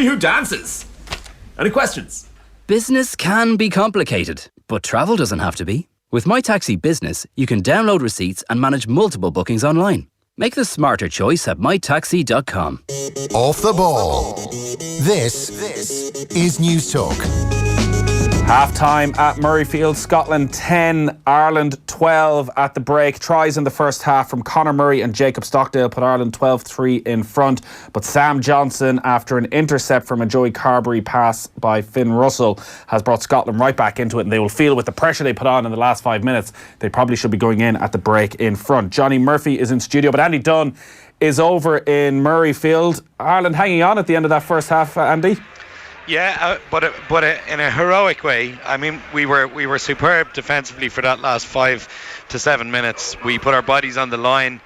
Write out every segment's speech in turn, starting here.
who dances. Any questions? Business can be complicated, but travel doesn't have to be. With My Taxi Business, you can download receipts and manage multiple bookings online. Make the smarter choice at mytaxi.com. Off the ball. This is News Talk. Half-time at Murrayfield, Scotland 10, Ireland 12 at the break. Tries in the first half from Conor Murray and Jacob Stockdale put Ireland 12-3 in front. But Sam Johnson, after an intercept from a Joey Carberry pass by Finn Russell, has brought Scotland right back into it, and they will feel with the pressure they put on in the last 5 minutes, they probably should be going in at the break in front. Johne Murphy is in studio, but Andy Dunne is over in Murrayfield. Ireland hanging on at the end of that first half, Andy? Yeah, but in a heroic way. I mean, we were superb defensively for that last 5 to 7 minutes. We put our bodies on the line.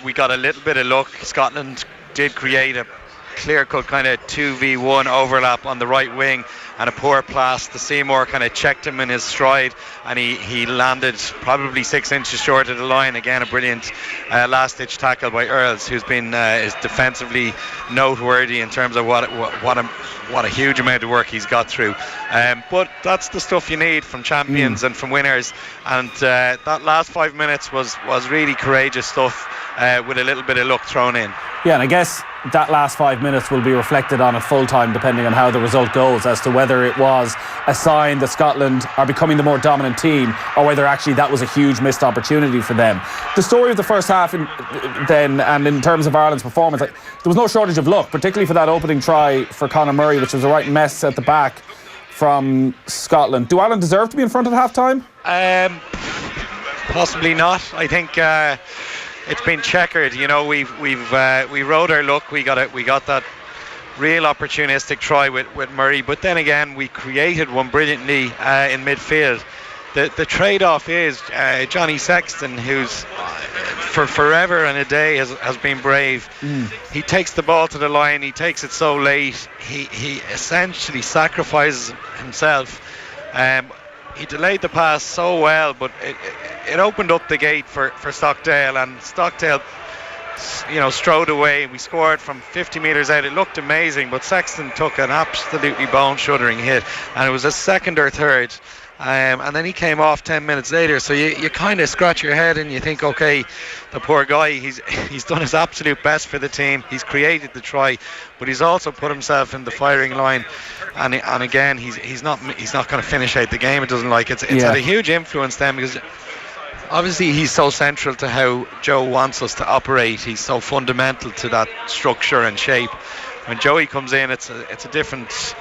We got a little bit of luck. Scotland did create a clear-cut kind of 2v1 overlap on the right wing, and a poor pass. The Seymour kind of checked him in his stride, and he landed probably 6 inches short of the line. Again, a brilliant last-ditch tackle by Earls, who's been is defensively noteworthy in terms of what a huge amount of work he's got through. But that's the stuff you need from champions and from winners. And that last 5 minutes was really courageous stuff with a little bit of luck thrown in. Yeah, and I guess that last 5 minutes will be reflected on at full time depending on how the result goes, as to whether it was a sign that Scotland are becoming the more dominant team, or whether actually that was a huge missed opportunity for them. The story of the first half and in terms of Ireland's performance, there was no shortage of luck, particularly for that opening try for Conor Murray, which was a right mess at the back from Scotland. Do Ireland deserve to be in front at half time? Possibly not. I think it's been checkered. You know, we rode our luck. We got that real opportunistic try with Murray, but then again we created one brilliantly in midfield. The trade-off is Johnny Sexton, who's for forever and a day has been brave. He takes the ball to the line. He takes it so late. He essentially sacrifices himself. He delayed the pass so well, but it opened up the gate for Stockdale, and Stockdale, strode away. We scored from 50 metres out. It looked amazing, but Sexton took an absolutely bone-shuddering hit, and it was a second or third. And then he came off 10 minutes later, so you kind of scratch your head and you think, okay, the poor guy, he's done his absolute best for the team. He's created the try, but he's also put himself in the firing line, and again he's not going to finish out the game. It doesn't like it's had a huge influence then, because obviously he's so central to how Joe wants us to operate. He's so fundamental to that structure and shape. When Joey comes in, it's a different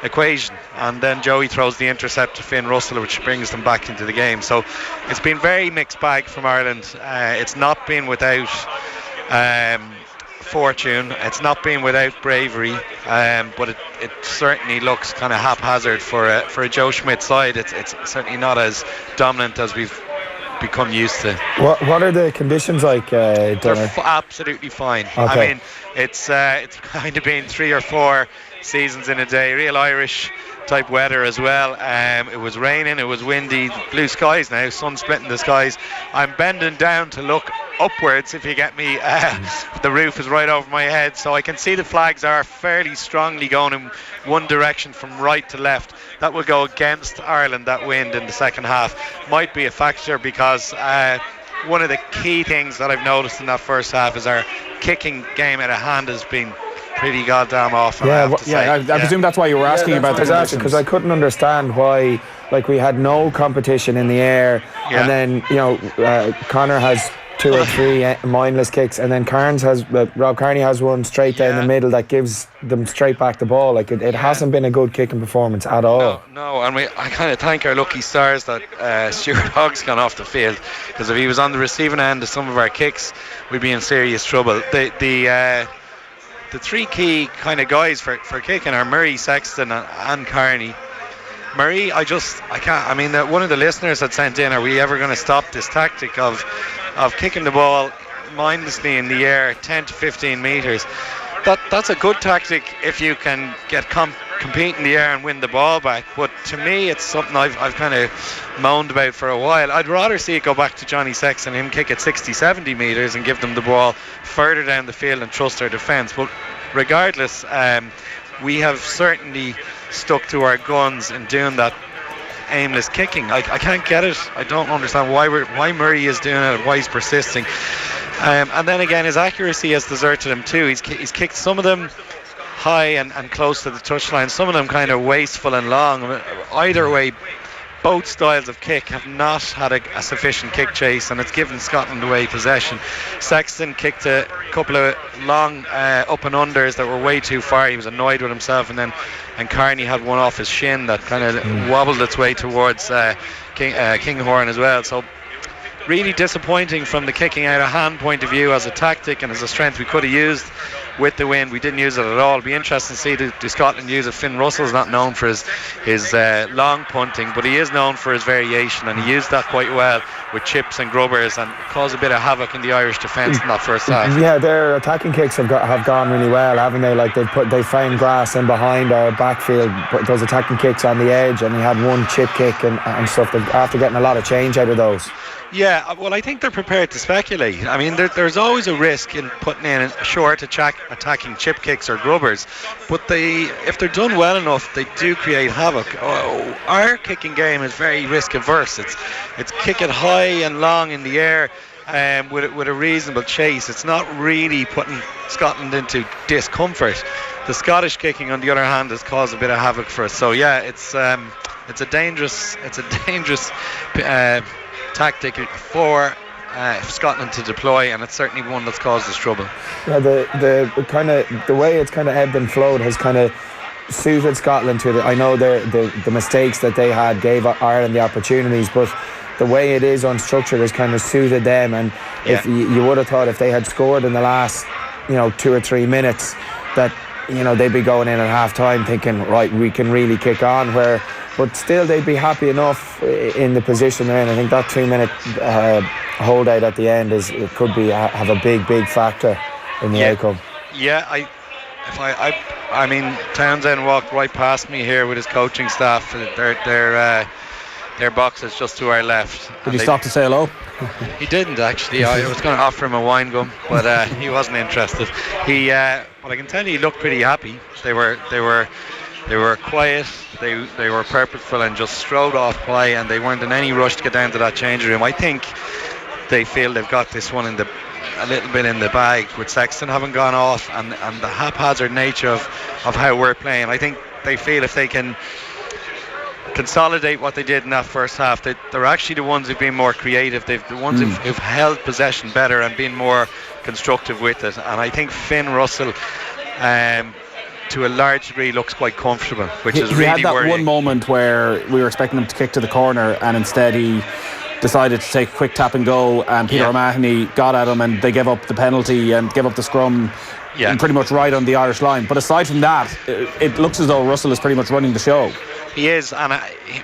equation, and then Joey throws the intercept to Finn Russell, which brings them back into the game. So it's been very mixed bag from Ireland. It's not been without fortune, it's not been without bravery, but it certainly looks kind of haphazard for a Joe Schmidt side. It's certainly not as dominant as we've become used to. What are the conditions like? They're absolutely fine. Okay. I mean, it's kind of been 3 or 4 seasons in a day. Real Irish type weather as well. It was raining, it was windy, blue skies now, sun splitting the skies. I'm bending down to look upwards, if you get me. The roof is right over my head, so I can see the flags are fairly strongly going in one direction from right to left. That will go against Ireland, that wind in the second half. Might be a factor, because one of the key things that I've noticed in that first half is our kicking game out of hand has been pretty goddamn off. I presume that's why you were asking about the conditions. Because I couldn't understand why, like, we had no competition in the air, and then Conor has 2 or 3 mindless kicks, and then Rob Kearney has one straight down the middle that gives them straight back the ball. Like it hasn't been a good kicking performance at all. No, and I kind of thank our lucky stars that Stuart Hogg's gone off the field, because if he was on the receiving end of some of our kicks, we'd be in serious trouble. The 3 key kind of guys for kicking are Murray, Sexton and Kearney. Murray, I can't. I mean, one of the listeners had sent in, are we ever going to stop this tactic of kicking the ball mindlessly in the air 10 to 15 metres? That's a good tactic if you can compete in the air and win the ball back. But to me, it's something I've kind of moaned about for a while. I'd rather see it go back to Johnny Sexton and him kick it 60, 70 metres and give them the ball further down the field and trust their defence. But regardless, we have certainly stuck to our guns in doing that aimless kicking. I can't get it. I don't understand why Murray is doing it, why he's persisting. And then again, his accuracy has deserted him too. He's kicked some of them high and close to the touchline, some of them kind of wasteful and long. Either way, both styles of kick have not had a sufficient kick chase, and it's given Scotland away possession. Sexton kicked a couple of long up and unders that were way too far. He was annoyed with himself, and Carney had one off his shin that kind of wobbled its way towards Kinghorn as well. So really disappointing from the kicking out of hand point of view as a tactic and as a strength we could have used with the wind. We didn't use it at all. It'll be interesting to see do Scotland use it. Finn Russell's not known for his long punting, but he is known for his variation, and he used that quite well with chips and grubbers and caused a bit of havoc in the Irish defence in that first half. Yeah, their attacking kicks have gone really well, haven't they? Like they found grass in behind our backfield, but those attacking kicks on the edge, and he had one chip kick and stuff after getting a lot of change out of those. Yeah, well, I think they're prepared to speculate. I mean, there's always a risk in putting in short attacking chip kicks or grubbers, but if they're done well enough, they do create havoc. Our kicking game is very risk averse. It's kick it high and long in the air with a reasonable chase. It's not really putting Scotland into discomfort. The Scottish kicking, on the other hand, has caused a bit of havoc for us. So yeah, it's a dangerous tactic for Scotland to deploy, and it's certainly one that's caused us trouble. Yeah, the way it's kind of ebbed and flowed has kind of suited Scotland to I know the mistakes that they had gave Ireland the opportunities, but the way it is unstructured has kind of suited them. And if you would have thought if they had scored in the last 2 or 3 minutes that they'd be going in at half time thinking, right, we can really kick on, but still they'd be happy enough in the position they're in. I think that 3-minute holdout at the end could have a big factor in the outcome. Yeah, I mean, Townsend walked right past me here with his coaching staff. Their box is just to our left. Did he stop to say hello? He didn't actually. I was going to offer him a wine gum, but he wasn't interested. But I can tell you, he looked pretty happy. They were quiet. They were purposeful and just strode off by, and they weren't in any rush to get down to that changing room. I think they feel they've got this one a little bit in the bag with Sexton having gone off and the haphazard nature of how we're playing. I think they feel if they can consolidate what they did in that first half, they're actually the ones who've been more creative. They've the ones who've held possession better and been more constructive with it. And I think Finn Russell to a large degree looks quite comfortable, which is really worrying. He had that one moment where we were expecting him to kick to the corner, and instead he decided to take a quick tap and go, and Peter O'Mahony got at him, and they gave up the penalty and gave up the scrum pretty much right on the Irish line. But aside from that, it looks as though Russell is pretty much running the show. He is, and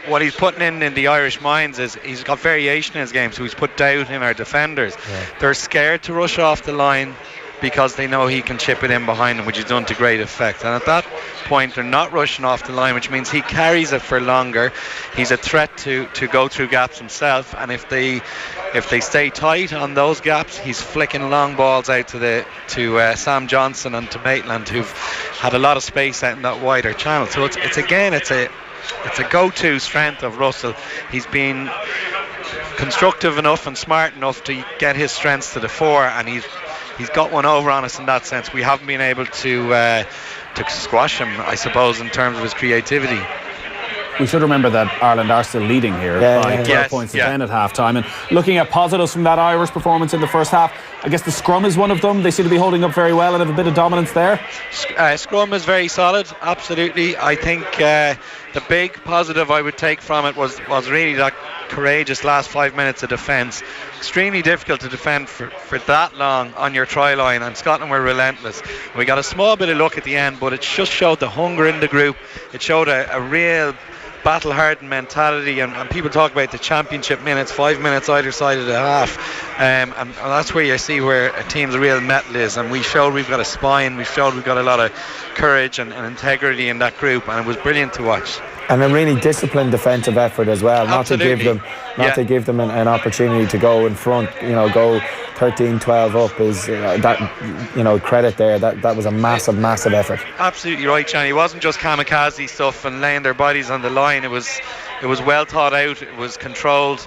what he's putting in the Irish minds is he's got variation in his game, so he's put doubt in our defenders. They're scared to rush off the line because they know he can chip it in behind them, which he's done to great effect. And at that point, they're not rushing off the line, which means he carries it for longer. He's a threat to go through gaps himself, and if they stay tight on those gaps, he's flicking long balls out to Sam Johnson and to Maitland, who've had a lot of space out in that wider channel. So it's a go-to strength of Russell. He's been constructive enough and smart enough to get his strengths to the fore, and he's got one over on us in that sense. We haven't been able to squash him, I suppose, in terms of his creativity. We should remember that Ireland are still leading here by 12 points to 10 at half time. And looking at positives from that Irish performance in the first half, I guess the scrum is one of them. They seem to be holding up very well and have a bit of dominance there. Scrum is very solid, absolutely. I think the big positive I would take from it was really that courageous last 5 minutes of defence. Extremely difficult to defend for that long on your try line, and Scotland were relentless. We got a small bit of luck at the end, but it just showed the hunger in the group. It showed a real battle-hardened mentality, and people talk about the championship minutes, 5 minutes either side of the half, and that's where you see where a team's real mettle is. And we showed we've got a spine, we showed we've got a lot of courage and integrity in that group, and it was brilliant to watch. And a really disciplined defensive effort as well. Absolutely. Not to give them an opportunity to go in front, go 13-12 up is that, credit there. That was a massive effort. Absolutely right, Johnny. It wasn't just kamikaze stuff and laying their bodies on the line. It was well thought out. It was controlled.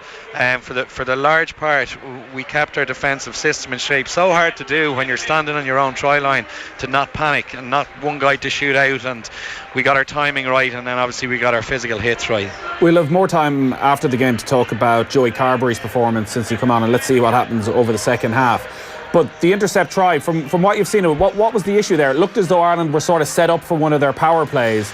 For the large part, we kept our defensive system in shape. So hard to do when you're standing on your own try line, to not panic and not one guy to shoot out. And we got our timing right, and then obviously we got our physical hits right. We'll have more time after the game to talk about Joey Carberry's performance since he come on, and let's see what happens over the second half. But the intercept try, from what you've seen, what was the issue there? It looked as though Ireland were sort of set up for one of their power plays.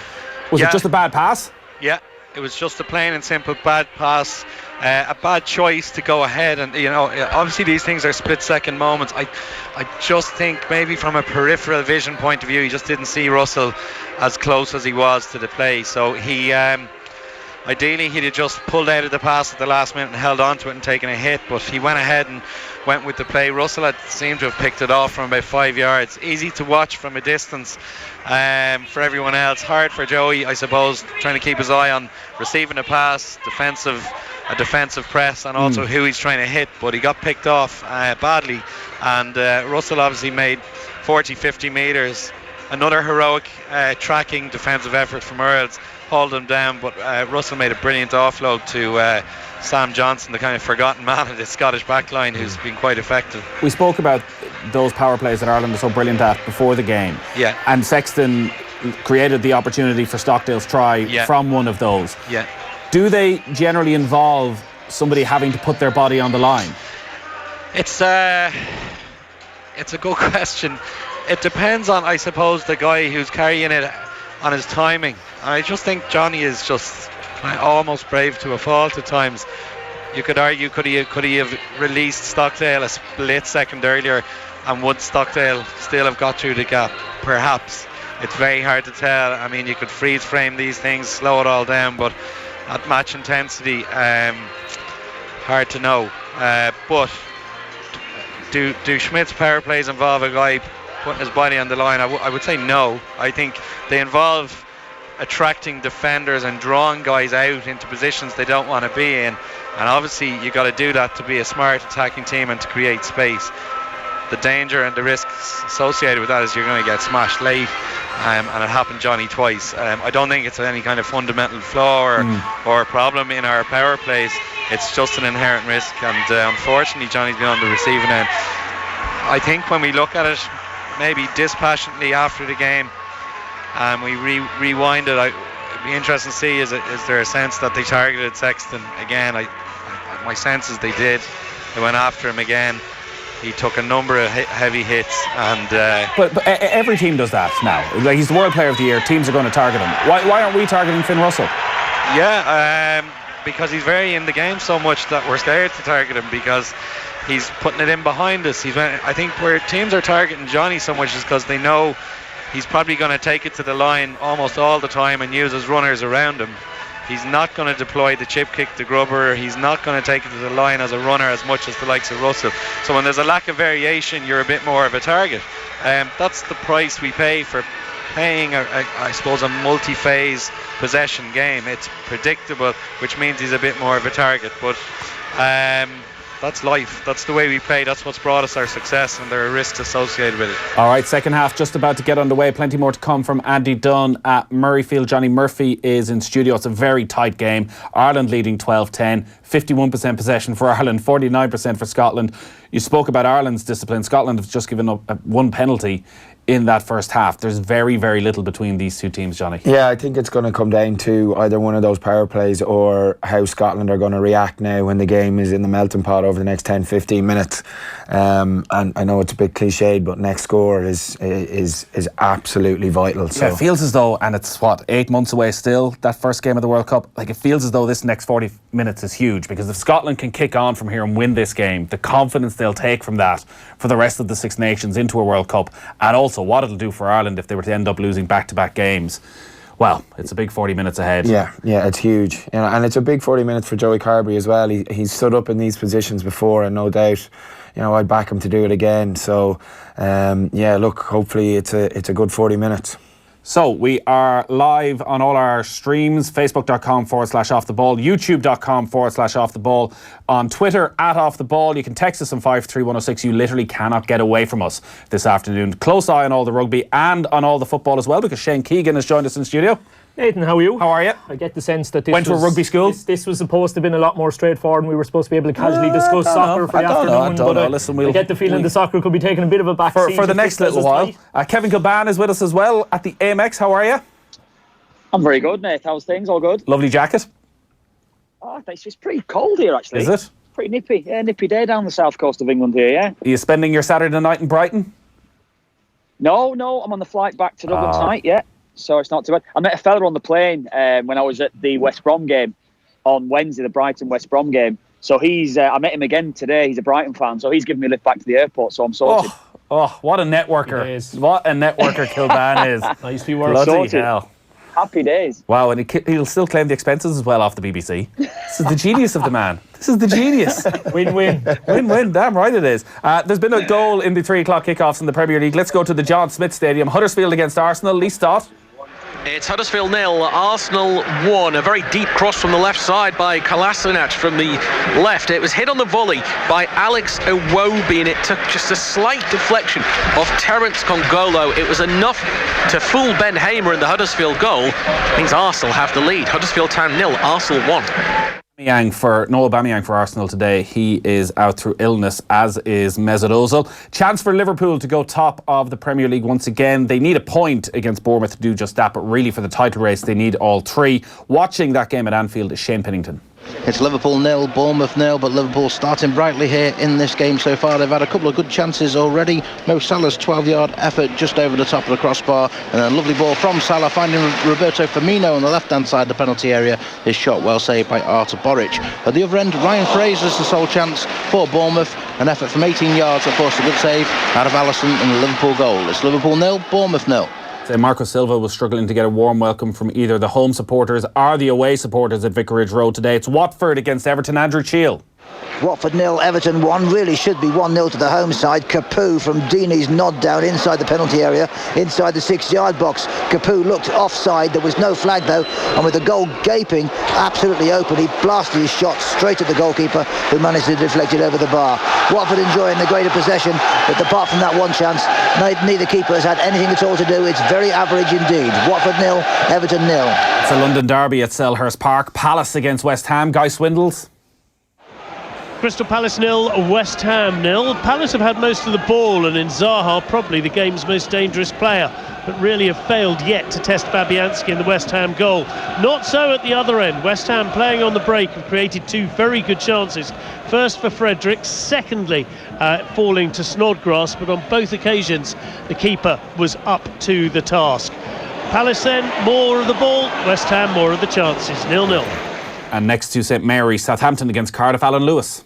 Was it just a bad pass? Yeah, it was just a plain and simple bad pass. A bad choice to go ahead, and obviously these things are split-second moments. I just think maybe from a peripheral vision point of view, he just didn't see Russell as close as he was to the play. So he ideally he'd have just pulled out of the pass at the last minute and held on to it and taken a hit, but he went ahead and went with the play. Russell had seemed to have picked it off from about 5 yards. Easy to watch from a distance for everyone else. Hard for Joey, I suppose, trying to keep his eye on receiving a pass, a defensive press, and also who he's trying to hit, but he got picked off badly, and Russell obviously made 40-50 metres. Another heroic tracking defensive effort from Earls, hauled him down, but Russell made a brilliant offload to Sam Johnson, the kind of forgotten man of the Scottish backline, who's been quite effective. We spoke about those power plays that Ireland are so brilliant at before the game, and Sexton created the opportunity for Stockdale's try from one of those. Do they generally involve somebody having to put their body on the line? It's a good question. It depends on, I suppose, the guy who's carrying it on his timing. And I just think Johnny is just almost brave to a fault at times. You could argue, could he have released Stockdale a split second earlier, and would Stockdale still have got through the gap? Perhaps. It's very hard to tell. I mean, you could freeze frame these things, slow it all down, but at match intensity, hard to know. But do Schmidt's power plays involve a guy putting his body on the line? I would say no. I think they involve attracting defenders and drawing guys out into positions they don't want to be in, and obviously you got to do that to be a smart attacking team and to create space. The danger and the risks associated with that is you're going to get smashed late, and it happened Johnny twice. I don't think it's any kind of fundamental flaw or problem in our power plays. It's just an inherent risk, and unfortunately Johnny's been on the receiving end. I think when we look at it maybe dispassionately after the game and we rewind it, it'd be interesting to see is there a sense that they targeted Sexton again. My sense is they did. They went after him again. He took a number of heavy hits, and but every team does that now. Like, he's the World Player of the Year. Teams are going to target him. Why aren't we targeting Finn Russell? Because he's very in the game so much that we're scared to target him, because he's putting it in behind us. I think where teams are targeting Johnny so much is because they know he's probably going to take it to the line almost all the time and use his runners around him. He's not going to deploy the chip kick, the grubber. He's not going to take it to the line as a runner as much as the likes of Russell. So when there's a lack of variation, you're a bit more of a target. That's the price we pay for playing, I suppose, a multi-phase possession game. It's predictable, which means he's a bit more of a target. But that's life. That's the way we play. That's what's brought us our success, and there are risks associated with it. All right, second half just about to get underway. Plenty more to come from Andy Dunne at Murrayfield. Johne Murphy is in studio. It's a very tight game. Ireland leading 12-10. 51% possession for Ireland, 49% for Scotland. You spoke about Ireland's discipline. Scotland have just given up one penalty in that first half. There's very, very little between these two teams, Johnny. Yeah, I think it's going to come down to either one of those power plays or how Scotland are going to react now when the game is in the melting pot over the next 10-15 minutes. And I know it's a bit cliched, but next score is absolutely vital. So yeah, it feels as though, and it's 8 months away still, that first game of the World Cup, like it feels as though this next 40 minutes is huge, because if Scotland can kick on from here and win this game, the confidence they'll take from that for the rest of the Six Nations into a World Cup, and also what it'll do for Ireland if they were to end up losing back-to-back games. Well, it's a big 40 minutes ahead. Yeah, it's huge. And it's a big 40 minutes for Joey Carberry as well. He's stood up in these positions before, and no doubt, I'd back him to do it again. So, look, hopefully it's a good 40 minutes. So we are live on all our streams, facebook.com/offtheball, youtube.com/offtheball, on Twitter @offtheball. You can text us on 53106. You literally cannot get away from us this afternoon. Close eye on all the rugby and on all the football as well, because Shane Keegan has joined us in studio. Nathan, how are you? How are you? I get the sense that this went to a rugby school. This was supposed to have been a lot more straightforward, and we were supposed to be able to casually discuss soccer for the afternoon. I don't know. Listen, I get the feeling the soccer could be taking a bit of a back seat for the next little while. Kevin Kilbane is with us as well at the Amex. How are you? I'm very good, mate. How's things? All good? Lovely jacket. Oh, thanks. It's pretty cold here, actually. Is it? Pretty nippy. Yeah, nippy day down the south coast of England here, yeah. Are you spending your Saturday night in Brighton? No, I'm on the flight back to Dublin tonight, yeah. So it's not too bad. I met a fella on the plane when I was at the West Brom game on Wednesday, the Brighton-West Brom game. So I met him again today. He's a Brighton fan, so he's giving me a lift back to the airport, so I'm sorted. Oh, what a networker. What a networker Kilbane is. Nicely worked. Bloody hell. Happy days. Wow, and he'll still claim the expenses as well off the BBC. This is the genius of the man. This is the genius. Win-win. Win-win, damn right it is. There's been a goal in the 3 o'clock kickoffs in the Premier League. Let's go to the John Smith Stadium. Huddersfield against Arsenal. Lee Stott. It's Huddersfield 0, Arsenal 1. A very deep cross from the left side by Kolasinac from the left. It was hit on the volley by Alex Iwobi, and it took just a slight deflection of Terence Congolo. It was enough to fool Ben Hamer in the Huddersfield goal. It means Arsenal have the lead. Huddersfield Town 0, Arsenal 1. Noah Aubameyang for Arsenal today. He is out through illness, as is Mesut Ozil. Chance for Liverpool to go top of the Premier League once again. They need a point against Bournemouth to do just that, but really for the title race they need all 3. Watching that game at Anfield is Shane Pennington. It's Liverpool 0, Bournemouth 0, but Liverpool starting brightly here in this game so far. They've had a couple of good chances already. Mo Salah's 12-yard effort just over the top of the crossbar, and then a lovely ball from Salah finding Roberto Firmino on the left-hand side of the penalty area. His shot well saved by Artur Boric. At the other end, Ryan Fraser's the sole chance for Bournemouth. An effort from 18 yards, of course, a good save out of Alisson, and a Liverpool goal. It's Liverpool 0, Bournemouth 0. Marco Silva was struggling to get a warm welcome from either the home supporters or the away supporters at Vicarage Road today. It's Watford against Everton. Andrew Cheal. Watford 0, Everton 1. Really should be 1-0 to the home side. Capoue from Deeney's nod down inside the penalty area, inside the 6-yard box. Capoue looked offside. There was no flag though, and with the goal gaping absolutely open, he blasted his shot straight at the goalkeeper, who managed to deflect it over the bar. Watford enjoying the greater possession, but apart from that one chance, neither keeper has had anything at all to do. It's very average indeed. Watford 0, Everton 0. It's a London derby at Selhurst Park. Palace against West Ham. Guy Swindles. Crystal Palace 0, West Ham 0. Palace have had most of the ball, and in Zaha, probably the game's most dangerous player, but really have failed yet to test Fabianski in the West Ham goal. Not so at the other end. West Ham playing on the break have created 2 very good chances. First for Fredericks, secondly falling to Snodgrass, but on both occasions the keeper was up to the task. Palace then, more of the ball, West Ham more of the chances, 0-0. And next to St Mary's, Southampton against Cardiff. Alan Lewis.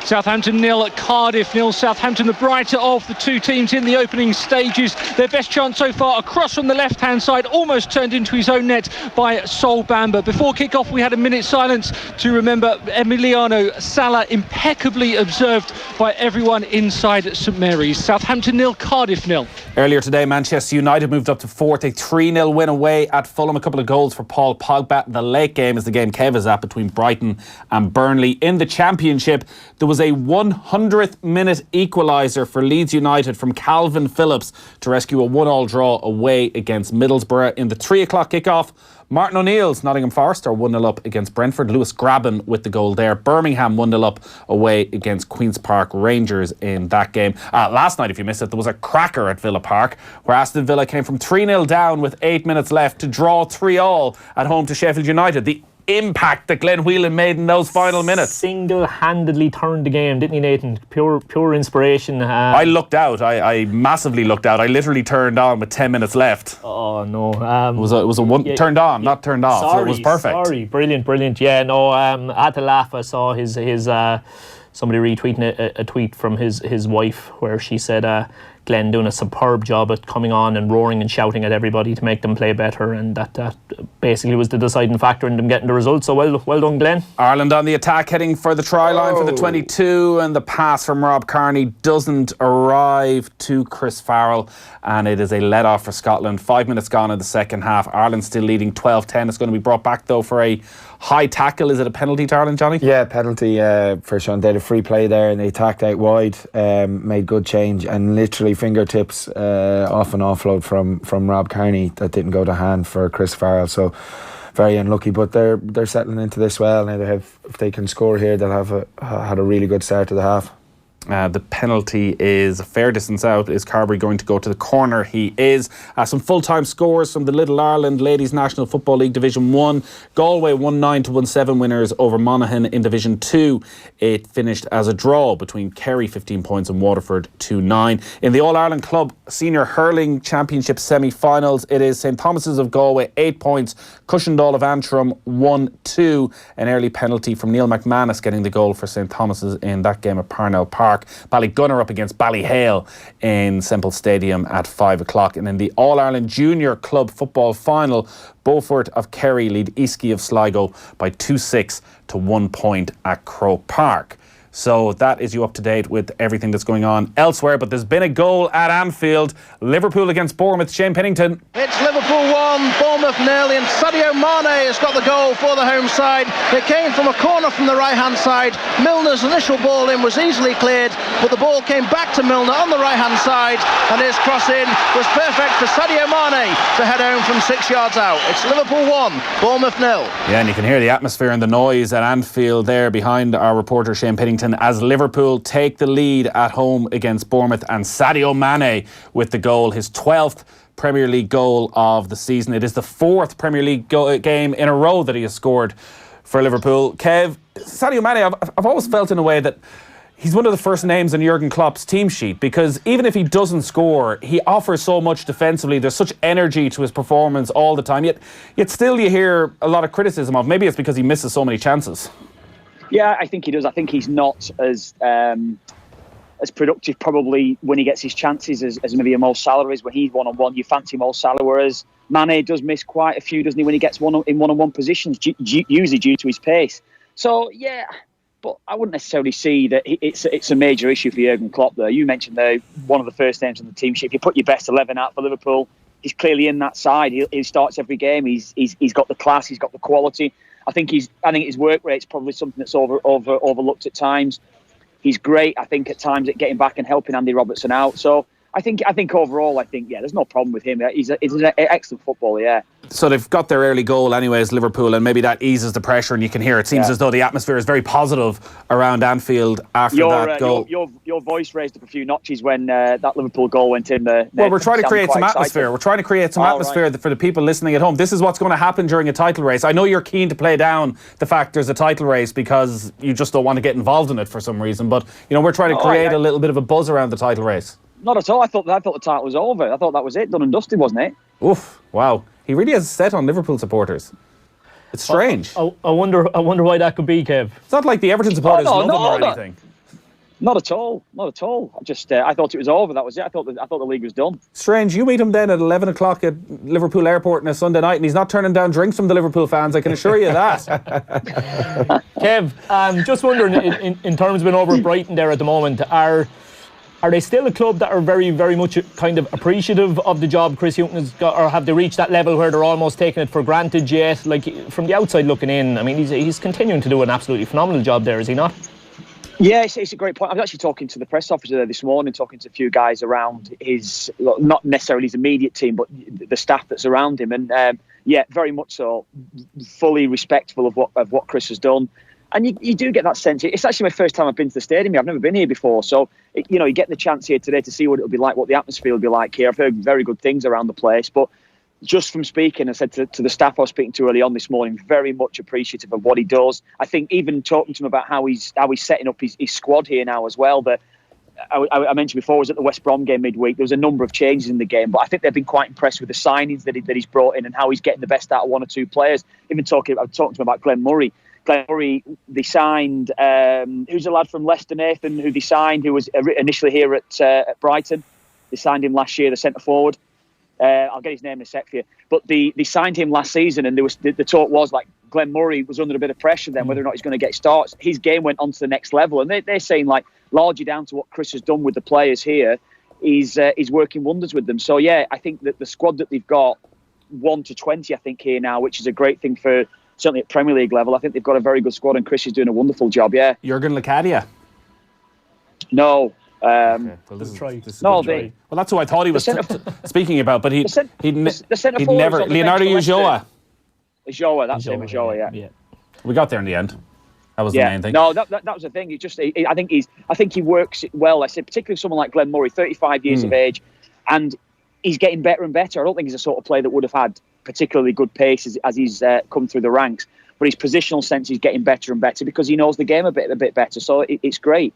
Southampton 0, Cardiff 0. Southampton the brighter of the 2 teams in the opening stages. Their best chance so far, a cross from the left-hand side, almost turned into his own net by Sol Bamba. Before kick-off, we had a minute's silence to remember Emiliano Sala, impeccably observed by everyone inside St Mary's. Southampton 0, Cardiff 0. Earlier today, Manchester United moved up to 4th. A 3-0 win away at Fulham. A couple of goals for Paul Pogba. The late game is the game Kev is at between Brighton and Burnley. In the Championship, there was a 100th minute equaliser for Leeds United from Calvin Phillips to rescue a 1-1 draw away against Middlesbrough. In the 3 o'clock kickoff, Martin O'Neill's Nottingham Forest are 1-0 up against Brentford. Lewis Graben with the goal there. Birmingham 1-0 up away against Queen's Park Rangers in that game. Last night, if you missed it, there was a cracker at Villa Park where Aston Villa came from 3-0 down with 8 minutes left to draw 3-3 at home to Sheffield United. The impact that Glenn Whelan made in those final minutes. Single-handedly turned the game, didn't he, Nathan? Pure inspiration. I looked out. I massively looked out. I literally turned on with 10 minutes left. Oh no! It was a one turned on, not turned off. So it was perfect. Sorry, brilliant. Yeah, no. I had to laugh. I saw his somebody retweeting a tweet from his wife where she said, Glenn doing a superb job at coming on and roaring and shouting at everybody to make them play better, and that basically was the deciding factor in them getting the result. So well done, Glenn. Ireland on the attack, heading for the try line for the 22, and the pass from Rob Kearney doesn't arrive to Chris Farrell, and it is a let-off for Scotland. 5 minutes gone in the second half. Ireland still leading 12-10. It's going to be brought back, though, for a high tackle. Is it a penalty to Ireland, Johnny? Yeah, penalty for Sean. They had a free play there and they attacked out wide, made good change, and literally fingertips off an offload from Rob Kearney that didn't go to hand for Chris Farrell. So very unlucky, but they're settling into this well now. If they can score here, they'll have had a really good start to the half. The penalty is a fair distance out. Is Carberry going to go to the corner? He is. Some full-time scores from the Little Ireland Ladies National Football League Division 1. Galway 1-9 to 1-7 winners over Monaghan in Division 2. It finished as a draw between Kerry 15 points and Waterford 2-9. In the All-Ireland Club Senior Hurling Championship semi-finals, it is St Thomas's of Galway 8 points, Cushendall of Antrim 1-2. An early penalty from Neil McManus getting the goal for St Thomas's in that game at Parnell Park. Ballygunner up against Ballyhale in Semple Stadium at 5 o'clock. And in the All-Ireland Junior Club Football Final, Beaufort of Kerry lead Easky of Sligo by 2-6 to 1 point at Croke Park. So that is you up to date with everything that's going on elsewhere. But there's been a goal at Anfield. Liverpool against Bournemouth. Shane Pennington. It's Liverpool 1, Bournemouth 0, and Sadio Mane has got the goal for the home side. It came from a corner from the right-hand side. Milner's initial ball in was easily cleared, but the ball came back to Milner on the right-hand side, and his cross in was perfect for Sadio Mane to head home from 6 yards out. It's Liverpool 1, Bournemouth 0. Yeah, and you can hear the atmosphere and the noise at Anfield there behind our reporter Shane Pennington as Liverpool take the lead at home against Bournemouth, and Sadio Mane with the goal, his 12th Premier League goal of the season. It is the 4th Premier League game in a row that he has scored for Liverpool. Kev, Sadio Mane, I've always felt in a way that he's one of the first names on Jurgen Klopp's team sheet, because even if he doesn't score, he offers so much defensively. There's such energy to his performance all the time, yet still you hear a lot of criticism of. Maybe it's because he misses so many chances. Yeah, I think he does. I think he's not as productive probably when he gets his chances as maybe a Mo Salah is. When he's one-on-one, you fancy Mo Salah, whereas Mane does miss quite a few, doesn't he, when he gets in one-on-one positions, usually due to his pace. So, yeah, but I wouldn't necessarily see that it's a major issue for Jurgen Klopp there. You mentioned there one of the first names on the team sheet. If you put your best 11 out for Liverpool, he's clearly in that side. He starts every game. He's got the class, he's got the quality. I think his work rate's probably something that's overlooked at times. He's great, I think, at times at getting back and helping Andy Robertson out. So I think overall, there's no problem with him. He's an excellent footballer, yeah. So they've got their early goal anyways, Liverpool, and maybe that eases the pressure, and you can hear it seems as though the atmosphere is very positive around Anfield after that goal. Your voice raised up a few notches when that Liverpool goal went in. We're trying to create some atmosphere. We're trying to create some atmosphere for the people listening at home. This is what's going to happen during a title race. I know you're keen to play down the fact there's a title race because you just don't want to get involved in it for some reason, but we're trying to create a little bit of a buzz around the title race. Not at all. I thought the title was over. I thought that was it, done and dusted, wasn't it? Oof! Wow, he really has a set on Liverpool supporters. It's strange. I wonder why that could be, Kev. It's not like the Everton supporters love him or anything. Not at all. I thought it was over. That was it. I thought the league was done. Strange. You meet him then at 11 o'clock at Liverpool Airport on a Sunday night, and he's not turning down drinks from the Liverpool fans. I can assure you that. Kev, just wondering, in terms of being over at Brighton there at the moment, are they still a club that are very, very much kind of appreciative of the job Chris Hughton has got, or have they reached that level where they're almost taking it for granted yet? Like, from the outside looking in, I mean, he's continuing to do an absolutely phenomenal job there, is he not? Yeah, it's a great point. I was actually talking to the press officer there this morning, talking to a few guys around his, not necessarily his immediate team, but the staff that's around him. And very much so, fully respectful of what Chris has done. And you do get that sense. It's actually my first time I've been to the stadium. I've never been here before. So, you get the chance here today to see what it'll be like, what the atmosphere will be like here. I've heard very good things around the place. But just from speaking, I said to the staff I was speaking to early on this morning, very much appreciative of what he does. I think even talking to him about how he's setting up his squad here now as well. That I mentioned before, I was at the West Brom game midweek. There was a number of changes in the game, but I think they've been quite impressed with the signings that he's brought in and how he's getting the best out of one or two players. Even talking to him about Glenn Murray. They signed, who's a lad from Leicester, Nathan, who they signed, who was initially here at Brighton. They signed him last year, the centre forward. I'll get his name in a sec for you. But they signed him last season, and there was the talk was like Glenn Murray was under a bit of pressure then, whether or not he's going to get starts. His game went on to the next level, and they're saying like largely down to what Chris has done with the players here. He's working wonders with them. So yeah, I think that the squad that they've got 1 to 20, I think here now, which is a great thing for certainly at Premier League level. I think they've got a very good squad, and Chris is doing a wonderful job. Yeah. Jurgen Lecadia? No. Okay. Well, this is well, that's who I thought he was speaking about, but he'd never. Leonardo Ulloa. Ulloa, that's him. Ulloa, yeah. We got there in the end. That was the main thing. No, that was the thing. I think he works it well. I said, particularly someone like Glenn Murray, 35 years of age, and he's getting better and better. I don't think he's the sort of player that would have had particularly good pace as he's come through the ranks, but his positional sense is getting better and better because he knows the game a bit better. So it's great.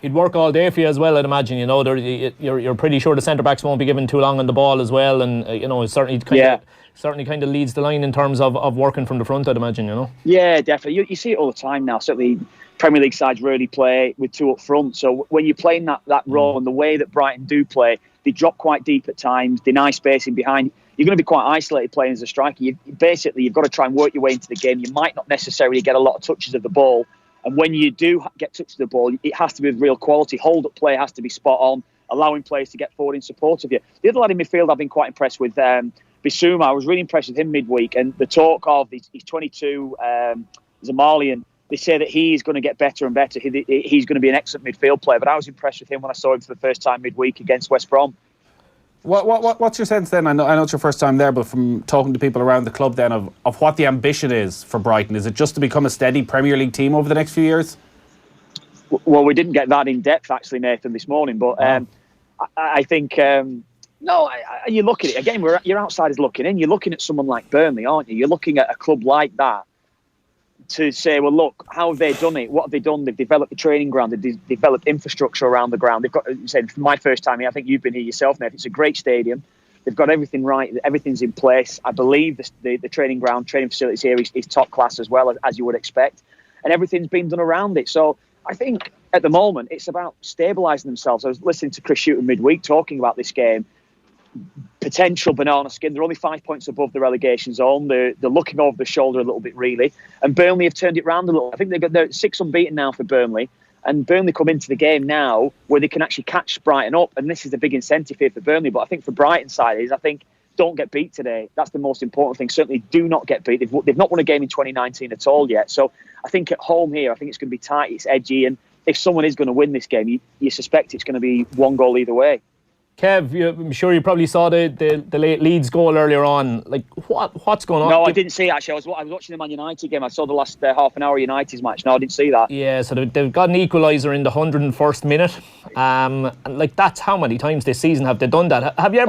He'd work all day for you as well, I'd imagine. You're pretty sure the centre backs won't be given too long on the ball as well, and certainly kind of leads the line in terms of working from the front, I'd imagine. Yeah, definitely. You see it all the time now. Certainly, Premier League sides really play with two up front. So when you're playing that role and the way that Brighton do play, they drop quite deep at times, deny spacing behind. You're going to be quite isolated playing as a striker. You've got to try and work your way into the game. You might not necessarily get a lot of touches of the ball. And when you do get touch of the ball, it has to be with real quality. Hold-up play has to be spot on, allowing players to get forward in support of you. The other lad in midfield I've been quite impressed with, Bissouma. I was really impressed with him midweek. And the talk of, he's 22, he's a Malian. They say that he's going to get better and better. He's going to be an excellent midfield player. But I was impressed with him when I saw him for the first time midweek against West Brom. What's your sense then? I know it's your first time there, but from talking to people around the club then of what the ambition is for Brighton. Is it just to become a steady Premier League team over the next few years? Well, we didn't get that in depth actually, Nathan, this morning. But I think you look at it again. You're outsiders looking in. You're looking at someone like Burnley, aren't you? You're looking at a club like that to say, well, look, how have they done it? What have they done? They've developed the training ground. They've developed infrastructure around the ground. They've got, said, for my first time here, I think you've been here yourself, Nate. It's a great stadium. They've got everything right. Everything's in place. I believe the training ground, training facilities here is top class as well, as you would expect. And everything's been done around it. So I think at the moment, it's about stabilising themselves. I was listening to Chris Hughton midweek talking about this game. Potential banana skin. They're only 5 points above the relegation zone. They're looking over the shoulder a little bit, really. And Burnley have turned it round a little. I think they're 6 unbeaten now for Burnley. And Burnley come into the game now where they can actually catch Brighton up. And this is the big incentive here for Burnley. But I think for Brighton's side is, I think, don't get beat today. That's the most important thing. Certainly do not get beat. They've not won a game in 2019 at all yet. So I think at home here, I think it's going to be tight. It's edgy. And if someone is going to win this game, you suspect it's going to be one goal either way. Kev, I'm sure you probably saw the late Leeds goal earlier on. Like, what's going on? No, I didn't see it, actually. I was watching the Man United game. I saw the last half an hour of United's match. No, I didn't see that. Yeah, so they've got an equaliser in the 101st minute. And like, that's how many times this season have they done that? Have you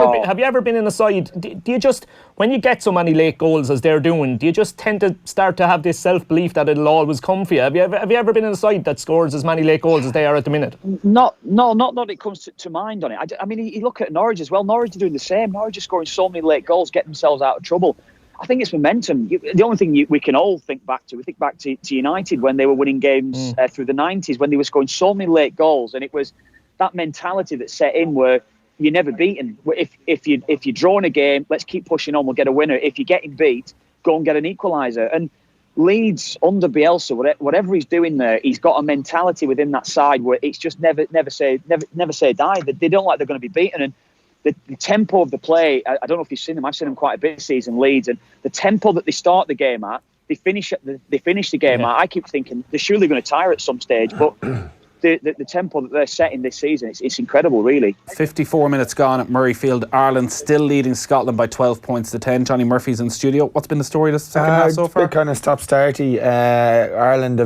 ever been in a side? Do you just, when you get so many late goals as they're doing, do you just tend to start to have this self-belief that it'll always come for you? Have you ever been in a side that scores as many late goals as they are at the minute? Not that it comes to mind on it. I mean, you look at Norwich as well. Norwich are doing the same. Norwich are scoring so many late goals, getting themselves out of trouble. I think it's momentum. The only thing we can all think back to, we think back to United when they were winning games through the 90s, when they were scoring so many late goals, and it was that mentality that set in where you're never beaten. If you're drawing a game, let's keep pushing on, we'll get a winner. If you're getting beat, go and get an equaliser. And Leeds under Bielsa, whatever he's doing there, he's got a mentality within that side where it's just never say die. They don't like they're going to be beaten. And the tempo of the play, I don't know if you've seen them. I've seen them quite a bit this season, Leeds, and the tempo that they start the game at, they finish the game at. I keep thinking they're surely going to tire at some stage, but the tempo that they're setting this season, it's incredible, really. 54 minutes gone at Murrayfield. Ireland still leading Scotland by 12 points to 10. Johne Murphy's in studio. What's been the story this second half so far? It's been kind of stop-starty. Ireland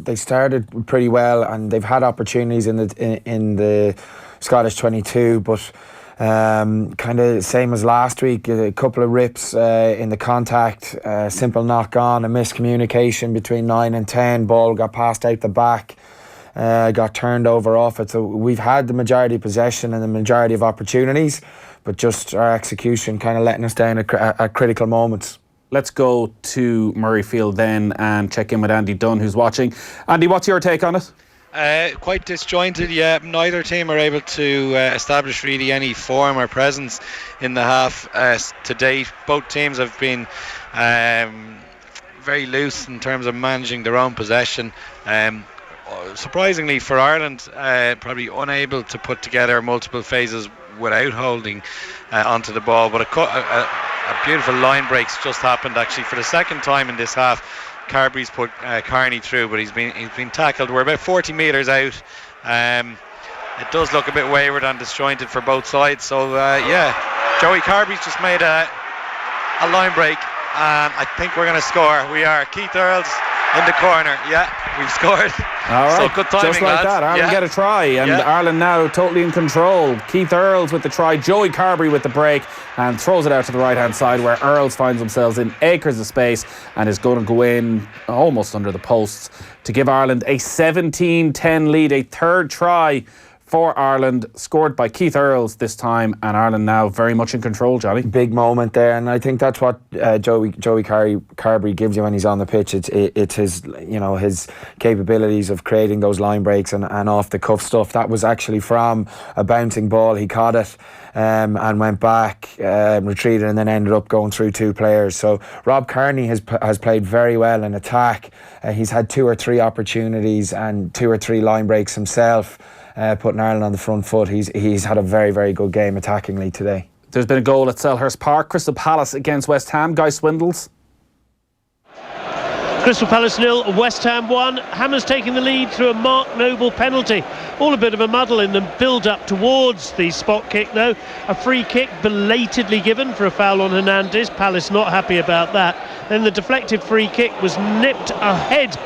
they started pretty well, and they've had opportunities in the Scottish 22, but kind of same as last week, a couple of rips in the contact, simple knock on, a miscommunication between 9 and 10, ball got passed out the back, got turned over off it. So we've had the majority of possession and the majority of opportunities, but just our execution kind of letting us down at critical moments. Let's go to Murrayfield then and check in with Andy Dunne, who's watching. Andy, what's your take on it? Quite disjointed, yeah. Neither team are able to establish really any form or presence in the half to date. Both teams have been very loose in terms of managing their own possession. Surprisingly for Ireland, probably unable to put together multiple phases without holding onto the ball. But a beautiful line break's just happened actually for the second time in this half. Carberry's put Carney through, but he's been tackled. We're about 40 metres out. It does look a bit wayward and disjointed for both sides. So Joey Carberry's just made a line break, and I think we're going to score. We are. Keith Earls in the corner. Yeah, we've scored. All right, so good timing, just like lads. that. Ireland get a try, and Ireland now totally in control. Keith Earls with the try, Joey Carberry with the break, and throws it out to the right-hand side where Earls finds themselves in acres of space and is going to go in almost under the posts to give Ireland a 17-10 lead, a third try for Ireland, scored by Keith Earls this time, and Ireland now very much in control, Johnny. Big moment there, and I think that's what Joey Carberry gives you when he's on the pitch. It's his, his capabilities of creating those line breaks and off the cuff stuff. That was actually from a bouncing ball. He caught it and went back, retreated, and then ended up going through two players. So Rob Kearney has played very well in attack. He's had 2 or 3 opportunities and 2 or 3 line breaks himself. Putting Ireland on the front foot. He's had a very, very good game attackingly today. There's been a goal at Selhurst Park. Crystal Palace against West Ham. Guy Swindles. Crystal Palace 0, West Ham 1. Hammers taking the lead through a Mark Noble penalty. All a bit of a muddle in the build-up towards the spot kick, though. A free kick belatedly given for a foul on Hernandez. Palace not happy about that. Then the deflected free kick was nipped ahead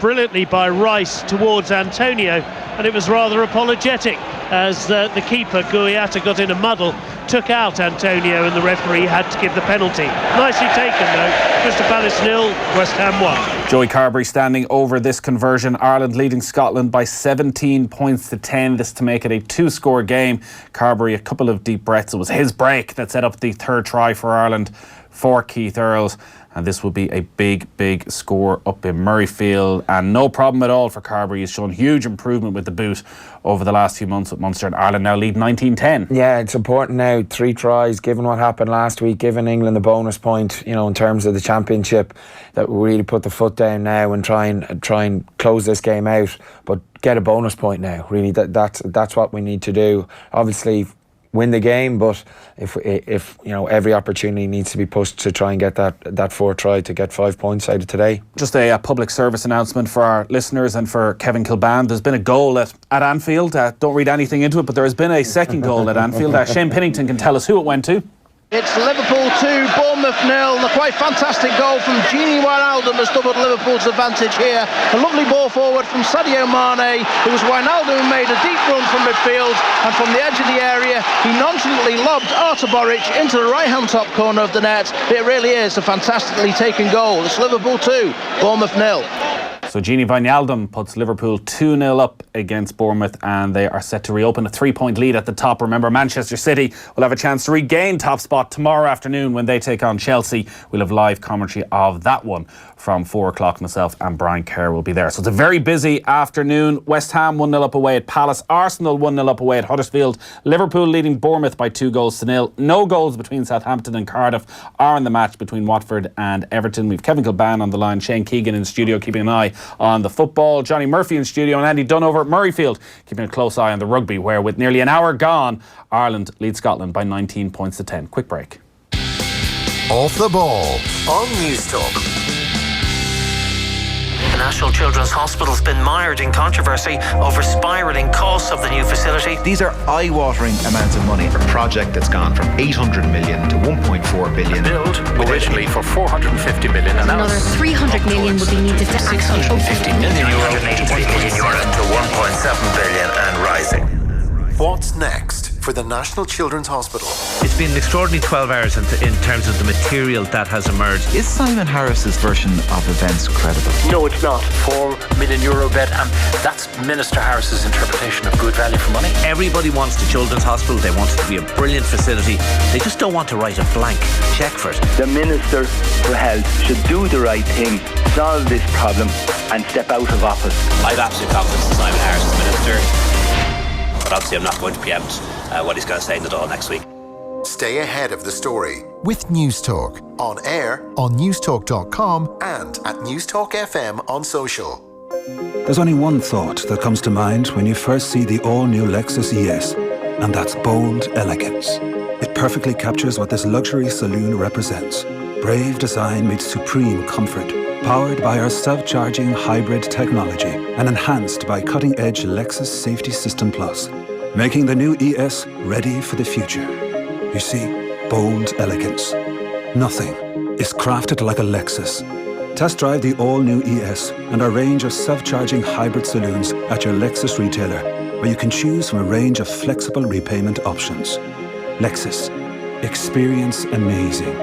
brilliantly by Rice towards Antonio, and it was rather apologetic as the keeper, Guiata, got in a muddle, took out Antonio, and the referee had to give the penalty. Nicely taken, though. Crystal Palace 0, West Ham 1. Joey Carberry standing over this conversion. Ireland leading Scotland by 17 points to 10. This to make it a 2-score game. Carberry, a couple of deep breaths. It was his break that set up the third try for Ireland for Keith Earls. And this will be a big, big score up in Murrayfield. And no problem at all for Carberry. He's shown huge improvement with the boot over the last few months with Munster, and Ireland now lead 19-10. Yeah, it's important now. 3 tries, given what happened last week, giving England a bonus point, in terms of the championship, that we really put the foot down now and try and close this game out. But get a bonus point now. Really, that's what we need to do. Obviously, win the game, but if every opportunity needs to be pushed to try and get that 4th try to get 5 points out of today. Just a public service announcement for our listeners and for Kevin Kilbane. There's been a goal at Anfield. Don't read anything into it, but there has been a second goal at Anfield. Shane Pennington can tell us who it went to. It's Liverpool 2, Bournemouth 0. A quite fantastic goal from Johne Wijnaldum has doubled Liverpool's advantage here. A lovely ball forward from Sadio Mane. It was Wijnaldum who made a deep run from midfield, and from the edge of the area he nonchalantly lobbed Artur Boric into the right-hand top corner of the net. It really is a fantastically taken goal. It's Liverpool 2, Bournemouth 0. So Johne Wijnaldum puts Liverpool 2-0 up against Bournemouth, and they are set to reopen a 3-point lead at the top. Remember, Manchester City will have a chance to regain top spot tomorrow afternoon when they take on Chelsea. We'll have live commentary of that one from 4 o'clock. Myself and Brian Kerr will be there. So it's a very busy afternoon. West Ham 1-0 up away at Palace. Arsenal 1-0 up away at Huddersfield. Liverpool leading Bournemouth by 2-0. No goals between Southampton and Cardiff are in the match between Watford and Everton. We've Kevin Kilbane on the line, Shane Keegan in the studio keeping an eye on the football, Johne Murphy in studio, and Andy Dunne over at Murrayfield keeping a close eye on the rugby, where with nearly an hour gone, Ireland leads Scotland by 19 points to 10. Quick break. Off the ball on News Talk. The National Children's Hospital's been mired in controversy over spiralling costs of the new facility. These are eye-watering amounts of money for a project that's gone from 800 million to 1.4 billion. The build originally for 450 million, and another 300 million would be needed to 650 million euro to 1.7 billion and rising. What's next for the National Children's Hospital. It's been an extraordinary 12 hours in terms of the material that has emerged. Is Simon Harris's version of events credible? No, it's not. €4 million bet, and that's Minister Harris's interpretation of good value for money. Everybody wants the Children's Hospital. They want it to be a brilliant facility. They just don't want to write a blank cheque for it. The Minister for Health should do the right thing, solve this problem and step out of office. I have absolute confidence in Simon Harris as Minister, but obviously I'm not going to preempt what he's going to say in the Dáil next week. Stay ahead of the story with News Talk. On air, on newstalk.com and at News Talk FM on social. There's only one thought that comes to mind when you first see the all-new Lexus ES, and that's bold elegance. It perfectly captures what this luxury saloon represents. Brave design meets supreme comfort, powered by our self-charging hybrid technology and enhanced by cutting-edge Lexus Safety System Plus, making the new ES ready for the future. You see, bold elegance. Nothing is crafted like a Lexus. Test drive the all-new ES and our range of self-charging hybrid saloons at your Lexus retailer, where you can choose from a range of flexible repayment options. Lexus. Experience amazing.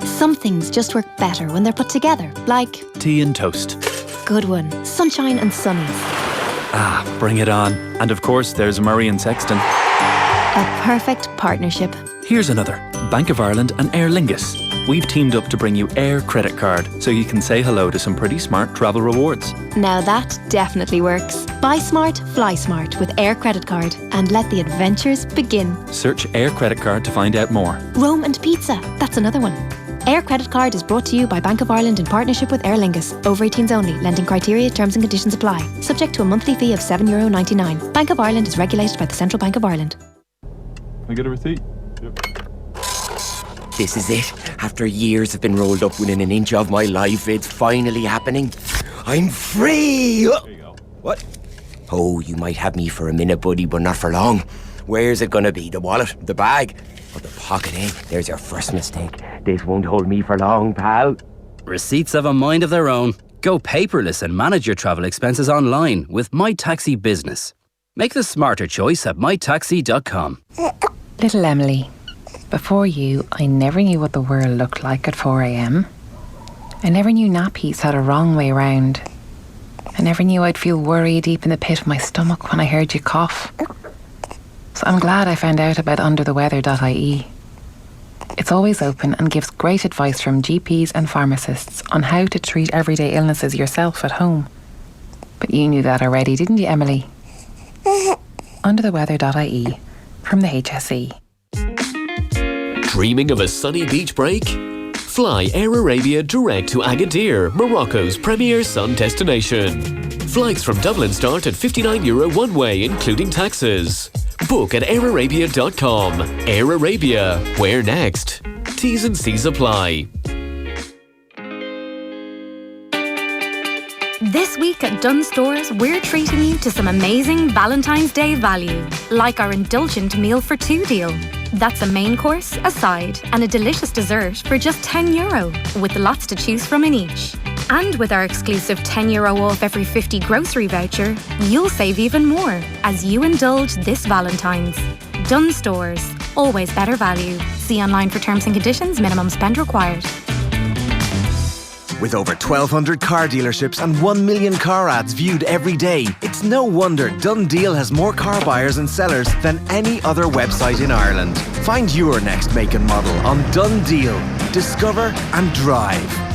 Some things just work better when they're put together, like tea and toast. good one, sunshine and sunnies. Ah, bring it on. And of course, there's Murray and Sexton. A perfect partnership. Here's another. Bank of Ireland and Aer Lingus. We've teamed up to bring you Air Credit Card, so you can say hello to some pretty smart travel rewards. Now that definitely works. Buy smart, fly smart with Air Credit Card and let the adventures begin. Search Air Credit Card to find out more. Rome and pizza, that's another one. Air Credit Card is brought to you by Bank of Ireland in partnership with Aer Lingus. Over 18s only. Lending criteria, terms and conditions apply. Subject to a monthly fee of €7.99. Bank of Ireland is regulated by the Central Bank of Ireland. Can I get a receipt? Yep. This is it. After years of been rolled up within an inch of my life, it's finally happening. I'm free! There you go. What? Oh, you might have me for a minute, buddy, but not for long. Where's it gonna be? The wallet? The bag? Or the pocket, eh? There's your first mistake. This won't hold me for long, pal. Receipts have a mind of their own. Go paperless and manage your travel expenses online with My Taxi Business. Make the smarter choice at mytaxi.com. Little Emily, before you, I never knew what the world looked like at 4 a.m. I never knew nappies had a wrong way round. I never knew I'd feel worry deep in the pit of my stomach when I heard you cough. So I'm glad I found out about undertheweather.ie. It's always open and gives great advice from GPs and pharmacists on how to treat everyday illnesses yourself at home. But you knew that already, didn't you, Emily? Undertheweather.ie from the HSE. Dreaming of a sunny beach break? Fly Air Arabia direct to Agadir, Morocco's premier sun destination. Flights from Dublin start at €59 one way, including taxes. Book at airarabia.com. Air Arabia. Where next? T's and C's apply. This week at Dunne Stores, we're treating you to some amazing Valentine's Day value, like our indulgent meal for two deal. That's a main course, a side, and a delicious dessert for just €10, with lots to choose from in each. And with our exclusive €10 off every 50 grocery voucher, you'll save even more as you indulge this Valentine's. Dunne Stores, always better value. See online for terms and conditions, minimum spend required. With over 1,200 car dealerships and 1 million car ads viewed every day, it's no wonder Done Deal has more car buyers and sellers than any other website in Ireland. Find your next make and model on Done Deal. Discover and drive.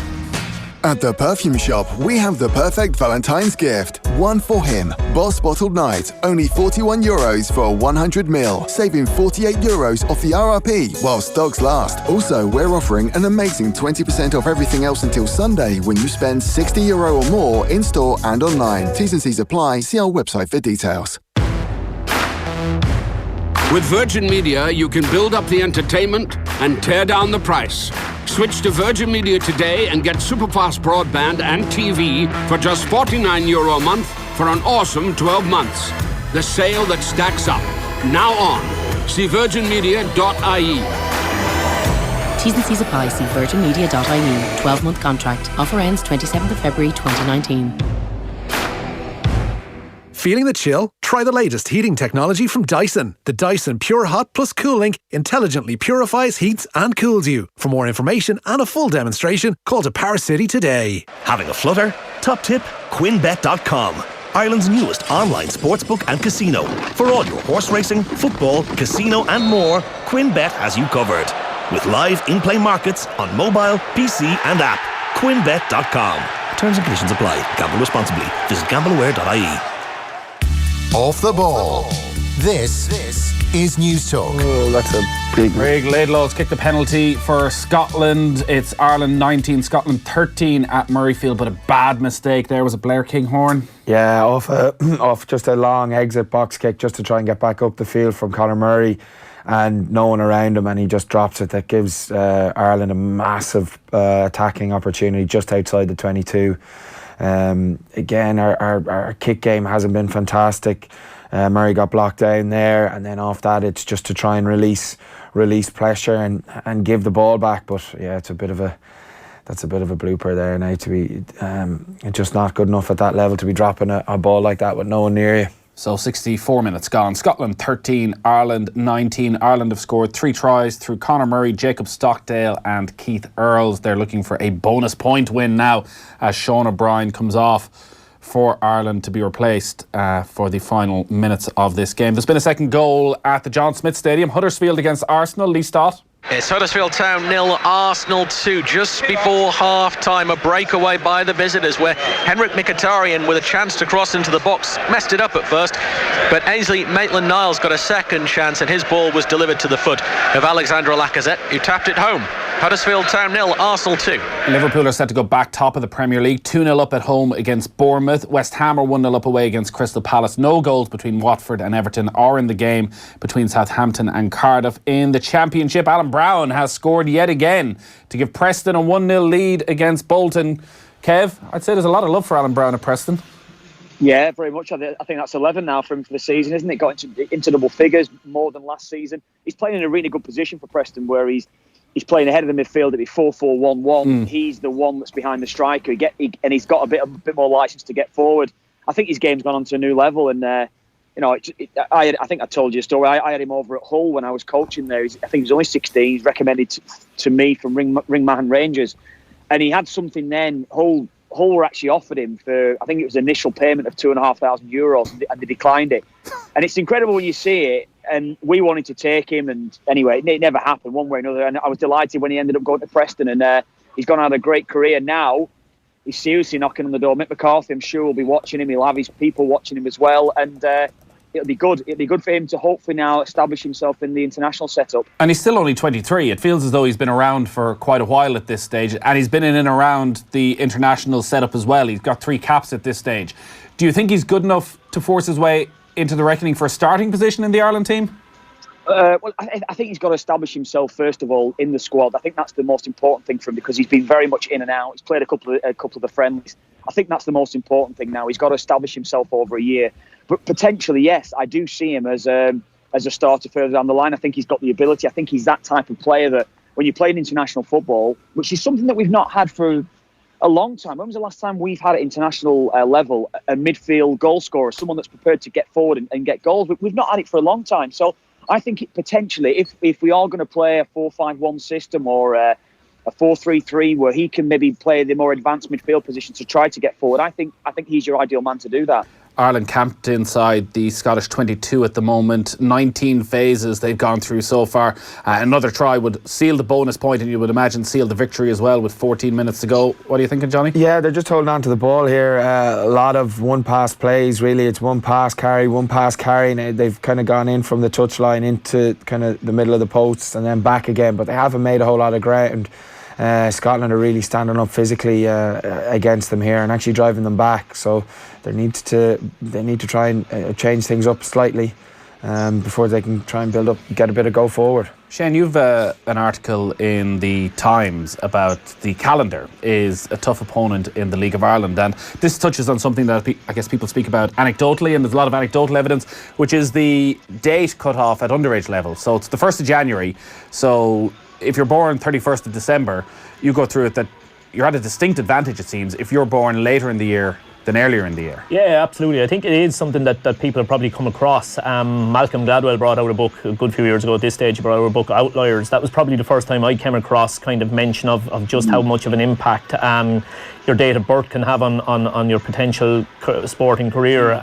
At the Perfume Shop, we have the perfect Valentine's gift. One for him. Boss Bottled Night. Only €41 for 100ml. Saving €48 off the RRP while stocks last. Also, we're offering an amazing 20% off everything else until Sunday when you spend €60 or more in store and online. T's and C's apply. See our website for details. With Virgin Media, you can build up the entertainment and tear down the price. Switch to Virgin Media today and get superfast broadband and TV for just €49 a month for an awesome 12 months. The sale that stacks up. Now on. See virginmedia.ie. T's and C's apply. See virginmedia.ie. 12-month contract. Offer ends 27th of February 2019. Feeling the chill? Try the latest heating technology from Dyson. The Dyson Pure Hot Plus Cooling intelligently purifies, heats and cools you. For more information and a full demonstration, call to Power City today. Having a flutter? Top tip, QuinBet.com. Ireland's newest online sportsbook and casino. For all your horse racing, football, casino and more, QuinBet has you covered. With live in-play markets on mobile, PC and app. QuinBet.com. Terms and conditions apply. Gamble responsibly. Visit gambleaware.ie. Off the ball. This is News Talk. Oh, that's a big Laidlaw's kicked the penalty for Scotland. It's Ireland 19, Scotland 13 at Murrayfield, but a bad mistake there. Was it Blair Kinghorn? Yeah, off just a long exit box kick just to try and get back up the field from Conor Murray, and no one around him, and he just drops it. That gives Ireland a massive attacking opportunity just outside the 22. Again, our kick game hasn't been fantastic. Murray got blocked down there, and then off that it's just to try and release pressure and give the ball back. But yeah, that's a bit of a blooper there now, to be just not good enough at that level to be dropping a ball like that with no one near you. So 64 minutes gone. Scotland 13, Ireland 19. Ireland have scored 3 tries through Conor Murray, Jacob Stockdale and Keith Earls. They're looking for a bonus point win now as Sean O'Brien comes off for Ireland to be replaced for the final minutes of this game. There's been a second goal at the John Smith Stadium. Huddersfield against Arsenal. Lee Stott. It's Huddersfield Town 0, Arsenal 2. Just before half-time, a breakaway by the visitors where Henrik Mkhitaryan, with a chance to cross into the box, messed it up at first, but Ainsley Maitland-Niles got a second chance and his ball was delivered to the foot of Alexandre Lacazette, who tapped it home. Huddersfield Town 0, Arsenal 2. Liverpool are set to go back top of the Premier League, 2-0 up at home against Bournemouth. West Ham are 1-0 up away against Crystal Palace. No goals between Watford and Everton or in the game between Southampton and Cardiff. In the Championship, Alan Brown has scored yet again to give Preston a 1-0 lead against Bolton. Kev, I'd say there's a lot of love for Alan Brown at Preston. Yeah, very much. I think that's 11 now for him for the season, isn't it? Got into double figures, more than last season. He's playing in a really good position for Preston, where he's playing ahead of the midfield. It'd be 4-4-1-1. He's the one that's behind the striker, and he's got a bit more license to get forward. I think his game's gone on to a new level, and I think I told you a story. I had him over at Hull when I was coaching there. I think he was only 16. He's recommended to me from Ringmahon Rangers, and he had something then. Hull were actually offered him for, I think it was an initial payment of €2,500, and they declined it. And it's incredible when you see it. And we wanted to take him, and anyway, it never happened one way or another. And I was delighted when he ended up going to Preston, and he's gone on a great career. Now he's seriously knocking on the door. Mick McCarthy, I'm sure, will be watching him. He'll have his people watching him as well, and it'll be good. It'll be good for him to hopefully now establish himself in the international setup. And he's still only 23. It feels as though he's been around for quite a while at this stage, and he's been in and around the international setup as well. He's got 3 caps at this stage. Do you think he's good enough to force his way into the reckoning for a starting position in the Ireland team? Well, I think he's got to establish himself first of all in the squad. I think that's the most important thing for him, because he's been very much in and out. He's played a couple of the friendlies. I think that's the most important thing now. He's got to establish himself over a year. But potentially, yes, I do see him as a starter further down the line. I think he's got the ability. I think he's that type of player that when you play in international football, which is something that we've not had for a long time. When was the last time we've had at international level a midfield goal scorer, someone that's prepared to get forward and get goals? We've not had it for a long time. So I think potentially, if we are going to play a 4-5-1 system or a 4-3-3, where he can maybe play the more advanced midfield position to try to get forward, I think he's your ideal man to do that. Ireland camped inside the Scottish 22 at the moment. 19 phases they've gone through so far. Another try would seal the bonus point, and you would imagine seal the victory as well with 14 minutes to go. What are you thinking, Johnny? Yeah, they're just holding on to the ball here. A lot of one-pass plays, really. It's one-pass carry. Now they've kind of gone in from the touchline into kind of the middle of the posts and then back again, but they haven't made a whole lot of ground. Scotland are really standing up physically against them here and actually driving them back. So they need to try and change things up slightly before they can try and build up, get a bit of go forward. Shane, you've an article in the Times about the calendar is a tough opponent in the League of Ireland, and this touches on something that I guess people speak about anecdotally, and there's a lot of anecdotal evidence, which is the date cut off at underage level. So it's the 1st of January. So if you're born 31st of December, you go through it that you're at a distinct advantage, it seems, if you're born later in the year than earlier in the year. Yeah, absolutely. I think it is something that people have probably come across. Malcolm Gladwell brought out a book a good few years ago at this stage. He brought out a book, Outliers. That was probably the first time I came across kind of mention of just how much of an impact your date of birth can have on your potential sporting career.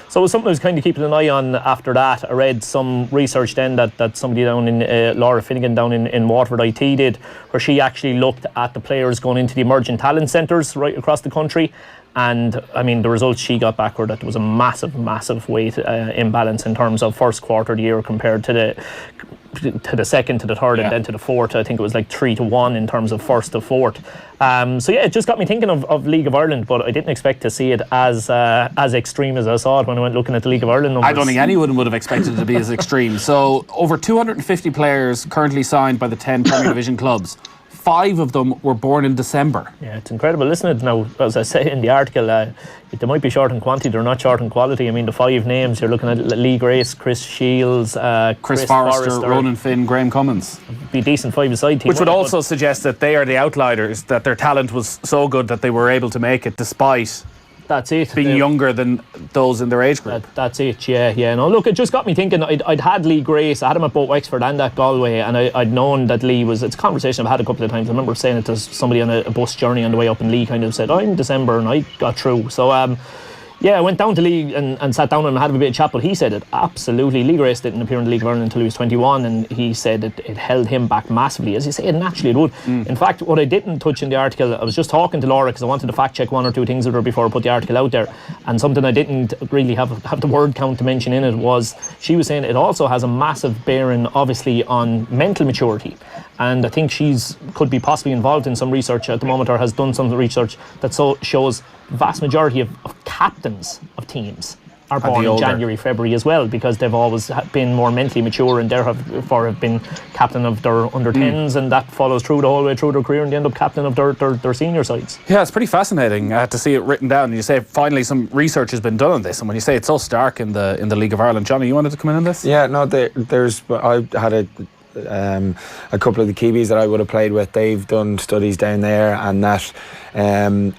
So it was something I was kind of keeping an eye on after that. I read some research then that somebody down in Laura Finnegan down in Waterford IT did, where she actually looked at the players going into the emerging talent centres right across the country. And I mean, the results she got back were that there was a massive weight imbalance in terms of first quarter of the year compared to the second, to the third, and then to the fourth. I think it was like 3-1 in terms of first to fourth. So yeah, it just got me thinking of League of Ireland, but I didn't expect to see it as extreme as I saw it when I went looking at the League of Ireland numbers. I don't think anyone would have expected it to be as extreme. So over 250 players currently signed by the 10 Premier Division clubs. 5 of them were born in December. Yeah, it's incredible, isn't it? Now, as I say in the article, they might be short in quantity, they're not short in quality. I mean, the 5 names, you're looking at Lee Grace, Chris Shields, Chris Forrester, Ronan Finn, Graham Cummins. Be a decent 5-a-side team. Which would also suggest that they are the outliers, that their talent was so good that they were able to make it despite That's it. being younger than those in their age group. That's it, yeah. No, look, it just got me thinking. I'd had Lee Grace, I had him at both Wexford and at Galway, and I'd known that Lee was, it's a conversation I've had a couple of times. I remember saying it to somebody on a bus journey on the way up, and Lee kind of said, I'm in December, and I got through. So, yeah, I went down to Lee and sat down and had a bit of chat, but he said it absolutely. Lee Grace didn't appear in the League of Ireland until he was 21, and he said it held him back massively. As you say, naturally it would. In fact, what I didn't touch in the article, I was just talking to Laura because I wanted to fact check 1 or 2 things with her before I put the article out there, and something I didn't really have the word count to mention in it was, she was saying it also has a massive bearing obviously on mental maturity. And I think could be possibly involved in some research at the moment, or has done some research that shows vast majority of captains of teams are born in January, February as well, because they've always been more mentally mature and therefore have been captain of their under 10s, and that follows through the whole way through their career, and they end up captain of their senior sides. Yeah, it's pretty fascinating to see it written down. And you say finally some research has been done on this, and when you say it's so stark in the League of Ireland, Johnny, you wanted to come in on this? Yeah, no, I had a couple of the Kiwis that I would have played with, they've done studies down there, and that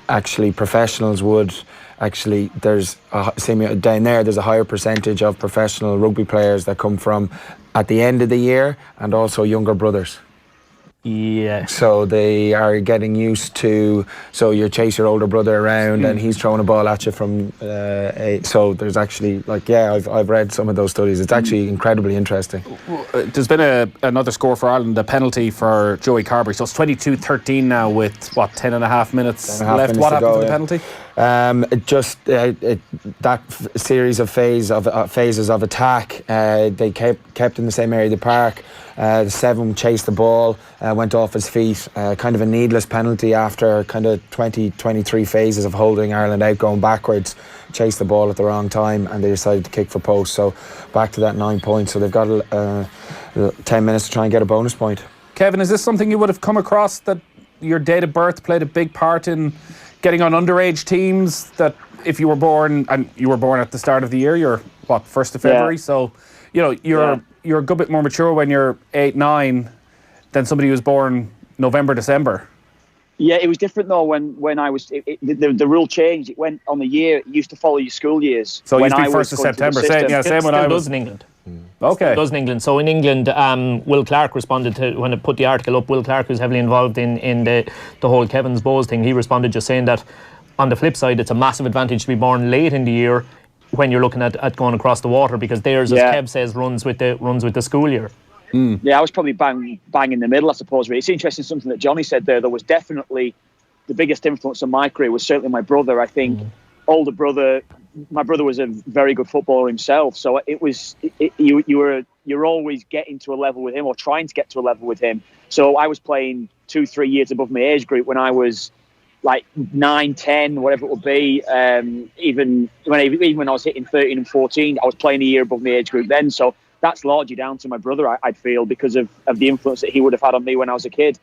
actually professionals would actually, down there's a higher percentage of professional rugby players that come from at the end of the year, and also younger brothers. Yeah. So they are getting used to, so you chase your older brother around and he's throwing a ball at you from so there's actually I've read some of those studies. It's actually incredibly interesting. There's been another score for Ireland, a penalty for Joey Carberry, so it's 22-13 now with 10.5 minutes left. What happened to the penalty? That series of phases of attack, they kept in the same area of the park. The 7 chased the ball, went off his feet, kind of a needless penalty after kind of 23 phases of holding Ireland out, going backwards, chased the ball at the wrong time, and they decided to kick for post. So back to that 9 points, so they've got 10 minutes to try and get a bonus point. Kevin, is this something you would have come across, that your date of birth played a big part in getting on underage teams, that if you were born, and you were born at the start of the year, you're 1st of February, so you're a good bit more mature when you're 8-9 than somebody who was born November, December. Yeah, it was different though when I was. The rule changed. It went on the year. It used to follow your school years. So it used to be 1st of September. Same when I was in England. Okay. It does in England. So in England, Will Clark responded to, when I put the article up, Will Clark, who's heavily involved in the whole Kevin's Bows thing, he responded just saying that on the flip side, it's a massive advantage to be born late in the year when you're looking at going across the water, because theirs, as Kev says, runs with the school year. Yeah, I was probably bang in the middle, I suppose. It's interesting, something that Johnny said there. There was definitely the biggest influence on my career was certainly my brother. I think older brother. My brother was a very good footballer himself, so you're always getting to a level with him, or trying to get to a level with him. So I was playing 2-3 years above my age group when I was like 9, 10, whatever it would be. Even when I was hitting 13 and 14, I was playing a year above my age group then. So that's largely down to my brother, I'd feel, because of the influence that he would have had on me when I was a kid.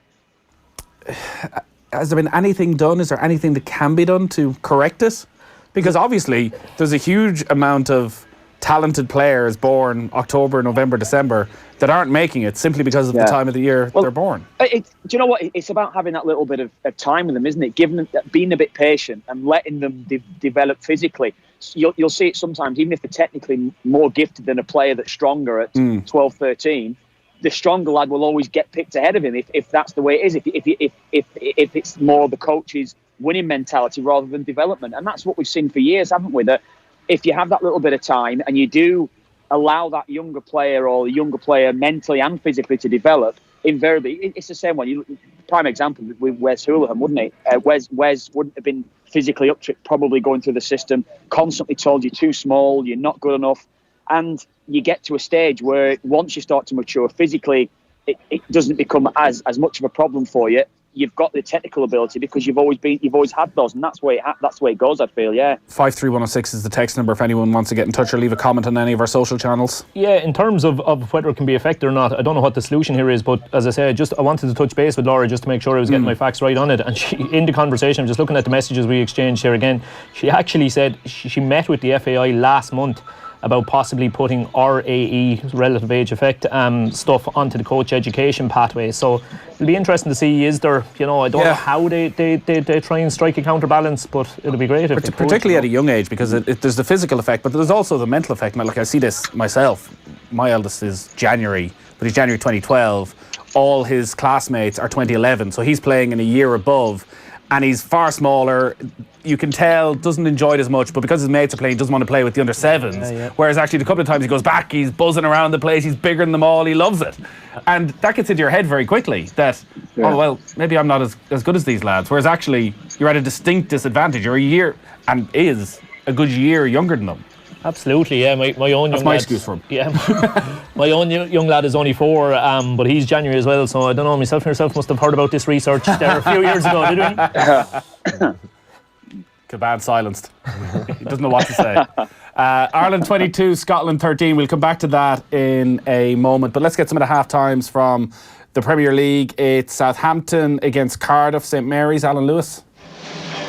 Has there been anything done? Is there anything that can be done to correct it? Because obviously there's a huge amount of talented players born October, November, December that aren't making it simply because of the time of the year they're born. Do you know what? It's about having that little bit of time with them, isn't it? Giving them, being a bit patient and letting them develop physically. You'll see it sometimes, even if they're technically more gifted than a player that's stronger at 12, 13, the stronger lad will always get picked ahead of him if that's the way it is. If it's more the coach's winning mentality rather than development. And that's what we've seen for years, haven't we? That if you have that little bit of time and you do allow that younger player or the younger player mentally and physically to develop, invariably, it's the same one. Prime example with Wes Houlihan, wouldn't it? Wes wouldn't have been physically up to it, probably going through the system, constantly told you're too small, you're not good enough. And you get to a stage where once you start to mature physically, it doesn't become as much of a problem for you. You've got the technical ability because you've always had those, and that's the way it goes. I feel, 53106 is the text number if anyone wants to get in touch or leave a comment on any of our social channels. Yeah, in terms of whether it can be effective or not, I don't know what the solution here is, but as I say, I wanted to touch base with Laura just to make sure I was getting my facts right on it. And she, in the conversation, I'm just looking at the messages we exchanged here again, she actually said she met with the FAI last month about possibly putting RAE, relative age effect, stuff onto the coach education pathway. So it'll be interesting to see, is there, I don't know how they try and strike a counterbalance, but it'll be great if particularly at a young age, because there's the physical effect, but there's also the mental effect. Like, I see this myself. My eldest is January, but he's January 2012. All his classmates are 2011, so he's playing in a year above, and he's far smaller. You can tell doesn't enjoy it as much, but because his mates are playing, doesn't want to play with the under sevens. Whereas actually, the couple of times he goes back, he's buzzing around the place, he's bigger than them all, he loves it, and that gets into your head very quickly. That oh well, maybe I'm not as good as these lads. Whereas actually, you're at a distinct disadvantage. You're a year and is a good year younger than them. Absolutely, yeah. My own That's young my lad, excuse for him. Yeah, my own young lad is only 4, but he's January as well. So I don't know. Myself and yourself must have heard about this research there a few years ago, did we? Kilbane silenced. He doesn't know what to say. Ireland 22, Scotland 13. We'll come back to that in a moment. But let's get some of the half times from the Premier League. It's Southampton against Cardiff, St Mary's. Alan Lewis.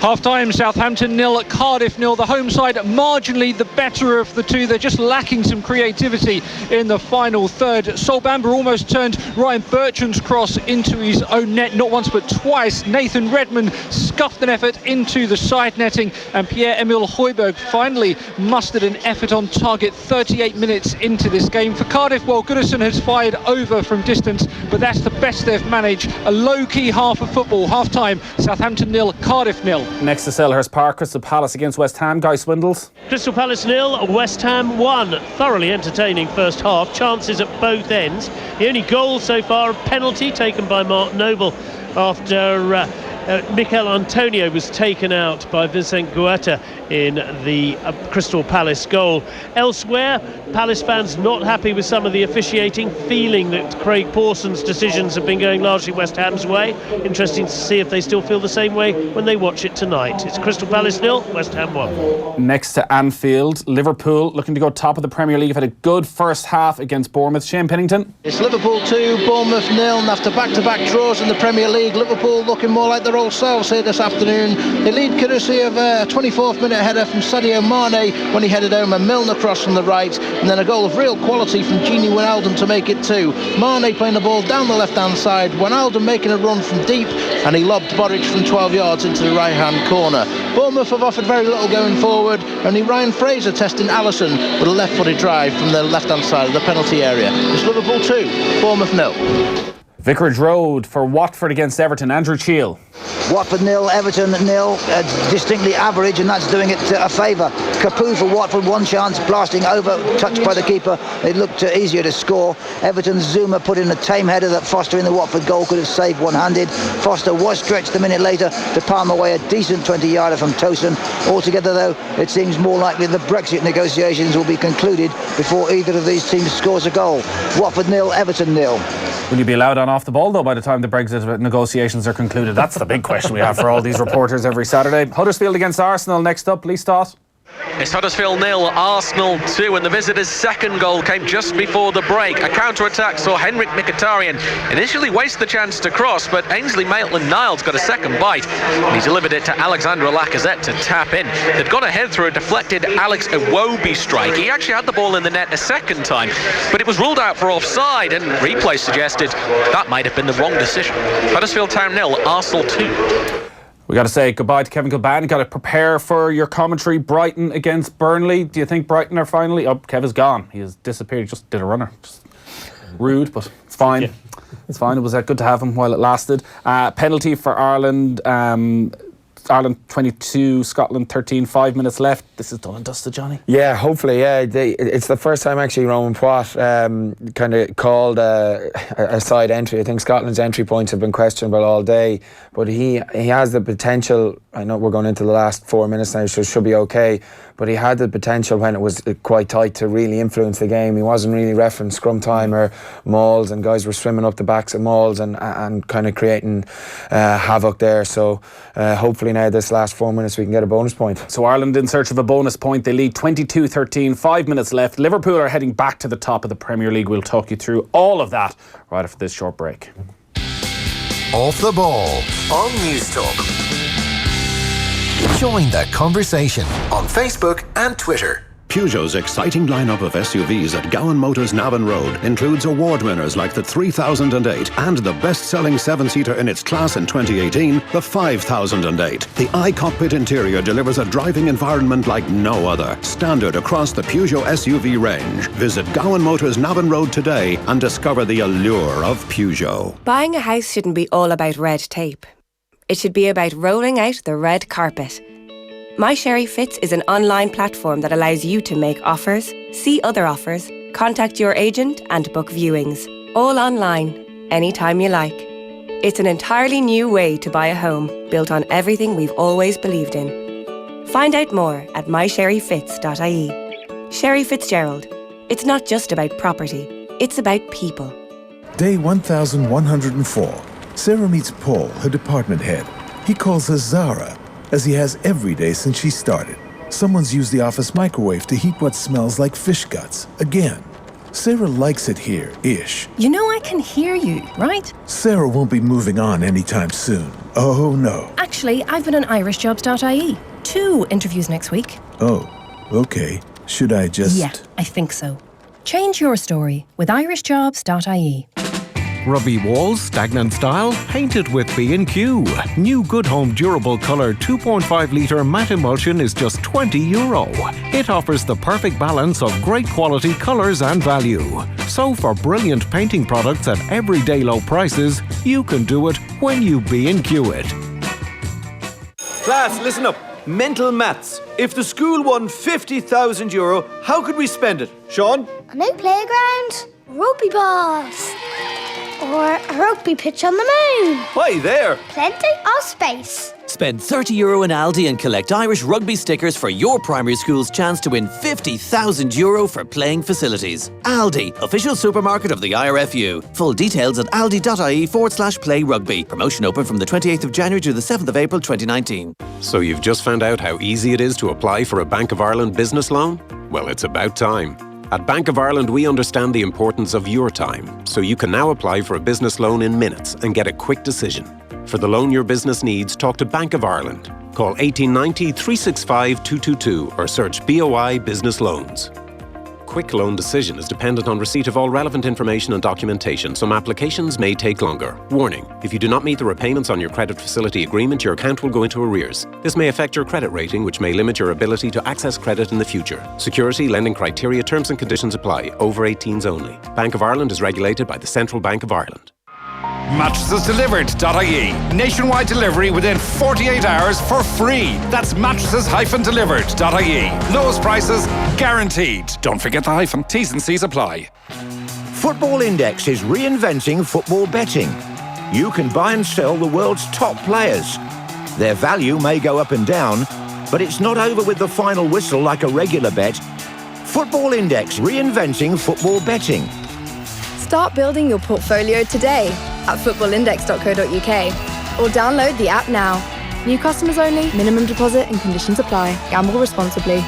Half-time, Southampton 0, Cardiff 0. The home side marginally the better of the two. They're just lacking some creativity in the final third. Sol Bamba almost turned Ryan Bertrand's cross into his own net, not once but twice. Nathan Redmond scuffed an effort into the side netting, and Pierre-Emile Højbjerg finally mustered an effort on target 38 minutes into this game. For Cardiff, well, Goodison has fired over from distance, but that's the best they've managed. A low-key half of football. Half-time, Southampton 0, Cardiff 0. Next to Selhurst Park, Crystal Palace against West Ham. Guy Swindles. Crystal Palace 0, West Ham 1. Thoroughly entertaining first half. Chances at both ends. The only goal so far, a penalty taken by Mark Noble after Mikel Antonio was taken out by Vincent Guaita in the Crystal Palace goal. Elsewhere, Palace fans not happy with some of the officiating, feeling that Craig Pawson's decisions have been going largely West Ham's way. Interesting to see if they still feel the same way when they watch it tonight. It's Crystal Palace 0, West Ham 1. Next to Anfield, Liverpool looking to go top of the Premier League. Have had a good first half against Bournemouth. Shane Pennington. It's Liverpool 2, Bournemouth 0, and after back-to-back draws in the Premier League, Liverpool looking more like their old selves here this afternoon. They lead courtesy of a 24th minute header from Sadio Mane when he headed home a Milner cross from the right, and then a goal of real quality from Gini Wijnaldum to make it 2. Mane playing the ball down the left-hand side, Wijnaldum making a run from deep, and he lobbed Boric from 12 yards into the right-hand corner. Bournemouth have offered very little going forward, only Ryan Fraser testing Alisson with a left-footed drive from the left-hand side of the penalty area. It's Liverpool 2, Bournemouth 0. Vicarage Road for Watford against Everton. Andrew Cheal. Watford 0, Everton 0, distinctly average, and that's doing it a favour. Capoue for Watford, one chance, blasting over, touched by the keeper. It looked easier to score. Everton's Zuma put in a tame header that Foster in the Watford goal could have saved one-handed. Foster was stretched a minute later to palm away a decent 20-yarder from Tosin. Altogether, though, it seems more likely the Brexit negotiations will be concluded before either of these teams scores a goal. Watford 0, Everton 0. Will you be allowed on off the ball, though, by the time the Brexit negotiations are concluded? That's the big question we have for all these reporters every Saturday. Huddersfield against Arsenal next up. Lee Stott. It's Huddersfield 0, Arsenal 2, and the visitors' second goal came just before the break. A counter-attack saw Henrik Mkhitaryan initially waste the chance to cross, but Ainsley Maitland-Niles got a second bite, and he delivered it to Alexandre Lacazette to tap in. They'd gone ahead through a deflected Alex Iwobi strike. He actually had the ball in the net a second time, but it was ruled out for offside, and replay suggested that might have been the wrong decision. Huddersfield Town 0, Arsenal 2. We got to say goodbye to Kevin Kilbane. Got to prepare for your commentary. Brighton against Burnley. Do you think Brighton are finally... Oh, Kev is gone. He has disappeared. Just did a runner. Just rude, but it's fine. Yeah. It's fine. It was good to have him while it lasted. Penalty for Ireland. Ireland 22, Scotland 13, 5 minutes left. This is done and dusted, Johnny. Yeah, hopefully, yeah. It's the first time actually Roman Poit kind of called a side entry. I think Scotland's entry points have been questionable all day, but he has the potential. I know we're going into the last 4 minutes now, so it should be okay, but he had the potential when it was quite tight to really influence the game. He wasn't really referencing scrum time or mauls, and guys were swimming up the backs of mauls and kind of creating havoc there. So hopefully now this last 4 minutes we can get a bonus point. So Ireland in search of a bonus point. They lead 22-13, 5 minutes left. Liverpool are heading back to the top of the Premier League. We'll talk you through all of that right after this short break. Off the Ball on News Talk. Join the conversation on Facebook and Twitter. Peugeot's exciting lineup of SUVs at Gowan Motors Navan Road includes award winners like the 3008 and the best-selling 7-seater in its class in 2018, the 5008. The iCockpit interior delivers a driving environment like no other, standard across the Peugeot SUV range. Visit Gowan Motors Navan Road today and discover the allure of Peugeot. Buying a house shouldn't be all about red tape. It should be about rolling out the red carpet. My Sherry Fits is an online platform that allows you to make offers, see other offers, contact your agent and book viewings. All online, anytime you like. It's an entirely new way to buy a home, built on everything we've always believed in. Find out more at mysherryfits.ie. Sherry Fitzgerald. It's not just about property, it's about people. Day 1104. Sarah meets Paul, her department head. He calls her Zara, as he has every day since she started. Someone's used the office microwave to heat what smells like fish guts. Again. Sarah likes it here-ish. You know I can hear you, right? Sarah won't be moving on anytime soon. Oh, no. Actually, I've been on irishjobs.ie. 2 interviews next week. Oh, okay. Should I just... Yeah, I think so. Change your story with irishjobs.ie. Grubby walls, stagnant style, paint it with B&Q. New Good Home Durable Colour 2.5 litre matte emulsion is just €20. It offers the perfect balance of great quality colours and value. So for brilliant painting products at everyday low prices, you can do it when you B&Q it. Class, listen up. Mental maths. If the school won €50,000, how could we spend it? Sean? A new playground, rugby balls, or a rugby pitch on the moon. Why there? Plenty of space. Spend €30 in Aldi and collect Irish rugby stickers for your primary school's chance to win €50,000 for playing facilities. Aldi, official supermarket of the IRFU. Full details at aldi.ie/play rugby. Promotion open from the 28th of January to the 7th of April 2019. So you've just found out how easy it is to apply for a Bank of Ireland business loan? Well, it's about time. At Bank of Ireland, we understand the importance of your time, so you can now apply for a business loan in minutes and get a quick decision. For the loan your business needs, talk to Bank of Ireland. Call 1890 365 222 or search BOI Business Loans. Quick loan decision is dependent on receipt of all relevant information and documentation. Some applications may take longer. Warning, if you do not meet the repayments on your credit facility agreement, your account will go into arrears. This may affect your credit rating, which may limit your ability to access credit in the future. Security, lending criteria, terms and conditions apply. Over 18s only. Bank of Ireland is regulated by the Central Bank of Ireland. Mattresses-delivered.ie. Nationwide delivery within 48 hours for free. That's mattresses-delivered.ie. Lowest prices guaranteed. Don't forget the hyphen. T's and C's apply. Football Index is reinventing football betting. You can buy and sell the world's top players. Their value may go up and down, but it's not over with the final whistle like a regular bet. Football Index, reinventing football betting. Start building your portfolio today at footballindex.co.uk or download the app now. New customers only, minimum deposit and conditions apply. Gamble responsibly.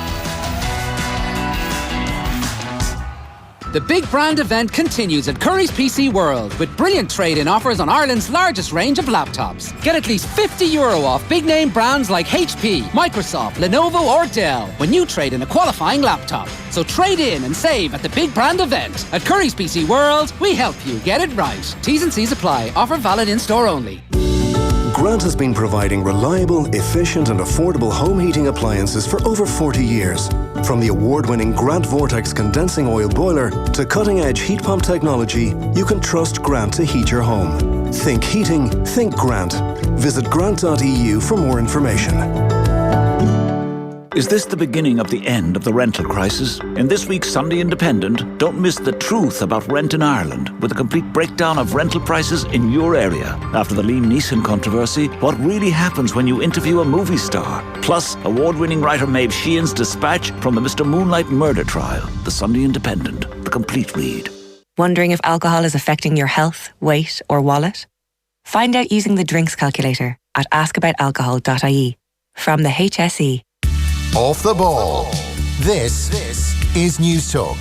The big brand event continues at Curry's PC World with brilliant trade-in offers on Ireland's largest range of laptops. Get at least €50 off big-name brands like HP, Microsoft, Lenovo or Dell when you trade in a qualifying laptop. So trade in and save at the big brand event. At Curry's PC World, we help you get it right. T's and C's apply. Offer valid in-store only. Grant has been providing reliable, efficient and affordable home heating appliances for over 40 years. From the award-winning Grant Vortex condensing oil boiler to cutting-edge heat pump technology, you can trust Grant to heat your home. Think heating, think Grant. Visit grant.eu for more information. Is this the beginning of the end of the rental crisis? In this week's Sunday Independent, don't miss the truth about rent in Ireland with a complete breakdown of rental prices in your area. After the Liam Neeson controversy, what really happens when you interview a movie star? Plus, award-winning writer Maeve Sheehan's dispatch from the Mr. Moonlight murder trial. The Sunday Independent, the complete read. Wondering if alcohol is affecting your health, weight or wallet? Find out using the drinks calculator at askaboutalcohol.ie. From the HSE. Off the ball. This is News Talk.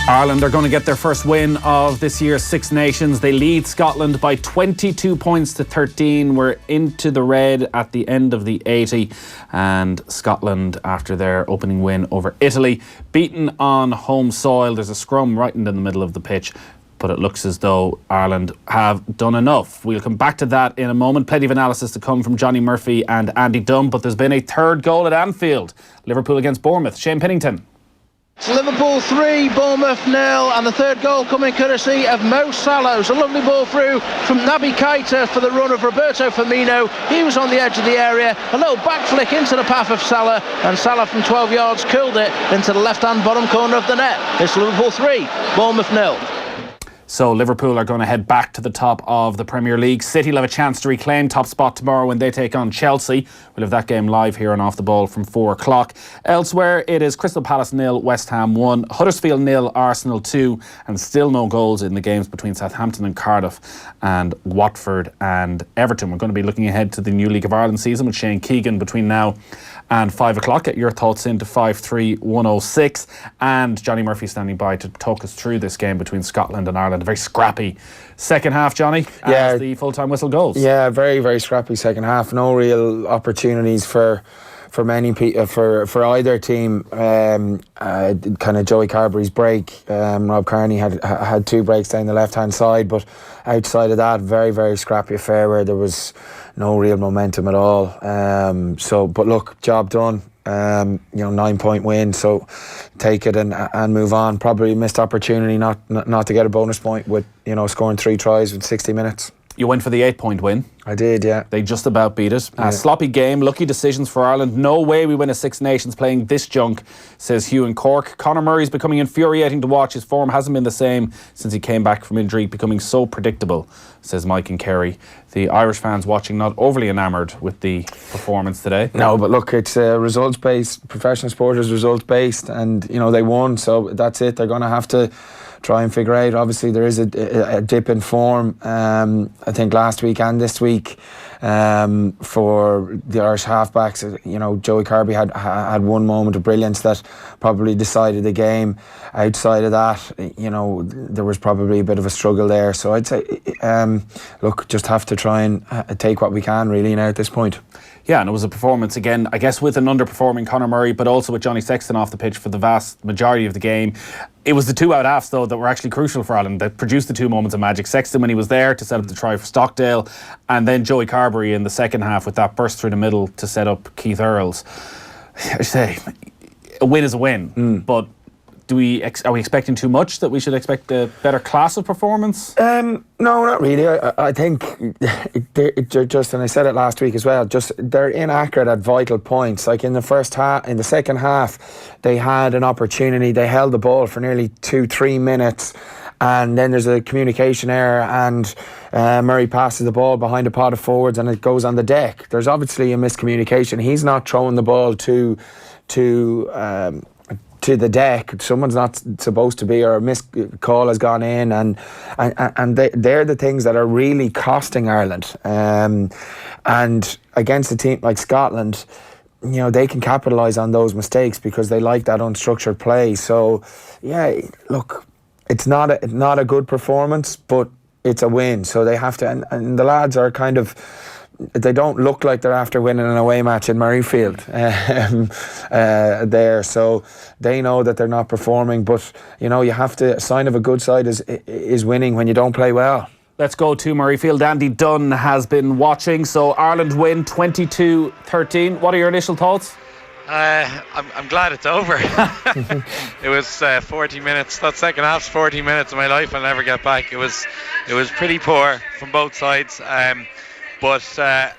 Ireland are going to get their first win of this year's Six Nations. They lead Scotland by 22 points to 13. We're into the red at the end of the 80. And Scotland, after their opening win over Italy, beaten on home soil. There's a scrum right in the middle of the pitch. But it looks as though Ireland have done enough. We'll come back to that in a moment. Plenty of analysis to come from Johne Murphy and Andy Dunne. But there's been a third goal at Anfield. Liverpool against Bournemouth. Shane Pennington. It's Liverpool 3, Bournemouth 0, and the third goal coming courtesy of Mo Salah. It's a lovely ball through from Naby Keita for the run of Roberto Firmino. He was on the edge of the area, a little back flick into the path of Salah, and Salah from 12 yards curled it into the left-hand bottom corner of the net. It's Liverpool 3, Bournemouth 0. So Liverpool are going to head back to the top of the Premier League. City will have a chance to reclaim top spot tomorrow when they take on Chelsea. We'll have that game live here on Off the Ball from 4 o'clock. Elsewhere, it is Crystal Palace 0, West Ham 1, Huddersfield 0, Arsenal 2, and still no goals in the games between Southampton and Cardiff and Watford and Everton. We're going to be looking ahead to the new League of Ireland season with Shane Keegan between now and 5 o'clock. Get your thoughts into 53106. And Johne Murphy standing by to talk us through this game between Scotland and Ireland. A very scrappy second half, Johnny, as the full-time whistle goes. Yeah, very, very scrappy second half. No real opportunities for many people, for either team. Kind of Joey Carberry's break. Rob Kearney had 2 breaks down the left-hand side, but outside of that, very, very scrappy affair where there was no real momentum at all. But look, job done. 9-point win, so take it and move on. Probably a missed opportunity not to get a bonus point with scoring 3 tries in 60 minutes. You went for the 8-point win. I did, yeah. They just about beat it. Yeah. Sloppy game, lucky decisions for Ireland. No way we win a Six Nations playing this junk, says Hugh in Cork. Conor Murray's becoming infuriating to watch. His form hasn't been the same since he came back from injury, becoming so predictable, says Mike in Kerry. The Irish fans watching not overly enamoured with the performance today. No, but look, it's results-based. Professional sport is results-based, and they won, so that's it. They're going to have to try and figure out. Obviously, there is a dip in form. I think last week and this week for the Irish halfbacks. Joey Kirby had one moment of brilliance that probably decided the game. Outside of that, there was probably a bit of a struggle there. So I'd say, look, just have to try and take what we can really now at this point. Yeah, and it was a performance again, I guess, with an underperforming Conor Murray, but also with Johnny Sexton off the pitch for the vast majority of the game. It was the 2 out halves, though, that were actually crucial for Ireland, that produced the 2 moments of magic. Sexton, when he was there to set up the try for Stockdale, and then Joey Carberry in the second half with that burst through the middle to set up Keith Earls. I say, a win is a win, but are we expecting too much, that we should expect a better class of performance? No, not really. I think, just, and I said it last week as well, just they're inaccurate at vital points. Like in the first half, in the second half, they had an opportunity. They held the ball for nearly 2-3 minutes. And then there's a communication error, and Murray passes the ball behind a pot of forwards and it goes on the deck. There's obviously a miscommunication. He's not throwing the ball to the deck. Someone's not supposed to be, or a missed call has gone in, and they're the things that are really costing Ireland. And against a team like Scotland, they can capitalise on those mistakes because they like that unstructured play. So, yeah, look, it's not a good performance, but it's a win. So they have to, and the lads are kind of, they don't look like they're after winning an away match in Murrayfield there. So they know that they're not performing, but you know, you have to, a sign of a good side is winning when you don't play well. Let's go to Murrayfield. Andy Dunne has been watching. So Ireland win 22-13. What are your initial thoughts? I'm glad it's over. It was 40 minutes. That second half's 40 minutes of my life I'll never get back. It was pretty poor from both sides. But I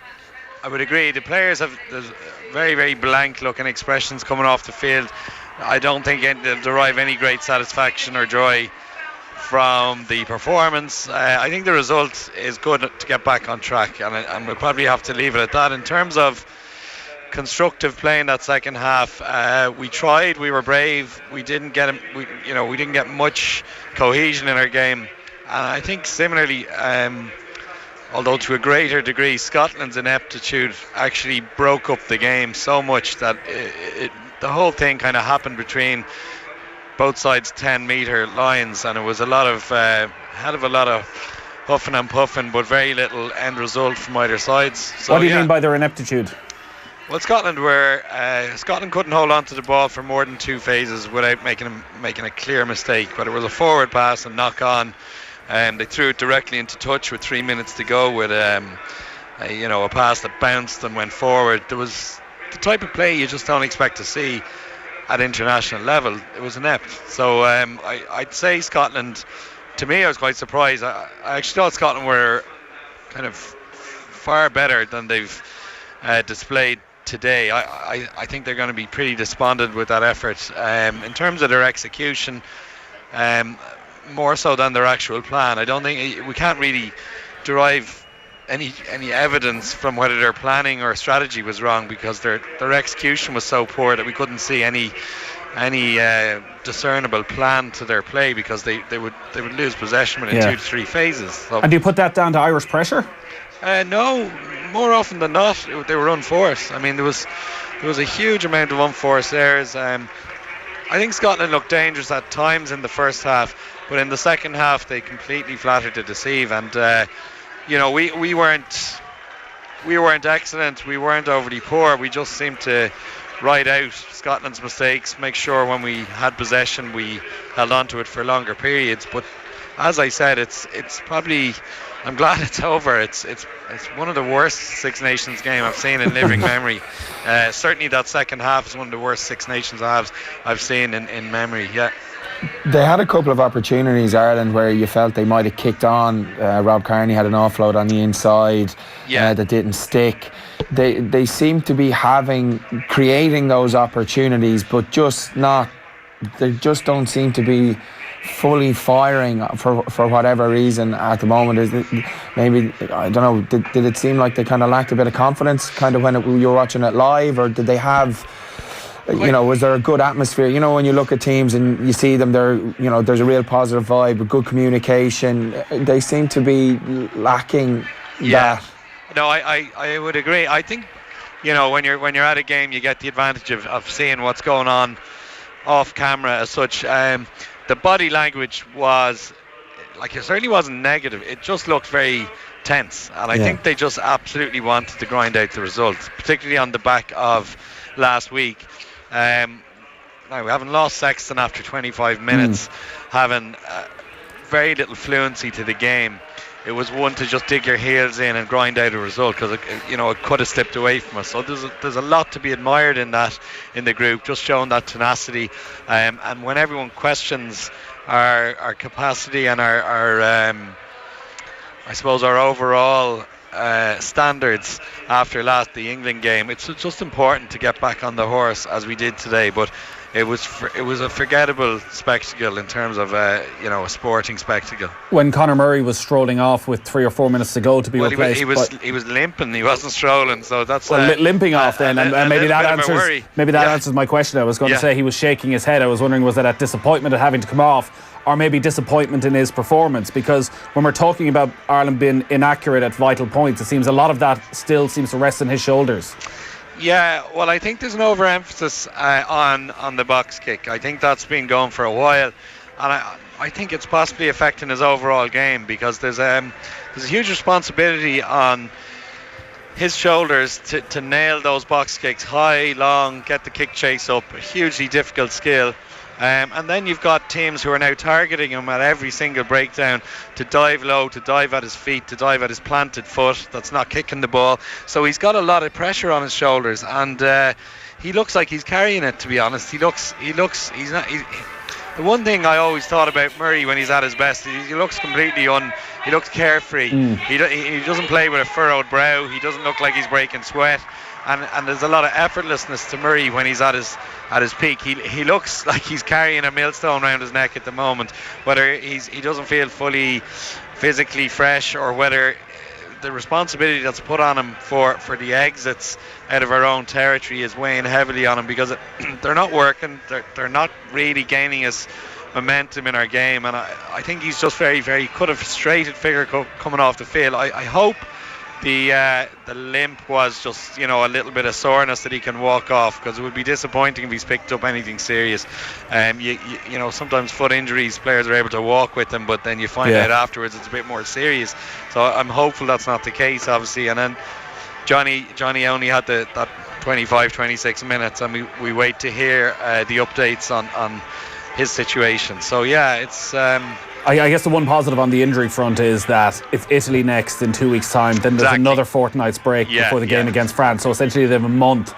would agree, the players have very, very blank looking expressions coming off the field. I don't think they'll derive any great satisfaction or joy from the performance. I think the result is good to get back on track, and we'll probably have to leave it at that. In terms of constructive play in that second half, we tried, we were brave, we didn't get much cohesion in our game. And I think similarly, although to a greater degree, Scotland's ineptitude actually broke up the game so much that the whole thing kind of happened between both sides' 10-metre lines, and it was a lot of hell of a lot of huffing and puffing, but very little end result from either sides. So, what do you mean by their ineptitude? Well, Scotland couldn't hold on to the ball for more than 2 phases without making a clear mistake. Whether it was a forward pass and knock on, and they threw it directly into touch with 3 minutes to go with a pass that bounced and went forward. There was the type of play you just don't expect to see at international level. It was inept. So I'd say Scotland, to me, I was quite surprised. I actually thought Scotland were kind of far better than they've displayed today. I think they're going to be pretty despondent with that effort. In terms of their execution, more so than their actual plan, I don't think we can't really derive any evidence from whether their planning or strategy was wrong, because their execution was so poor that we couldn't see any discernible plan to their play, because they would lose possession in 2 to 3 phases. So. And do you put that down to Irish pressure? No, more often than not they were unforced. I mean, there was a huge amount of unforced errors. I think Scotland looked dangerous at times in the first half, but in the second half they completely flattered to deceive. And we weren't excellent, we weren't overly poor. We just seemed to ride out Scotland's mistakes, make sure when we had possession we held on to it for longer periods. But as I said, it's probably, I'm glad it's over. It's one of the worst Six Nations game I've seen in living memory. Certainly that second half is one of the worst Six Nations I've seen in memory. Yeah. They had a couple of opportunities, Ireland, where you felt they might have kicked on. Rob Kearney had an offload on the inside that didn't stick. They seem to be creating those opportunities, but they just don't seem to be fully firing for whatever reason at the moment. Maybe, I don't know, did it seem like they kind of lacked a bit of confidence kind of when you were watching it live, or did they have, was there a good atmosphere? When you look at teams and you see them, there's a real positive vibe, good communication. They seem to be lacking that. No, I would agree. I think, when you're at a game, you get the advantage of seeing what's going on off camera as such. The body language was, it certainly wasn't negative. It just looked very tense, and I think they just absolutely wanted to grind out the result, particularly on the back of last week. Now, we haven't lost Sexton after 25 minutes, having very little fluency to the game. It was one to just dig your heels in and grind out a result, because it could have slipped away from us. So there's a lot to be admired in the group, just showing that tenacity. And when everyone questions our capacity and our I suppose our overall standards after the England game, it's just important to get back on the horse as we did today. But it was a forgettable spectacle in terms of a sporting spectacle. When Conor Murray was strolling off with 3 or 4 minutes to go to be replaced, he was limping. He wasn't strolling, so that's limping off then. And maybe that answers my question. I was going to say he was shaking his head. I was wondering, was that disappointment at having to come off, or maybe disappointment in his performance? Because when we're talking about Ireland being inaccurate at vital points, it seems a lot of that still seems to rest on his shoulders. Yeah, well, I think there's an overemphasis on the box kick. I think that's been going for a while. I think it's possibly affecting his overall game, because there's a huge responsibility on his shoulders to nail those box kicks high, long, get the kick chase up. A hugely difficult skill. And then you've got teams who are now targeting him at every single breakdown to dive low, to dive at his feet, to dive at his planted foot that's not kicking the ball. So he's got a lot of pressure on his shoulders, and he looks like he's carrying it, to be honest. The one thing I always thought about Murray when he's at his best, he looks completely he looks carefree. He doesn't play with a furrowed brow. He doesn't look like he's breaking sweat. And there's a lot of effortlessness to Murray when he's at his peak. He looks like he's carrying a millstone around his neck at the moment, whether he doesn't feel fully physically fresh, or whether the responsibility that's put on him for the exits out of our own territory is weighing heavily on him, because they're not working. They're not really gaining us momentum in our game, and I think he's just very, very could have straighted figure coming off the field. I hope the limp was just a little bit of soreness that he can walk off, because it would be disappointing if he's picked up anything serious. Sometimes foot injuries, players are able to walk with them, but then you find out afterwards it's a bit more serious. So I'm hopeful that's not the case, obviously. And then Johnny only had that 25-26 minutes, and we wait to hear the updates on his situation. So yeah, it's I guess the one positive on the injury front is that it's Italy next in 2 weeks' time. Then there's another fortnight's break before the game against France. So essentially they have a month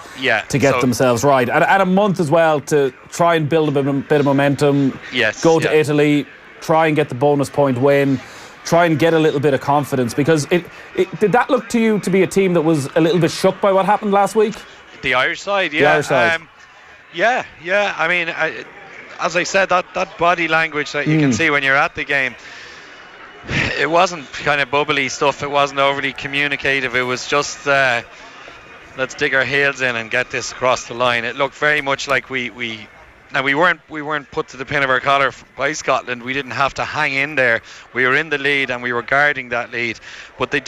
to get themselves right. And a month as well to try and build a bit of momentum. Go to Italy, try and get the bonus point win, try and get a little bit of confidence. Because did that look to you to be a team that was a little bit shook by what happened last week? The Irish side, The Irish side. I mean, as I said, that body language that you can see when you're at the game, it wasn't kind of bubbly stuff. It wasn't overly communicative. It was just let's dig our heels in and get this across the line. It looked very much like we weren't put to the pin of our collar by Scotland. We didn't have to hang in there. We were in the lead and we were guarding that lead. But it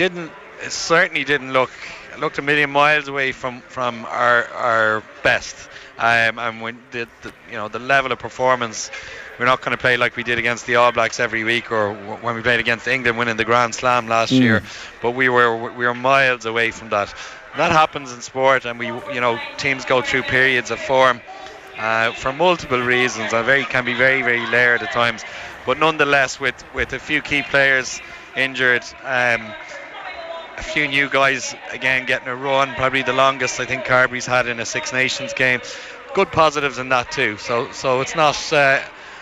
certainly didn't looked a million miles away from our best. And when the level of performance, we're not going to play like we did against the All Blacks every week, or when we played against England winning the Grand Slam last year. But we were miles away from that. And that happens in sport, and teams go through periods of form for multiple reasons, and can be very, very layered at times. But nonetheless, with a few key players injured, a few new guys again getting a run, probably the longest I think Carbery's had in a Six Nations game. Good positives in that too. So it's not.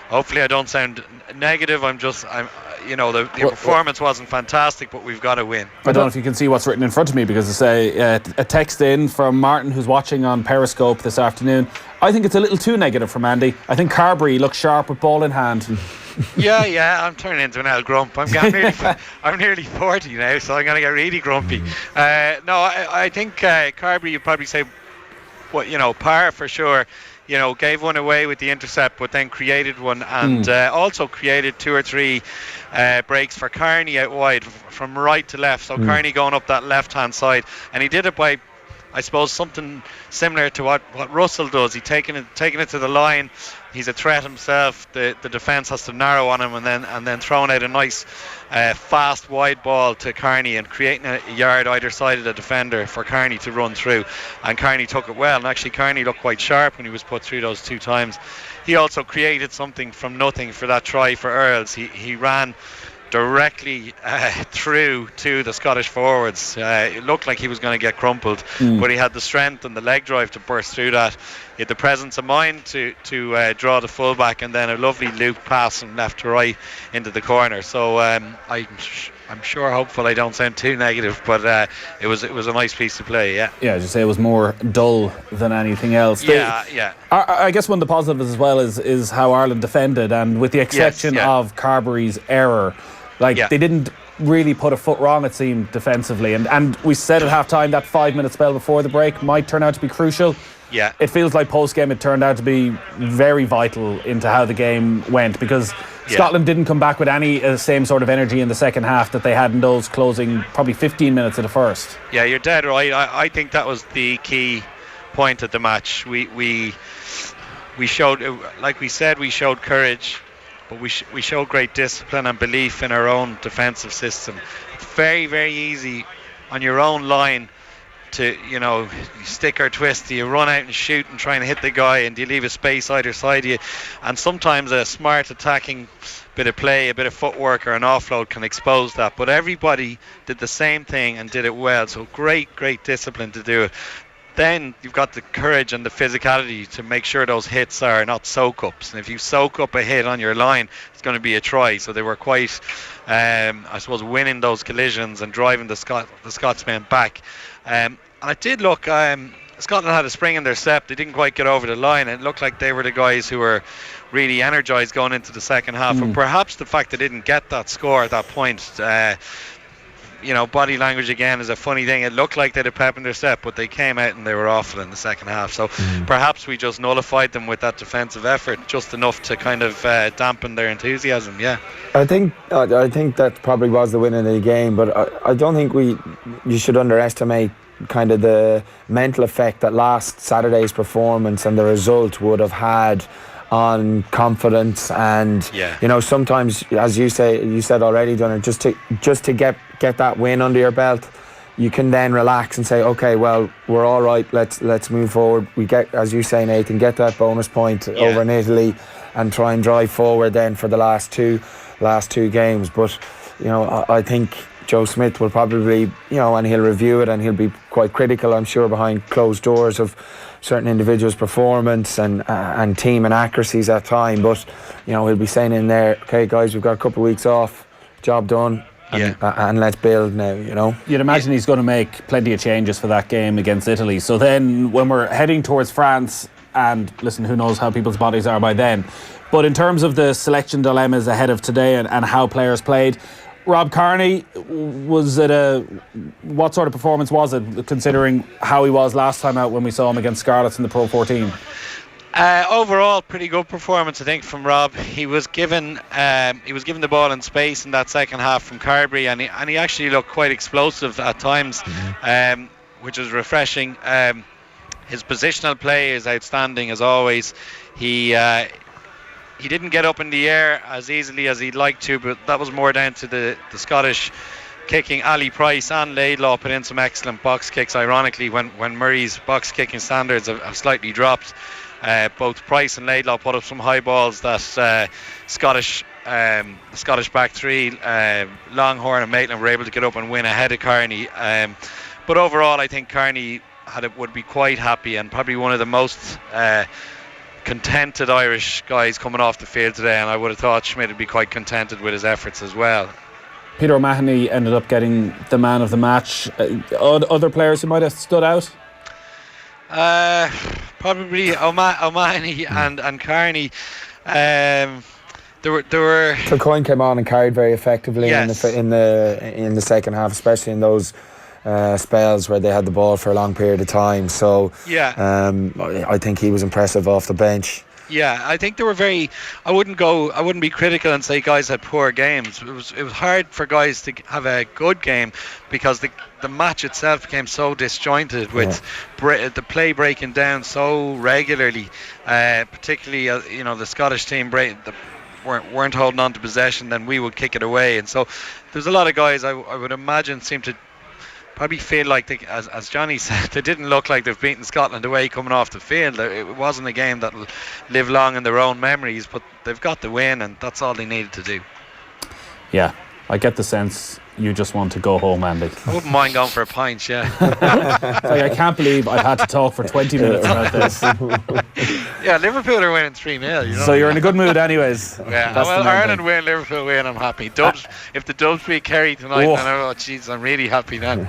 Hopefully, I don't sound negative. The performance wasn't fantastic, but we've got to win. I don't know if you can see what's written in front of me, because it's a text in from Martin, who's watching on Periscope this afternoon. I think it's a little too negative from Andy. I think Carbery looks sharp with ball in hand. Yeah, I'm turning into an old grump. I'm nearly 40 now, so I'm going to get really grumpy. I think Carbery, you'd probably say, par for sure. Gave one away with the intercept, but then created one, and also created 2 or 3 breaks for Kearney out wide from right to left. So Kearney going up that left-hand side, and he did it by, I suppose, something similar to what Russell does. He taking it to the line. He's a threat himself. The defence has to narrow on him, and then throwing out a nice fast wide ball to Kearney and creating a yard either side of the defender for Kearney to run through. And Kearney took it well. And actually Kearney looked quite sharp when he was put through those 2 times. He also created something from nothing for that try for Earls. He ran directly through to the Scottish forwards. It looked like he was going to get crumpled, but he had the strength and the leg drive to burst through that. He had the presence of mind to draw the fullback, and then a lovely loop pass from left to right into the corner. So I'm sure, hopeful I don't sound too negative, but it was a nice piece to play. Yeah, as you say, it was more dull than anything else. I guess one of the positives as well is how Ireland defended, and with the exception of Carbery's error, they didn't really put a foot wrong, it seemed, defensively. And we said at half-time that 5-minute spell before the break might turn out to be crucial. It feels like post-game it turned out to be very vital into how the game went, because Scotland didn't come back with any same sort of energy in the second half that they had in those closing probably 15 minutes of the first. Yeah, you're dead right. I think that was the key point of the match. We showed, like we said, we showed courage, but we showed great discipline and belief in our own defensive system. It's very, very easy on your own line to, you stick or twist. Do you run out and shoot and try and hit the guy, and do you leave a space either side of you? And sometimes a smart attacking bit of play, a bit of footwork or an offload can expose that. But everybody did the same thing and did it well. So great discipline to do it. Then you've got the courage and the physicality to make sure those hits are not soak-ups. And if you soak up a hit on your line, it's going to be a try. So they were quite, I suppose, winning those collisions and driving the Scotsmen back. And it did look, Scotland had a spring in their step. They didn't quite get over the line. It looked like they were the guys who were really energised going into the second half. And perhaps the fact they didn't get that score at that point, body language again is a funny thing. It looked like they had a pep in their step, but they came out and they were awful in the second half. So perhaps we just nullified them with that defensive effort, just enough to kind of dampen their enthusiasm. Yeah, I think that probably was the win of the game, but I don't think you should underestimate kind of the mental effect that last Saturday's performance and the result would have had on confidence. And sometimes, as you said already, Dunne, just to get that win under your belt, you can then relax and say, okay, well, we're all right, let's move forward. We get, as you say, Nathan, get that bonus point over in Italy and try and drive forward then for the last two games. But I think Joe Smith will probably, and he'll review it and he'll be quite critical, I'm sure, behind closed doors of certain individuals' performance and team and accuracies at time. But he'll be saying in there, okay guys, we've got a couple of weeks off, job done, and let's build now. You'd imagine he's going to make plenty of changes for that game against Italy. So then when we're heading towards France, and listen, who knows how people's bodies are by then, but in terms of the selection dilemmas ahead of today and how players played, Rob Kearney, what sort of performance was it, considering how he was last time out when we saw him against Scarlets in the Pro 14? Overall, pretty good performance, I think, from Rob. He was given the ball in space in that second half from Carberry, and he actually looked quite explosive at times, which was refreshing. His positional play is outstanding as always. He didn't get up in the air as easily as he'd like to, but that was more down to the Scottish kicking. Ali Price and Laidlaw put in some excellent box kicks, ironically, when Murray's box kicking standards have slightly dropped. Both Price and Laidlaw put up some high balls that Scottish back three, Longhorn and Maitland, were able to get up and win ahead of Kearney. But overall, I think Kearney would be quite happy, and probably one of the most contented Irish guys coming off the field today, and I would have thought Schmidt would be quite contented with his efforts as well. Peter O'Mahony ended up getting the man of the match. Other players who might have stood out? Probably O'Mahony and Kearney. There were Kilcoyne came on and carried very effectively in the second half, especially in those spells where they had the ball for a long period of time. So I think he was impressive off the bench. Yeah, I think they were very. I wouldn't be critical and say guys had poor games. It was hard for guys to have a good game because the match itself became so disjointed with the play breaking down so regularly. Particularly, the Scottish team weren't holding on to possession, then we would kick it away, and so there's a lot of guys I would imagine seem to probably feel like as Johnny said, they didn't look like they've beaten Scotland away coming off the field. It wasn't a game that will live long in their own memories, but they've got the win, and that's all they needed to do. Yeah, I get the sense you just want to go home, Andy. I wouldn't mind going for a pint, yeah. I can't believe I've had to talk for 20 minutes about this. Yeah, Liverpool are winning 3-0. So you're in a good mood anyways. Yeah, well, Ireland win, Liverpool win, I'm happy. If the Dubs beat Kerry tonight, then I'm really happy then.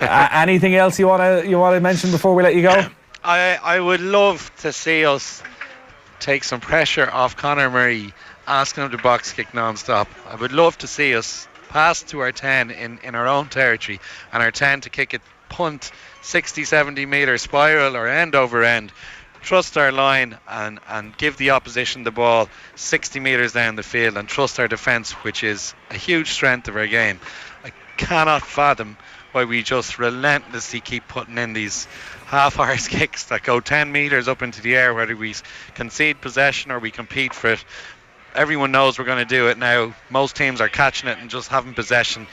Anything else you want to mention before we let you go? I would love to see us take some pressure off Conor Murray, asking him to box kick non-stop. I would love to see us pass to our 10 in our own territory, and our 10 to kick it punt 60-70 metre spiral or end over end, trust our line and give the opposition the ball 60 metres down the field, and trust our defence, which is a huge strength of our game. I cannot fathom why we just relentlessly keep putting in these half-arse kicks that go 10 metres up into the air, whether we concede possession or we compete for it. everyone knows we're going to do it now. Most teams are catching it and just having possession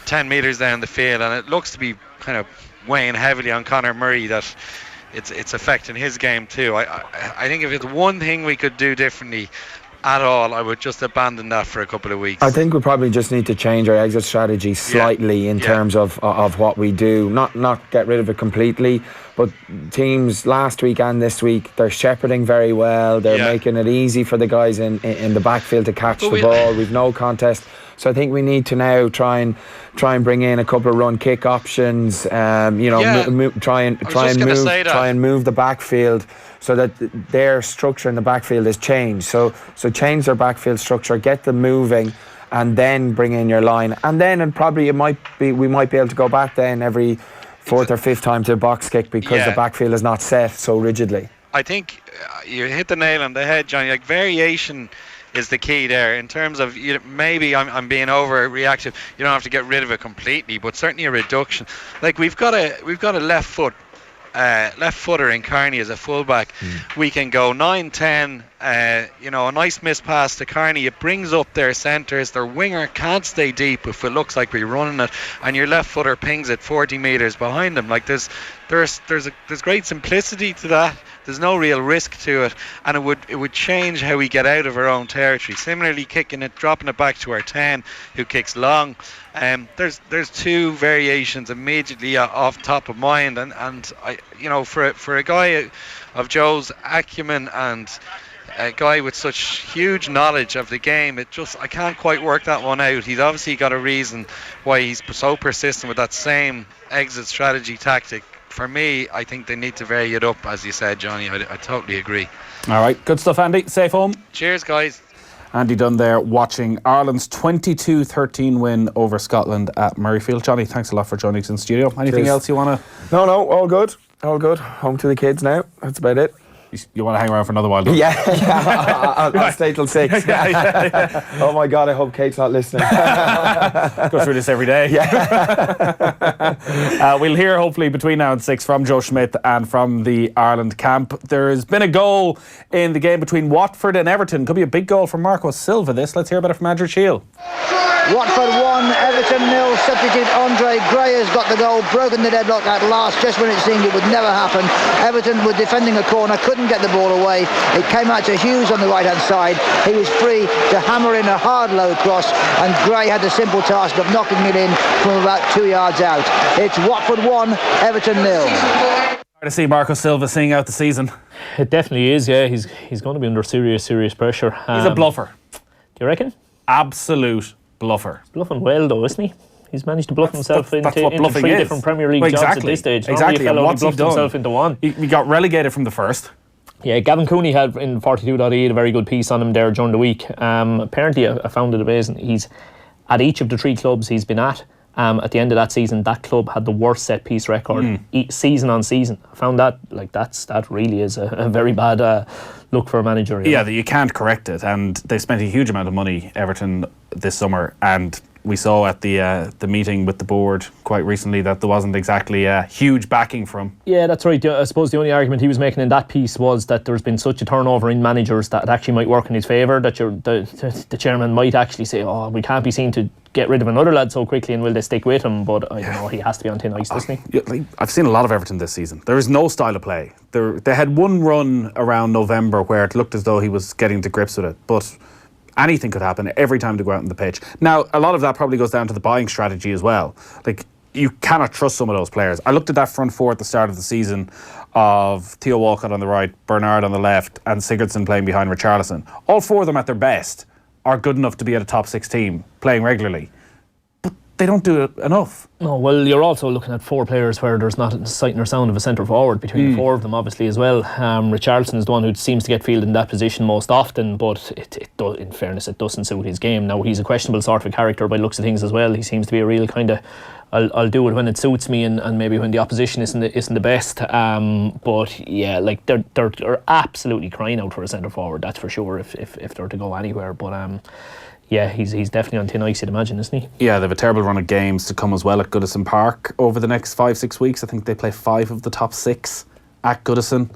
10 metres down the field, and it looks to be kind of weighing heavily on Conor Murray that it's affecting his game too. I think if it's one thing we could do differently at all, I would just abandon that for a couple of weeks. I think we probably just need to change our exit strategy slightly in terms of what we do. Not get rid of it completely, but teams last week and this week, they're shepherding very well. They're making it easy for the guys in the backfield to catch the ball. We've no contest. So I think we need to now try and bring in a couple of run kick options. Try and move the backfield so that their structure in the backfield is changed. So change their backfield structure, get them moving, and then bring in your line. And then we might be able to go back then every fourth or fifth time to a box kick because the backfield is not set so rigidly. I think you hit the nail on the head, Johnny. Like, variation is the key there in terms of, maybe I'm being overreactive. You don't have to get rid of it completely, but certainly a reduction. Like, we've got a left footer in Kearney as a fullback. We can go 9-10, a nice miss pass to Kearney. It brings up their centres. Their winger can't stay deep if it looks like we're running it, and your left footer pings it 40 metres behind them. Like, there's great simplicity to that. There's no real risk to it, and it would change how we get out of our own territory. Similarly, dropping it back to our 10 who kicks long. There's two variations immediately off top of mind, and I, for a guy of Joe's acumen and a guy with such huge knowledge of the game, I can't quite work that one out. He's obviously got a reason why he's so persistent with that same exit strategy tactic. For me, I think they need to vary it up, as you said, Johnny. I totally agree. All right, good stuff, Andy. Safe home. Cheers, guys. Andy Dunne there, watching Ireland's 22-13 win over Scotland at Murrayfield. Johnny, thanks a lot for joining us in the studio. Anything else you want to... No, all good. Home to the kids now. That's about it. You want to hang around for another while, don't you? I'll stay till 6. Oh my God, I hope Kate's not listening. Go through this every day. We'll hear hopefully between now and 6 from Joe Schmidt and from the Ireland camp. There's been a goal in the game between Watford and Everton. Could be a big goal from Marco Silva. Let's hear about it from Andrew Shield. Watford 1, Everton 0. Substitute Andre Gray has got the goal, broken the deadlock at last, just when it seemed it would never happen. Everton were defending a corner, couldn't get the ball away. It came out to Hughes on the right hand side. He was free to hammer in a hard low cross, and Gray had the simple task of knocking it in from about 2 yards out. It's Watford 1, Everton 0. To see Marco Silva seeing out the season. It definitely is, yeah. He's going to be under serious pressure. He's a bluffer. Do you reckon? Absolute bluffer. He's bluffing well though, isn't he? He's managed to bluff himself into 3 different Premier League jobs at this stage. Exactly. And what's he done? Himself into one. He got relegated from the first. Yeah, Gavin Cooney had in 42.8 a very good piece on him there during the week. Apparently, I found it amazing. He's at each of the 3 clubs he's been at the end of that season, that club had the worst set piece record season on season. I found that that really is a very bad look for a manager. Yeah, that you can't correct it, and they spent a huge amount of money, Everton, this summer, and we saw at the meeting with the board quite recently that there wasn't exactly a huge backing from. Yeah, that's right. I suppose the only argument he was making in that piece was that there's been such a turnover in managers that it actually might work in his favour, that the chairman might actually say, oh, we can't be seen to get rid of another lad so quickly, and will they stick with him? But I don't know, he has to be on thin ice, doesn't he? Yeah, I've seen a lot of Everton this season. There is no style of play. They had one run around November where it looked as though he was getting to grips with it, but anything could happen every time they go out on the pitch. Now, a lot of that probably goes down to the buying strategy as well. Like, you cannot trust some of those players. I looked at that front four at the start of the season of Theo Walcott on the right, Bernard on the left, and Sigurdsson playing behind Richarlison. All four of them at their best are good enough to be at a top 6 team, playing regularly. But they don't do it enough. No, well, you're also looking at 4 players where there's not a sight nor sound of a centre forward between the 4 of them, obviously, as well. Richarlison is the one who seems to get fielded in that position most often, but in fairness, it doesn't suit his game. Now, he's a questionable sort of a character by looks of things as well. He seems to be a real kind of, I'll do it when it suits me, and maybe when the opposition isn't the best. But yeah, like they're absolutely crying out for a centre forward, that's for sure, if they're to go anywhere. But yeah, he's definitely on thin ice, you'd imagine, isn't he? Yeah, they have a terrible run of games to come as well at Goodison Park over the next 5-6 weeks. I think they play 5 of the top 6 at Goodison.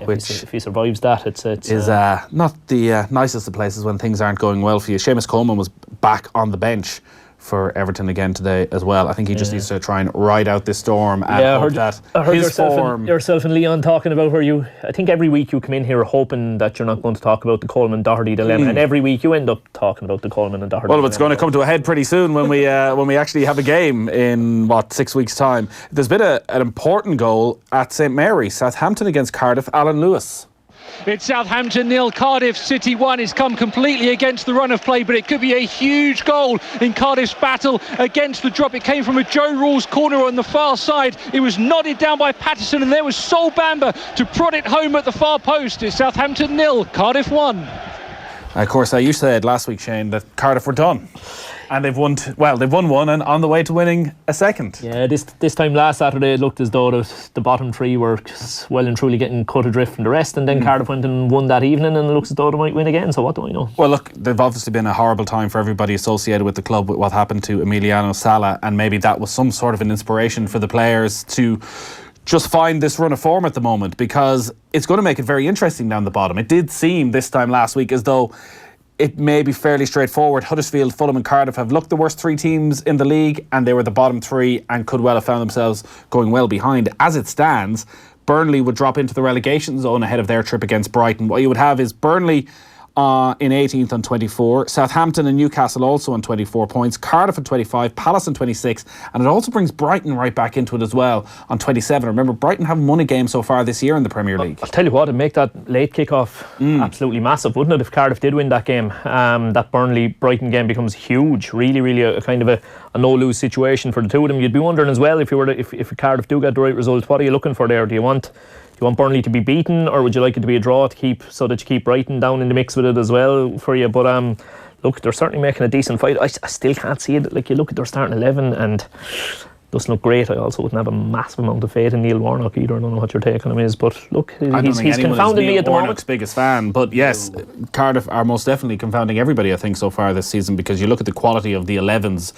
which if he survives that, it's is not the nicest of places when things aren't going well for you. Seamus Coleman was back on the bench for Everton again today as well. I think he just needs to try and ride out this storm and hope that his form... yourself and Leon talking about where I think every week you come in here hoping that you're not going to talk about the Coleman-Doherty dilemma, and every week you end up talking about the Coleman and Doherty Well, dilemma. it's going to come to a head pretty soon when we actually have a game in, 6 weeks' time. There's been an important goal at St Mary, Southampton against Cardiff. Alan Lewis. It's Southampton 0, Cardiff City 1. It's come completely against the run of play, but it could be a huge goal in Cardiff's battle against the drop. It came from a Joe Rawls corner on the far side. It was nodded down by Patterson, and there was Sol Bamba to prod it home at the far post. It's Southampton 0, Cardiff 1. Of course, you said last week, Shane, that Cardiff were done. And they've won one and on the way to winning a second. Yeah, this time last Saturday it looked as though the bottom three were well and truly getting cut adrift from the rest, and then Cardiff went and won that evening, and it looks as though they might win again, so what do I know? Well, look, they've obviously been a horrible time for everybody associated with the club with what happened to Emiliano Sala, and maybe that was some sort of an inspiration for the players to just find this run of form at the moment, because it's going to make it very interesting down the bottom. It did seem this time last week as though it may be fairly straightforward. Huddersfield, Fulham and Cardiff have looked the worst three teams in the league, and they were the bottom three and could well have found themselves going well behind. As it stands, Burnley would drop into the relegation zone ahead of their trip against Brighton. What you would have is Burnley in 18th on 24, Southampton and Newcastle also on 24 points, Cardiff on 25, Palace on 26, and it also brings Brighton right back into it as well on 27. Remember, Brighton haven't won a game so far this year in the Premier League. I'll tell you what, it'd make that late kick-off absolutely massive, wouldn't it, if Cardiff did win that game? That Burnley-Brighton game becomes huge, really a kind of a no-lose situation for the two of them. You'd be wondering as well, if Cardiff do get the right result, what are you looking for there? Do you want Burnley to be beaten, or would you like it to be a draw so that you keep Brighton down in the mix with it as well for you? But look, they're certainly making a decent fight. I still can't see it. Like, you look at their starting 11 and it doesn't look great. I also wouldn't have a massive amount of faith in Neil Warnock either. I don't know what your take on him is, but look, he's confounding me at the moment. Warnock's biggest fan, but yes, Cardiff are most definitely confounding everybody, I think, so far this season, because you look at the quality of the 11s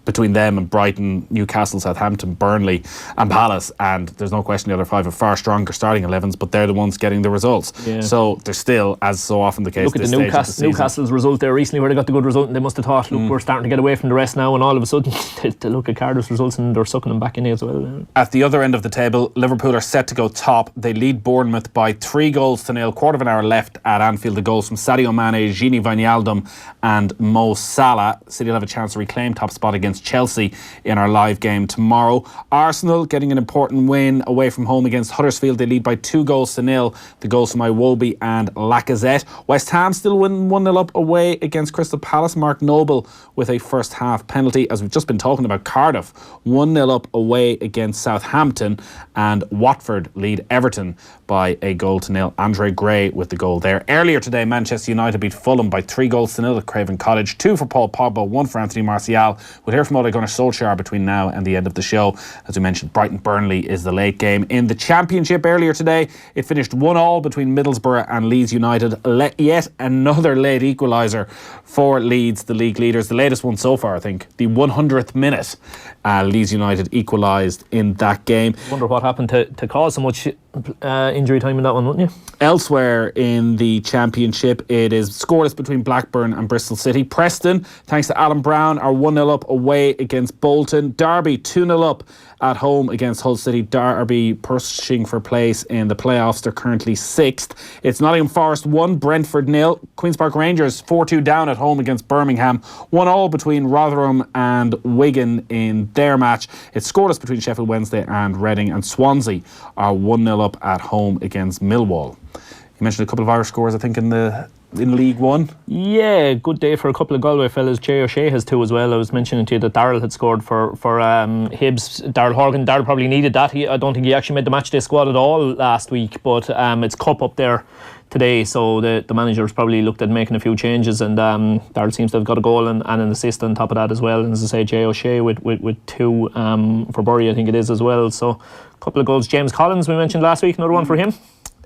between them and Brighton, Newcastle, Southampton, Burnley and Palace, and there's no question the other five are far stronger starting 11s, but they're the ones getting the results. Yeah. So they're still, as so often the case, look at the Newcastle's result there recently, where they got the good result, and they must have thought, look, we're starting to get away from the rest now, and all of a sudden they look at Cardiff's results and they're sucking them back in as well. At the other end of the table, Liverpool are set to go top. They lead Bournemouth by 3-0. Quarter of an hour left at Anfield. The goals from Sadio Mane, Gini Wijnaldum and Mo Salah. City will have a chance to reclaim top spot against Chelsea in our live game tomorrow. Arsenal getting an important win away from home against Huddersfield. They lead by 2-0. The goals from Iwobi and Lacazette. West Ham still win 1-0 up away against Crystal Palace. Mark Noble with a first half penalty. As we've just been talking about, Cardiff 1-0 up away against Southampton, and Watford lead Everton by 1-0. Andre Gray with the goal there. Earlier today, Manchester United beat Fulham by 3-0 at Craven Cottage. 2 for Paul Pogba, 1 for Anthony Martial. We'll hear from Ole Gunnar Solskjaer between now and the end of the show. As we mentioned, Brighton-Burnley is the late game. In the Championship earlier today, it finished 1-1 between Middlesbrough and Leeds United. Yet another late equaliser for Leeds, the league leaders. The latest one so far, I think. The 100th minute, Leeds United equalised in that game. I wonder what happened to cause so much injury time in that one, wouldn't you? Elsewhere in the Championship, it is scoreless between Blackburn and Bristol City. Preston, thanks to Alan Brown, are 1-0 up away against Bolton. Derby 2-0 up at home against Hull City. Derby pushing for place in the playoffs. They're currently 6th. It's Nottingham Forest 1, Brentford 0. Queen's Park Rangers 4-2 down at home against Birmingham. 1-1 between Rotherham and Wigan in their match. It's scoreless between Sheffield Wednesday and Reading, and Swansea are 1-0 up at home against Millwall. You mentioned a couple of Irish scores, I think, in League One. Yeah, good day for a couple of Galway fellas. Jay O'Shea has 2 as well. I was mentioning to you that Darrell had scored for Hibs. Darrell Horgan. Darrell probably needed that. I don't think he actually made the matchday squad at all last week, but it's cup up there today, so the manager's probably looked at making a few changes, and Darrell seems to have got a goal and an assist on top of that as well. And as I say, Jay O'Shea with 2 for Bury, I think it is as well. So a couple of goals. James Collins, we mentioned last week, another one for him.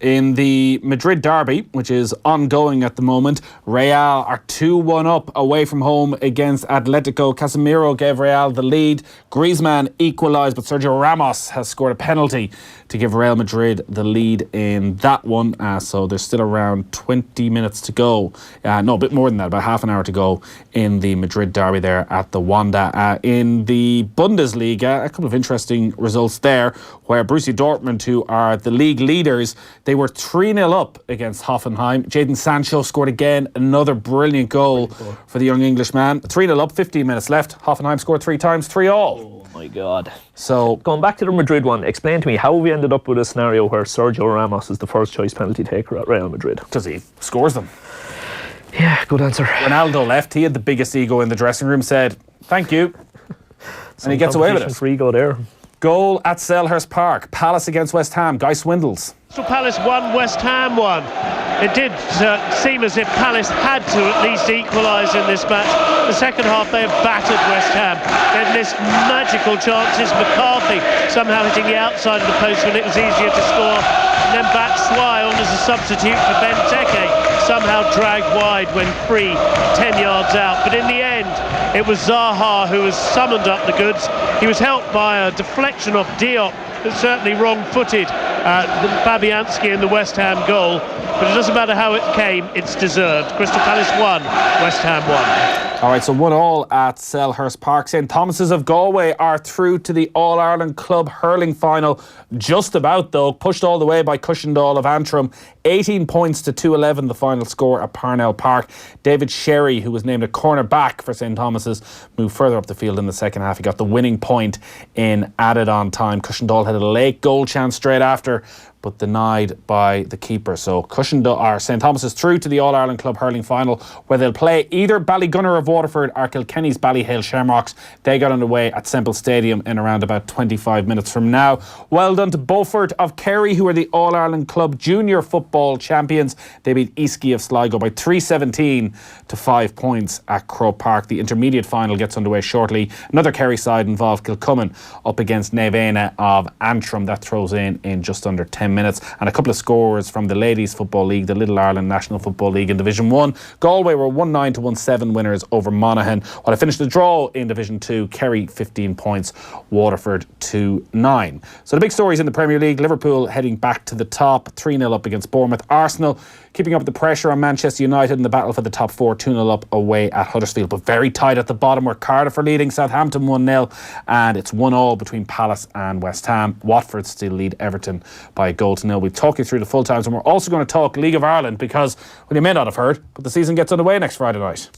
In the Madrid derby, which is ongoing at the moment, Real are 2-1 up away from home against Atletico. Casemiro gave Real the lead. Griezmann equalised, but Sergio Ramos has scored a penalty to give Real Madrid the lead in that one. So there's still around 20 minutes to go. No, a bit more than that, about half an hour to go in the Madrid derby there at the Wanda. In the Bundesliga, a couple of interesting results there, where Borussia Dortmund, who are the league leaders, they were 3-0 up against Hoffenheim. Jadon Sancho scored again, another brilliant goal for the young Englishman. 3-0 up, 15 minutes left. Hoffenheim scored 3 times, 3-all. Oh my God. So going back to the Madrid one, explain to me, how have we ended up with a scenario where Sergio Ramos is the first choice penalty taker at Real Madrid? Because he scores them. Yeah, good answer. Ronaldo left, he had the biggest ego in the dressing room, said thank you, and he gets away with it. Free go there. Goal at Selhurst Park, Palace against West Ham. Guy Swindles. Crystal Palace 1, West Ham 1. It did seem as if Palace had to at least equalise in this match. The second half they have battered West Ham. They've missed magical chances. McCarthy somehow hitting the outside of the post when it was easier to score. And then Batshuayi on as a substitute for Benteke, somehow dragged wide when free 10 yards out. But in the end, it was Zaha who was summoned up the goods. He was helped by a deflection off Diop, but certainly wrong-footed Fabianski in the West Ham goal. But it doesn't matter how it came, it's deserved. Crystal Palace 1, West Ham 1. All right, so 1-1 at Selhurst Park. St Thomas's of Galway are through to the All-Ireland Club Hurling Final. Just about, though, pushed all the way by Cushendall of Antrim. 18 points to 2-11, the final score at Parnell Park. David Sherry, who was named a cornerback for St Thomas's, moved further up the field in the second half. He got the winning point in added-on time. Cushendall had a late goal chance straight after, but denied by the keeper. So St Thomas is through to the All-Ireland Club Hurling Final, where they'll play either Ballygunner of Waterford or Kilkenny's Ballyhale Shamrocks. They got underway at Semple Stadium in around about 25 minutes from now. Well done to Beaufort of Kerry, who are the All-Ireland Club Junior Football Champions. They beat Easky of Sligo by 3-17 to 5 points at Croke Park. The intermediate final gets underway shortly. Another Kerry side involved, Kilcummin, up against Nevena of Antrim. That throws in just under 10 minutes. And a couple of scores from the Ladies Football League, the Little Ireland National Football League in Division 1. Galway were 1-9 to 1-7 winners over Monaghan, while I finished the draw in Division 2. Kerry 15 points, Waterford 2-9. So the big stories in the Premier League: Liverpool heading back to the top, 3-0 up against Bournemouth. Arsenal keeping up the pressure on Manchester United in the battle for the top 4, 2-0 up away at Huddersfield, but very tight at the bottom, where Cardiff are leading Southampton 1-0, and it's 1-1 between Palace and West Ham. Watford still lead Everton by a goal to nil. We'll talk you through the full times, and we're also going to talk League of Ireland, because, well, you may not have heard, but the season gets underway next Friday night.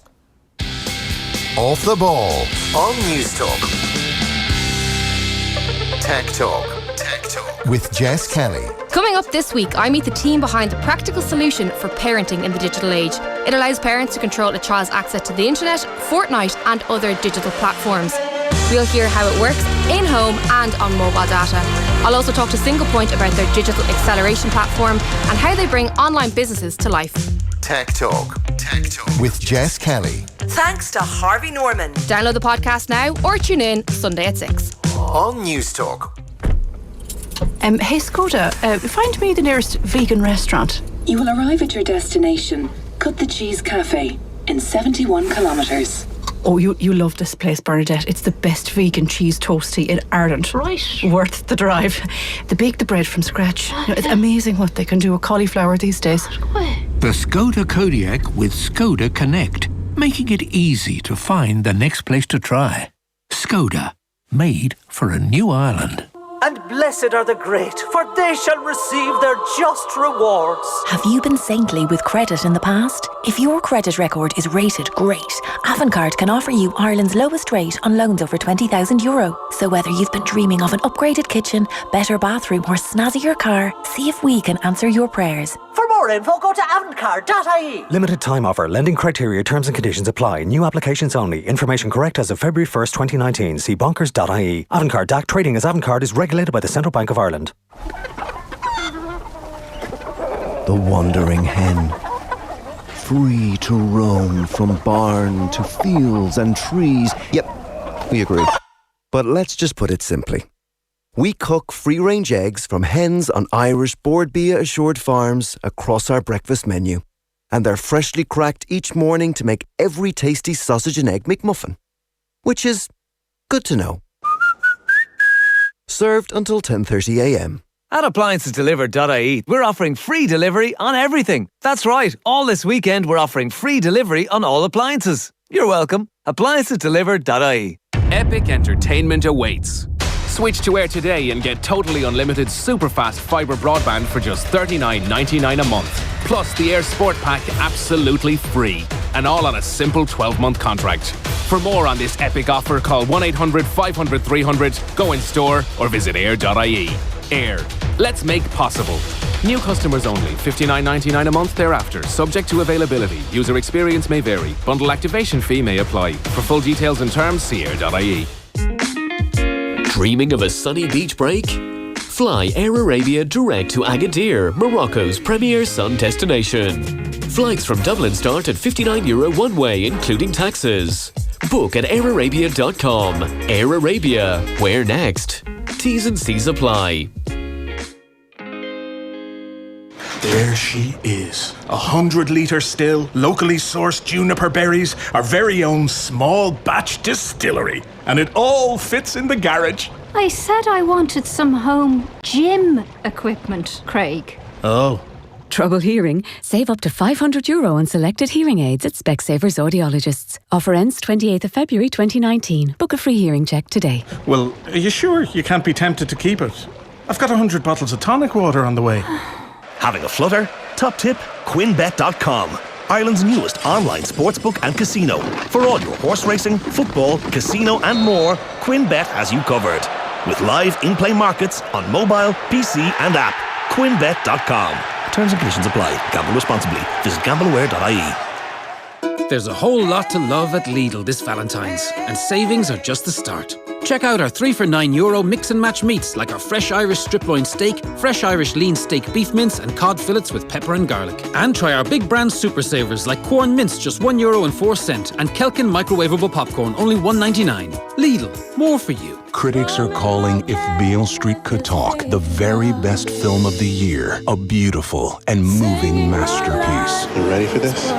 Off the ball on News Talk. Tech Talk with Jess Kelly. Coming up this week, I meet the team behind the practical solution for parenting in the digital age. It allows parents to control a child's access to the internet, Fortnite and other digital platforms. We'll hear how it works in home and on mobile data. I'll also talk to Single Point about their digital acceleration platform and how they bring online businesses to life. Tech Talk with Jess Kelly. Thanks to Harvey Norman. Download the podcast now or tune in Sunday at 6. On News Talk. Hey Skoda, find me the nearest vegan restaurant. You will arrive at your destination, Cut the Cheese Cafe, in 71 kilometres. Oh, you love this place, Bernadette. It's the best vegan cheese toastie in Ireland. Right. Worth the drive. They bake the bread from scratch. It's amazing what they can do with cauliflower these days. The Skoda Kodiaq with Skoda Connect, making it easy to find the next place to try. Skoda, made for a new Ireland. And blessed are the great, for they shall receive their just rewards. Have you been saintly with credit in the past? If your credit record is rated great, Avantcard can offer you Ireland's lowest rate on loans over €20,000. So whether you've been dreaming of an upgraded kitchen, better bathroom or snazzier car, see if we can answer your prayers. For more info, go to avantcard.ie. Limited time offer. Lending criteria, terms and conditions apply. New applications only. Information correct as of February 1st, 2019. See bonkers.ie. Avantcard DAC trading as Avantcard is regulated by the Central Bank of Ireland. The wandering hen. Free to roam from barn to fields and trees. Yep, we agree. But let's just put it simply. We cook free-range eggs from hens on Irish Board Bia assured farms across our breakfast menu. And they're freshly cracked each morning to make every tasty sausage and egg McMuffin. Which is good to know. Served until 10:30 a.m. At AppliancesDelivered.ie, we're offering free delivery on everything. That's right, all this weekend we're offering free delivery on all appliances. You're welcome. AppliancesDelivered.ie. Epic entertainment awaits. Switch to Air today and get totally unlimited superfast fibre broadband for just $39.99 a month. Plus the Air Sport Pack absolutely free. And all on a simple 12-month contract. For more on this epic offer, call 1-800-500-300, go in store or visit air.ie. Air. Let's make possible. New customers only. $59.99 a month thereafter. Subject to availability. User experience may vary. Bundle activation fee may apply. For full details and terms, see air.ie. Dreaming of a sunny beach break? Fly Air Arabia direct to Agadir, Morocco's premier sun destination. Flights from Dublin start at €59 one way, including taxes. Book at airarabia.com. Air Arabia. Where next? T's and C's apply. There she is. 100-litre still, locally sourced juniper berries, our very own small batch distillery. And it all fits in the garage. I said I wanted some home gym equipment, Craig. Oh. Trouble hearing? Save up to €500 on selected hearing aids at Specsavers Audiologists. Offer ends 28th of February 2019. Book a free hearing check today. Well, are you sure you can't be tempted to keep it? I've got 100 bottles of tonic water on the way. Having a flutter? Top tip, QuinBet.com. Ireland's newest online sportsbook and casino. For all your horse racing, football, casino and more, QuinBet has you covered. With live in-play markets on mobile, PC and app. QuinBet.com. Terms and conditions apply. Gamble responsibly. Visit gambleaware.ie. There's a whole lot to love at Lidl this Valentine's, and savings are just the start. Check out our 3 for €9 mix and match meats like our fresh Irish strip loin steak, fresh Irish lean steak beef mince and cod fillets with pepper and garlic. And try our big brand super savers like corn mince just €1.04 and Kelkin microwavable popcorn only $1.99. Lidl, more for you. Critics are calling If Beale Street Could Talk the very best film of the year. A beautiful and moving masterpiece. You ready for this?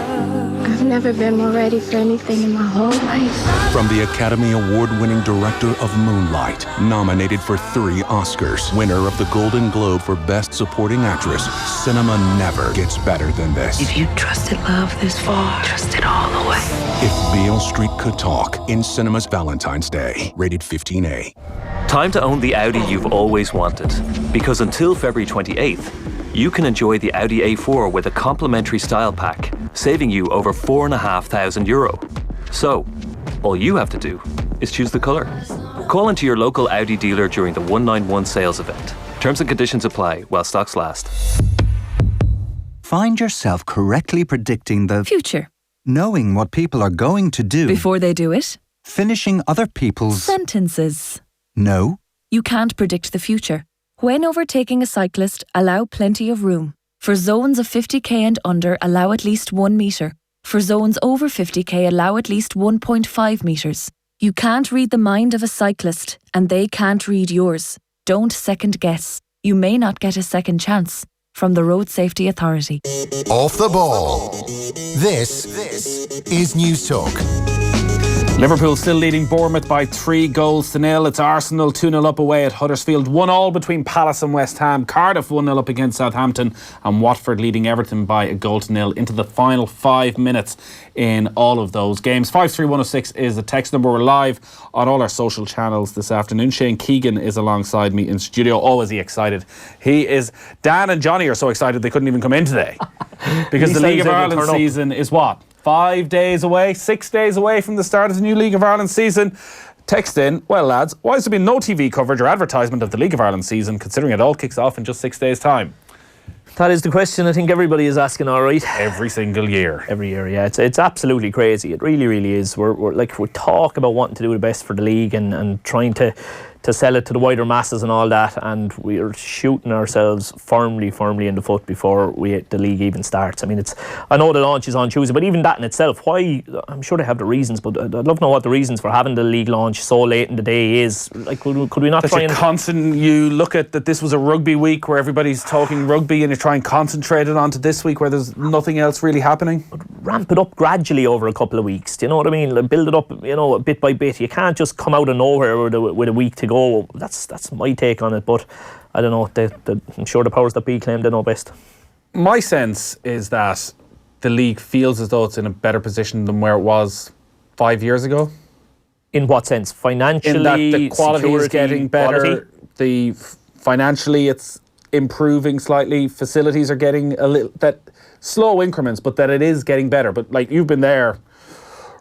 I've never been more ready for anything in my whole life. From the Academy Award-winning director of Moonlight, nominated for 3 Oscars, winner of the Golden Globe for Best Supporting Actress, cinema never gets better than this. If you trusted love this far, trust it all the way. If Beale Street Could Talk, in cinemas Valentine's Day, rated 15A. Time to own the Audi you've always wanted. Because until February 28th, you can enjoy the Audi A4 with a complimentary style pack, saving you over €4,500. So, all you have to do is choose the colour. Call into your local Audi dealer during the 191 sales event. Terms and conditions apply while stocks last. Find yourself correctly predicting the future. Knowing what people are going to do before they do it. Finishing other people's sentences. No. You can't predict the future. When overtaking a cyclist, allow plenty of room. For zones of 50k and under, allow at least 1 metre. For zones over 50k, allow at least 1.5 metres. You can't read the mind of a cyclist, and they can't read yours. Don't second guess. You may not get a second chance. From the Road Safety Authority. Off the ball. This is News Talk. Liverpool still leading Bournemouth by 3-0. It's Arsenal 2-0 up away at Huddersfield. 1-1 between Palace and West Ham. Cardiff 1-0 up against Southampton. And Watford leading Everton by 1-0 into the final 5 minutes in all of those games. 53106 is the text number. We're live on all our social channels this afternoon. Shane Keegan is alongside me in studio. Oh, is he excited? He is. Dan and Johnny are so excited they couldn't even come in today. Because the League of Ireland season is what? 5 days away, 6 days away from the start of the new League of Ireland season. Text in, well lads, why has there been no TV coverage or advertisement of the League of Ireland season, considering it all kicks off in just 6 days' time? That is the question I think everybody is asking, all right. Every single year. Every year, yeah. It's absolutely crazy. It really, really is. We talk about wanting to do the best for the league and trying to sell it to the wider masses and all that, and we are shooting ourselves firmly in the foot before the league even starts. I mean, I know the launch is on Tuesday, but even that in itself, why? I'm sure they have the reasons, but I'd love to know what the reasons for having the league launch so late in the day is. Like, could we not try and... You look at that this was a rugby week where everybody's talking rugby, and you try and concentrate it onto this week where there's nothing else really happening? Ramp it up gradually over a couple of weeks. Do you know what I mean? Like, build it up, bit by bit. You can't just come out of nowhere with a week to go. That's my take on it. But I don't know. I'm sure the powers that be claim they know best. My sense is that the league feels as though it's in a better position than where it was 5 years ago. In what sense? Financially, in that the quality security, is getting better. Financially, it's improving slightly. Facilities are getting a little slow increments, but that it is getting better. But like, you've been there,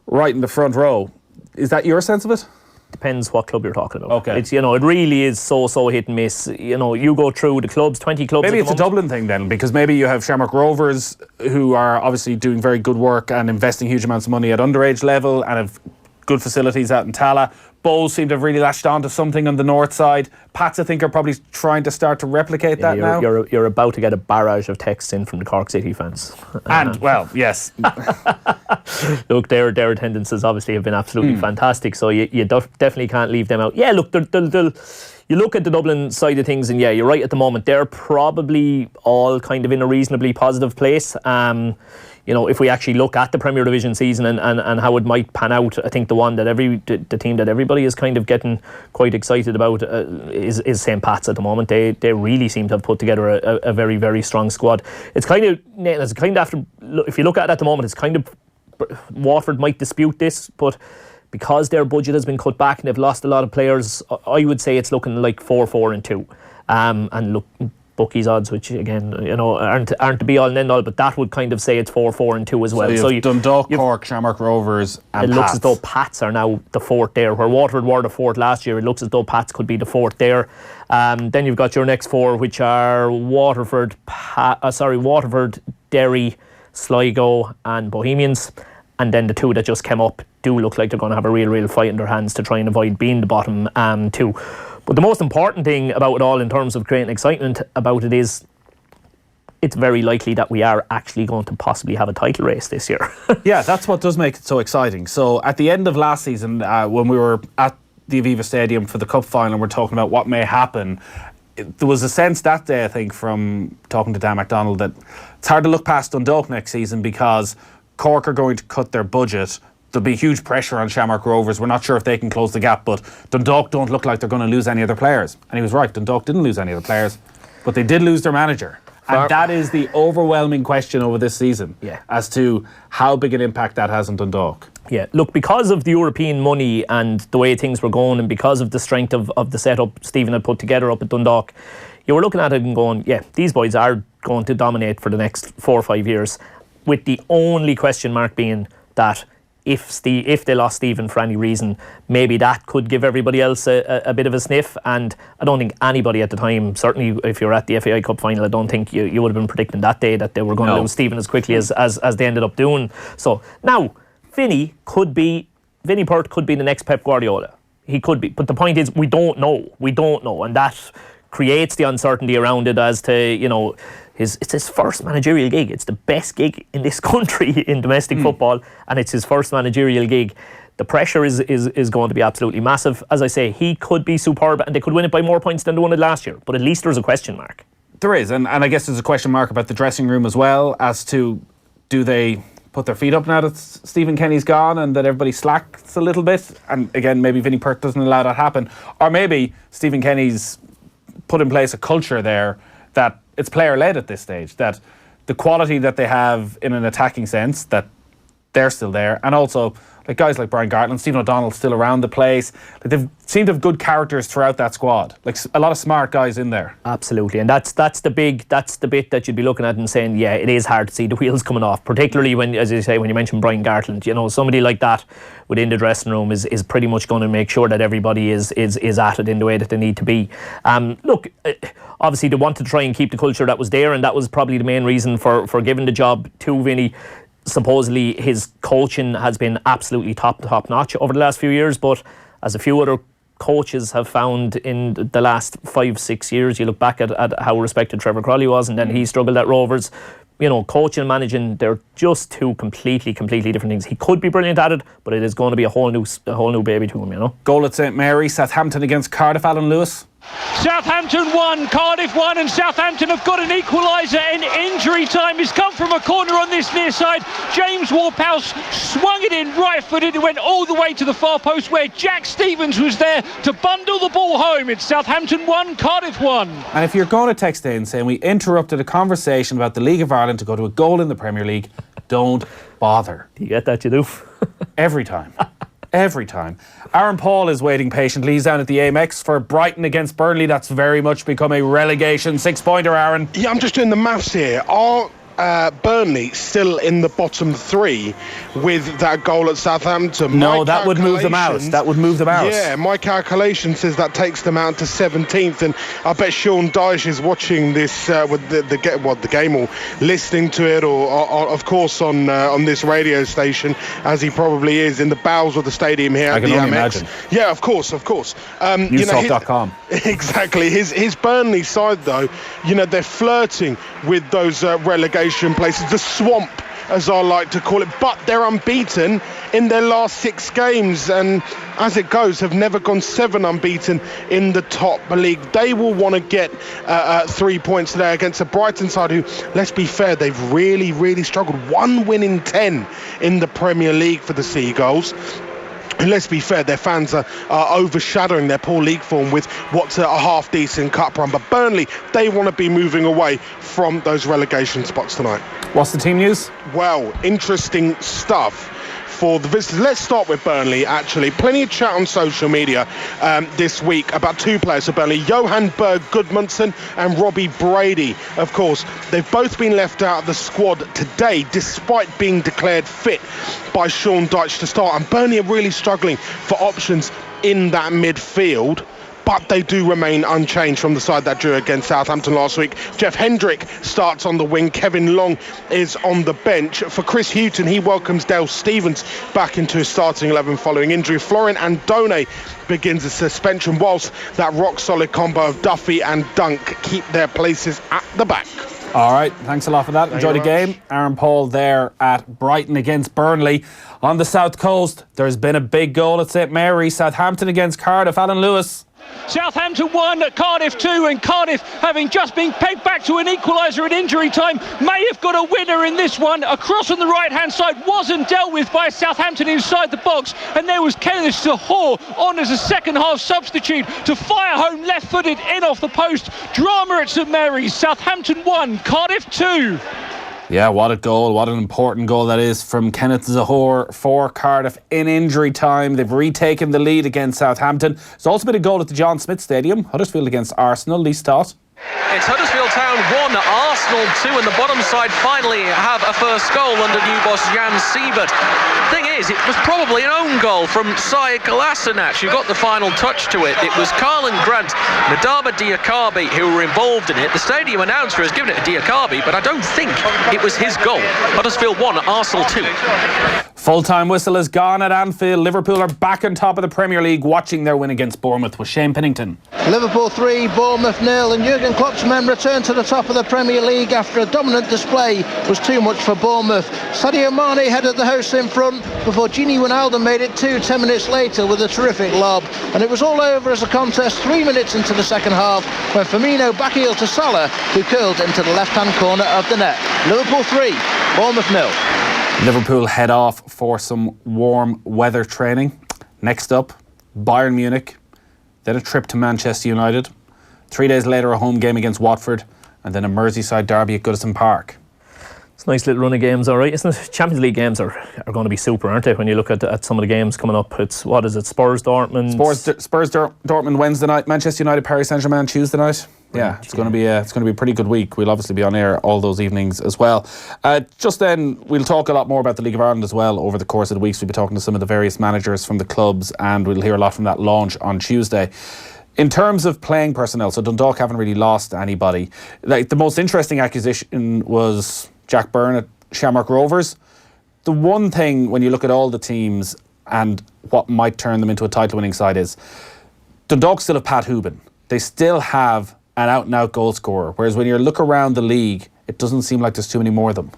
right in the front row. Is that your sense of it? Depends what club you're talking about. Okay. It's, it really is so hit and miss. You go through the clubs, 20 clubs. Maybe it's a Dublin thing then, because maybe you have Shamrock Rovers, who are obviously doing very good work and investing huge amounts of money at underage level and have good facilities out in Tala. Bowls seem to have really latched on to something on the north side. Pats, I think, are probably trying to start to replicate that now. You're about to get a barrage of texts in from the Cork City fans. And, well, yes. Look, their attendances obviously have been absolutely fantastic, so you definitely can't leave them out. Yeah, look, you look at the Dublin side of things, and yeah, you're right at the moment. They're probably all kind of in a reasonably positive place. If we actually look at the Premier Division season and how it might pan out, I think the one that the team that everybody is kind of getting quite excited about is St. Pat's at the moment. They really seem to have put together a very, very strong squad. It's kind of after, if you look at it at the moment, it's kind of, Waterford might dispute this, but because their budget has been cut back and they've lost a lot of players, I would say it's looking like 4-4-2. And look, bookies odds, which again, aren't the be all and end all, but that would kind of say it's 4-4-2 as well. So you've Dundalk, Cork, Shamrock Rovers, and Pats. It looks as though Pats are now the fourth there, where Waterford were the fourth last year. It looks as though Pats could be the fourth there. Then you've got your next four, which are Waterford, Derry, Sligo, and Bohemians. And then the two that just came up do look like they're going to have a real fight in their hands to try and avoid being the bottom two. But the most important thing about it all, in terms of creating excitement about it, is it's very likely that we are actually going to possibly have a title race this year. Yeah, that's what does make it so exciting. So at the end of last season, when we were at the Aviva Stadium for the Cup final, we're talking about what may happen. There was a sense that day, I think, from talking to Dan MacDonald, that it's hard to look past Dundalk next season because Cork are going to cut their budget. There'll be huge pressure on Shamrock Rovers. We're not sure if they can close the gap, but Dundalk don't look like they're going to lose any other players. And he was right, Dundalk didn't lose any other players, but they did lose their manager. And that is the overwhelming question over this season, as to how big an impact that has on Dundalk. Yeah, look, because of the European money and the way things were going, and because of the strength of the setup Stephen had put together up at Dundalk, you were looking at it and going, yeah, these boys are going to dominate for the next 4 or 5 years, with the only question mark being that if they lost Stephen for any reason, maybe that could give everybody else a bit of a sniff. And I don't think anybody at the time, certainly if you're at the FAI Cup final, I don't think you would have been predicting that day that they were going to lose Stephen as quickly as they ended up doing. So now Vinny Perth could be the next Pep Guardiola. He could be, but the point is we don't know, and that creates the uncertainty around it as to, it's his first managerial gig. It's the best gig in this country in domestic football, and it's his first managerial gig. The pressure is going to be absolutely massive. As I say, he could be superb, and they could win it by more points than they won it last year, but at least there's a question mark. There is, and I guess there's a question mark about the dressing room as well, as to, do they put their feet up now that Stephen Kenny's gone and that everybody slacks a little bit? And again, maybe Vinny Perth doesn't allow that to happen. Or maybe Stephen Kenny's put in place a culture there that it's player-led at this stage, that the quality that they have in an attacking sense, that they're still there, and also like guys like Brian Gartland, Stephen O'Donnell still around the place. Like, they've seemed to have good characters throughout that squad, like a lot of smart guys in there. Absolutely, and that's the bit that you'd be looking at and saying, yeah, it is hard to see the wheels coming off, particularly when, as you say, when you mention Brian Gartland, somebody like that within the dressing room is pretty much going to make sure that everybody is at it in the way that they need to be. Look, obviously they want to try and keep the culture that was there, and that was probably the main reason for giving the job to Vinny. Supposedly his coaching has been absolutely top notch over the last few years, but as a few other coaches have found in the last 5-6 years, you look back at how respected Trevor Crowley was, and then he struggled at Rovers. Coaching and managing, they're just two completely different things. He could be brilliant at it, but it is going to be a whole new baby to him, Goal at St Mary, Southampton against Cardiff, Alan Lewis. Southampton 1, Cardiff 1, and Southampton have got an equaliser in injury time. It's come from a corner on this near side. James Ward-Prowse swung it in right-footed. It went all the way to the far post where Jack Stevens was there to bundle the ball home. It's Southampton 1, Cardiff 1. And if you're going to text in saying we interrupted a conversation about the League of Ireland to go to a goal in the Premier League, don't bother. You get that, you do. Every time. Every time. Aaron Paul is waiting patiently. He's down at the Amex for Brighton against Burnley. That's very much become a relegation six-pointer, Aaron. Yeah, I'm just doing the maths here. Burnley still in the bottom three with that goal at Southampton? No, that would move them out. That would move them out. Yeah, my calculation says that takes them out to 17th, and I bet Sean Dyche is watching this with the game or listening to it, or of course on this radio station, as he probably is in the bowels of the stadium here at the Amex. Imagine. Yeah, of course. Newstalk.com. Exactly. His Burnley side, though, they're flirting with those relegation places, the swamp as I like to call it, but they're unbeaten in their last 6 games, and as it goes have never gone 7 unbeaten in the top league. They will want to get 3 points today against a Brighton side who, let's be fair, they've really struggled. 1 win in 10 in the Premier League for the Seagulls. And let's be fair, their fans are overshadowing their poor league form with what's a half-decent cup run. But Burnley, they want to be moving away from those relegation spots tonight. What's the team news? Well, interesting stuff for the visitors. Let's start with Burnley, actually. Plenty of chat on social media this week about 2 players for Burnley, Johan Berg Gudmundsson and Robbie Brady. Of course, they've both been left out of the squad today, despite being declared fit by Sean Dyche to start. And Burnley are really struggling for options in that midfield, but they do remain unchanged from the side that drew against Southampton last week. Jeff Hendrick starts on the wing. Kevin Long is on the bench. For Chris Hughton, he welcomes Dale Stevens back into his starting 11 following injury. Florian Andone begins a suspension, whilst that rock-solid combo of Duffy and Dunk keep their places at the back. All right, thanks a lot for that. Enjoy the game. Aaron Paul there at Brighton against Burnley. On the South Coast, there's been a big goal at St Mary's. Southampton against Cardiff. Alan Lewis. Southampton 1, Cardiff 2, and Cardiff, having just been pegged back to an equaliser at injury time, may have got a winner in this one. A cross on the right-hand side wasn't dealt with by Southampton inside the box, and there was Kenneth Sahor on as a second-half substitute to fire home left-footed in off the post. Drama at St Mary's. Southampton 1, Cardiff 2. Yeah, what a goal. What an important goal that is from Kenneth Zahor for Cardiff in injury time. They've retaken the lead against Southampton. There's also been a goal at the John Smith Stadium. Huddersfield against Arsenal. Least thought. It's Huddersfield Town 1, Arsenal 2, and the bottom side finally have a first goal under new boss Jan Siebert. Thing is, it was probably an own goal from Syed Kolasinac who got the final touch to it. It was Carlin Grant, Nadaba Diakabi who were involved in it. The stadium announcer has given it to Diakabi, but I don't think it was his goal. Huddersfield 1, Arsenal 2. Full-time whistle is gone at Anfield. Liverpool are back on top of the Premier League, watching their win against Bournemouth with Shane Pennington. Liverpool 3, Bournemouth 0, and Jurgen Klopp's men return to the top of the Premier League after a dominant display was too much for Bournemouth. Sadio Mane headed the hosts in front before Gini Wijnaldum made it 10 minutes later with a terrific lob. And it was all over as a contest 3 minutes into the second half when Firmino backheel to Salah, who curled into the left-hand corner of the net. Liverpool 3, Bournemouth 0. Liverpool head off for some warm weather training. Next up, Bayern Munich, then a trip to Manchester United. 3 days later, a home game against Watford, and then a Merseyside derby at Goodison Park. It's a nice little run of games, all right, isn't it? Champions League games are going to be super, aren't they? When you look at some of the games coming up, it's what is it? Spurs Dortmund. Spurs Dortmund Wednesday night. Manchester United Paris Saint-Germain Tuesday night. Yeah, it's going to be a pretty good week. We'll obviously be on air all those evenings as well. Just then, we'll talk a lot more about the League of Ireland as well over the course of the weeks. We'll be talking to some of the various managers from the clubs, and we'll hear a lot from that launch on Tuesday. In terms of playing personnel, so Dundalk haven't really lost anybody. Like, the most interesting acquisition was Jack Byrne at Shamrock Rovers. The one thing when you look at all the teams and what might turn them into a title-winning side is Dundalk still have Pat Hooban. They still have an out-and-out goal scorer, whereas when you look around the league, it doesn't seem like there's too many more of them.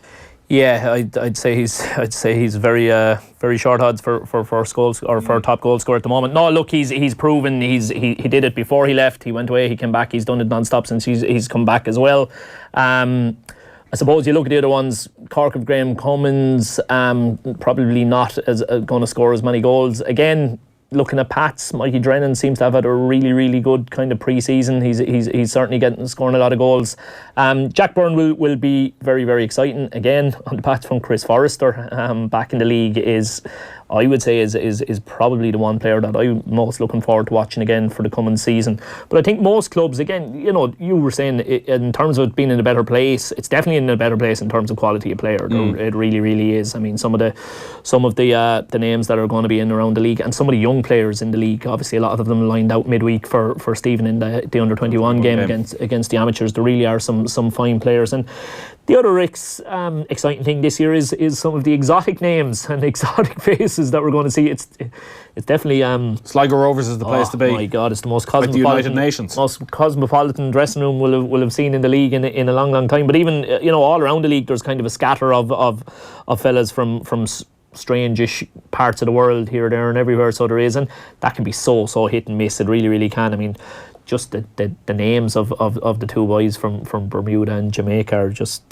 Yeah, I'd say he's very short odds for first goals or for top goal scorer at the moment. No, look, he's proven he did it before he left. He went away, he came back. He's done it non-stop since he's come back as well. I suppose you look at the other ones. Cork of Graham Cummins, probably not as going to score as many goals again. Looking at Pats, Mikey Drennan seems to have had a really good kind of pre-season. He's certainly scoring a lot of goals. Jack Byrne will be very exciting again on the back from Chris Forrester. Back in the league I would say is probably the one player that I'm most looking forward to watching again for the coming season. But I think most clubs, again, you were saying in terms of it being in a better place, it's definitely in a better place in terms of quality of player. It really is. I mean, some of the names that are going to be in around the league, and some of the young players in the league, obviously a lot of them lined out midweek for Stephen in the under-21 game against the amateurs. There really are some fine players. And the other exciting thing this year is some of the exotic names and exotic faces that we're going to see. It's definitely Sligo Rovers is the place to be. Oh my God, it's the most cosmopolitan, like the United Nations. Most cosmopolitan dressing room will have seen in the league in a long time. But even all around the league, there's kind of a scatter of fellas from strange-ish parts of the world here, there, and everywhere. So there is, and that can be so hit and miss. It really can. I mean, just the names of the two boys from Bermuda and Jamaica are just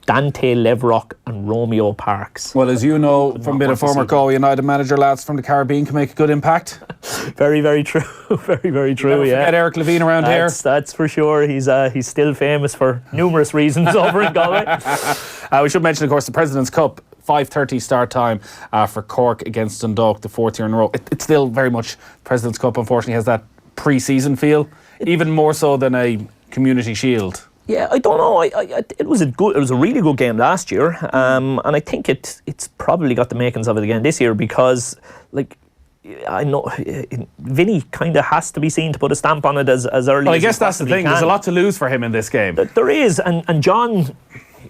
Dante Levrock and Romeo Parks. Well, as you know from being a former Galway United manager, lads from the Caribbean can make a good impact. Very true. Very true. You never forget Eric Levine around here. That's for sure. He's still famous for numerous reasons over in Galway. We should mention, of course, the President's Cup. 5:30 start time for Cork against Dundalk, the fourth year in a row. It's still very much President's Cup, unfortunately, has that pre-season feel, even more so than a Community Shield. Yeah, I don't know. It was a really good game last year, and I think it's probably got the makings of it again this year because, like, I know Vinny kind of has to be seen to put a stamp on it as early. Well, I guess that's the thing. There's a lot to lose for him in this game. There is, and John.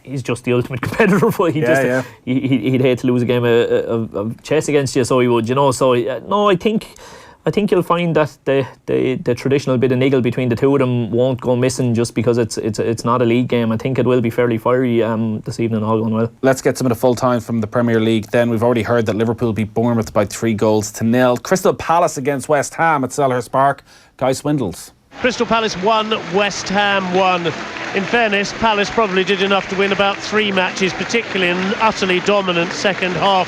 He's just the ultimate competitor. He'd hate to lose a game of chess against you, so he would, So no, I think you'll find that the traditional bit of niggle between the two of them won't go missing just because it's not a league game. I think it will be fairly fiery this evening, all going well. Let's get some of the full time from the Premier League. Then we've already heard that Liverpool beat Bournemouth by 3-0. Crystal Palace against West Ham at Selhurst Park. Guy Swindles. Crystal Palace 1, West Ham 1. In fairness, Palace probably did enough to win about 3 matches, particularly an utterly dominant second half.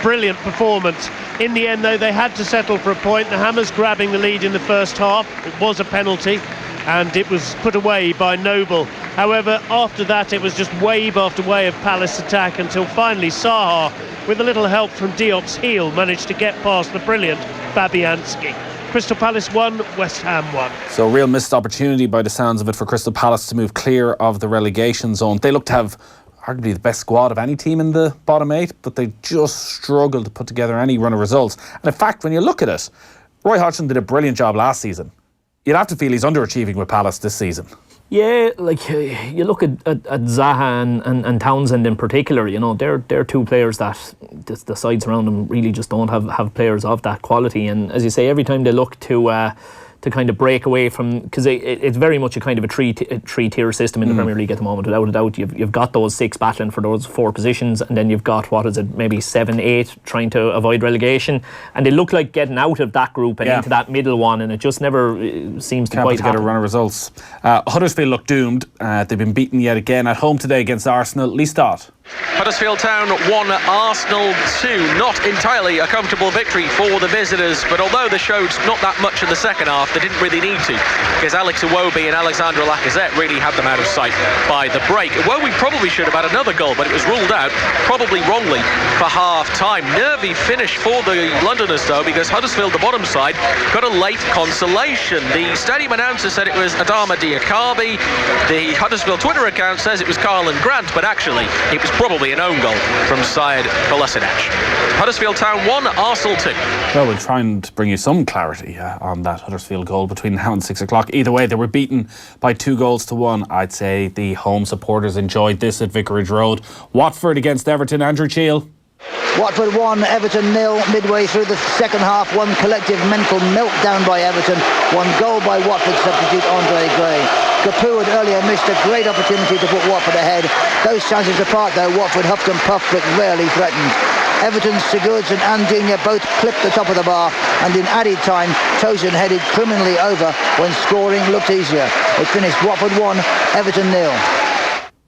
Brilliant performance. In the end, though, they had to settle for a point. The Hammers grabbing the lead in the first half. It was a penalty, and it was put away by Noble. However, after that, it was just wave after wave of Palace attack until finally Saha, with a little help from Diop's heel, managed to get past the brilliant Fabianski. Crystal Palace 1, West Ham 1. So real missed opportunity by the sounds of it for Crystal Palace to move clear of the relegation zone. They look to have arguably the best squad of any team in the bottom 8, but they just struggled to put together any run of results. And in fact, when you look at it, Roy Hodgson did a brilliant job last season. You'd have to feel he's underachieving with Palace this season. Yeah, like you look at Zaha and Townsend in particular, they're two players that the sides around them really just don't have players of that quality. And as you say, every time they look to kind of break away from, because it's very much a kind of a three-tier system in the Premier League at the moment, without a doubt. You've got those 6 battling for those 4 positions, and then you've got, maybe 7, 8 trying to avoid relegation, and they look like getting out of that group and into that middle one, and it just never seems to quite get a run of results. Huddersfield look doomed. They've been beaten yet again at home today against Arsenal. Lee Stott. Huddersfield Town 1, Arsenal 2. Not entirely a comfortable victory for the visitors, but although they showed not that much in the second half, they didn't really need to, because Alex Iwobi and Alexandre Lacazette really had them out of sight by the break. Iwobi probably should have had another goal, but it was ruled out, probably wrongly, for half-time. Nervy finish for the Londoners, though, because Huddersfield, the bottom side, got a late consolation. The stadium announcer said it was Adama Diakabi. The Huddersfield Twitter account says it was Carlin Grant, but actually it was probably an own goal from Syed Kolasinac. Huddersfield Town 1, Arsenal 2. Well, we'll try and bring you some clarity on that Huddersfield goal between now and 6 o'clock. Either way, they were beaten by 2-1. I'd say the home supporters enjoyed this at Vicarage Road. Watford against Everton. Andrew Cheal. Watford 1, Everton 0 midway through the second half. One collective mental meltdown by Everton. One goal by Watford substitute Andre Gray. Capoue had earlier missed a great opportunity to put Watford ahead. Those chances apart though, Watford huffed and puffed but rarely threatened. Everton's Sigurds and Andinia both clipped the top of the bar, and in added time Tosin headed criminally over when scoring looked easier. It finished Watford 1, Everton 0.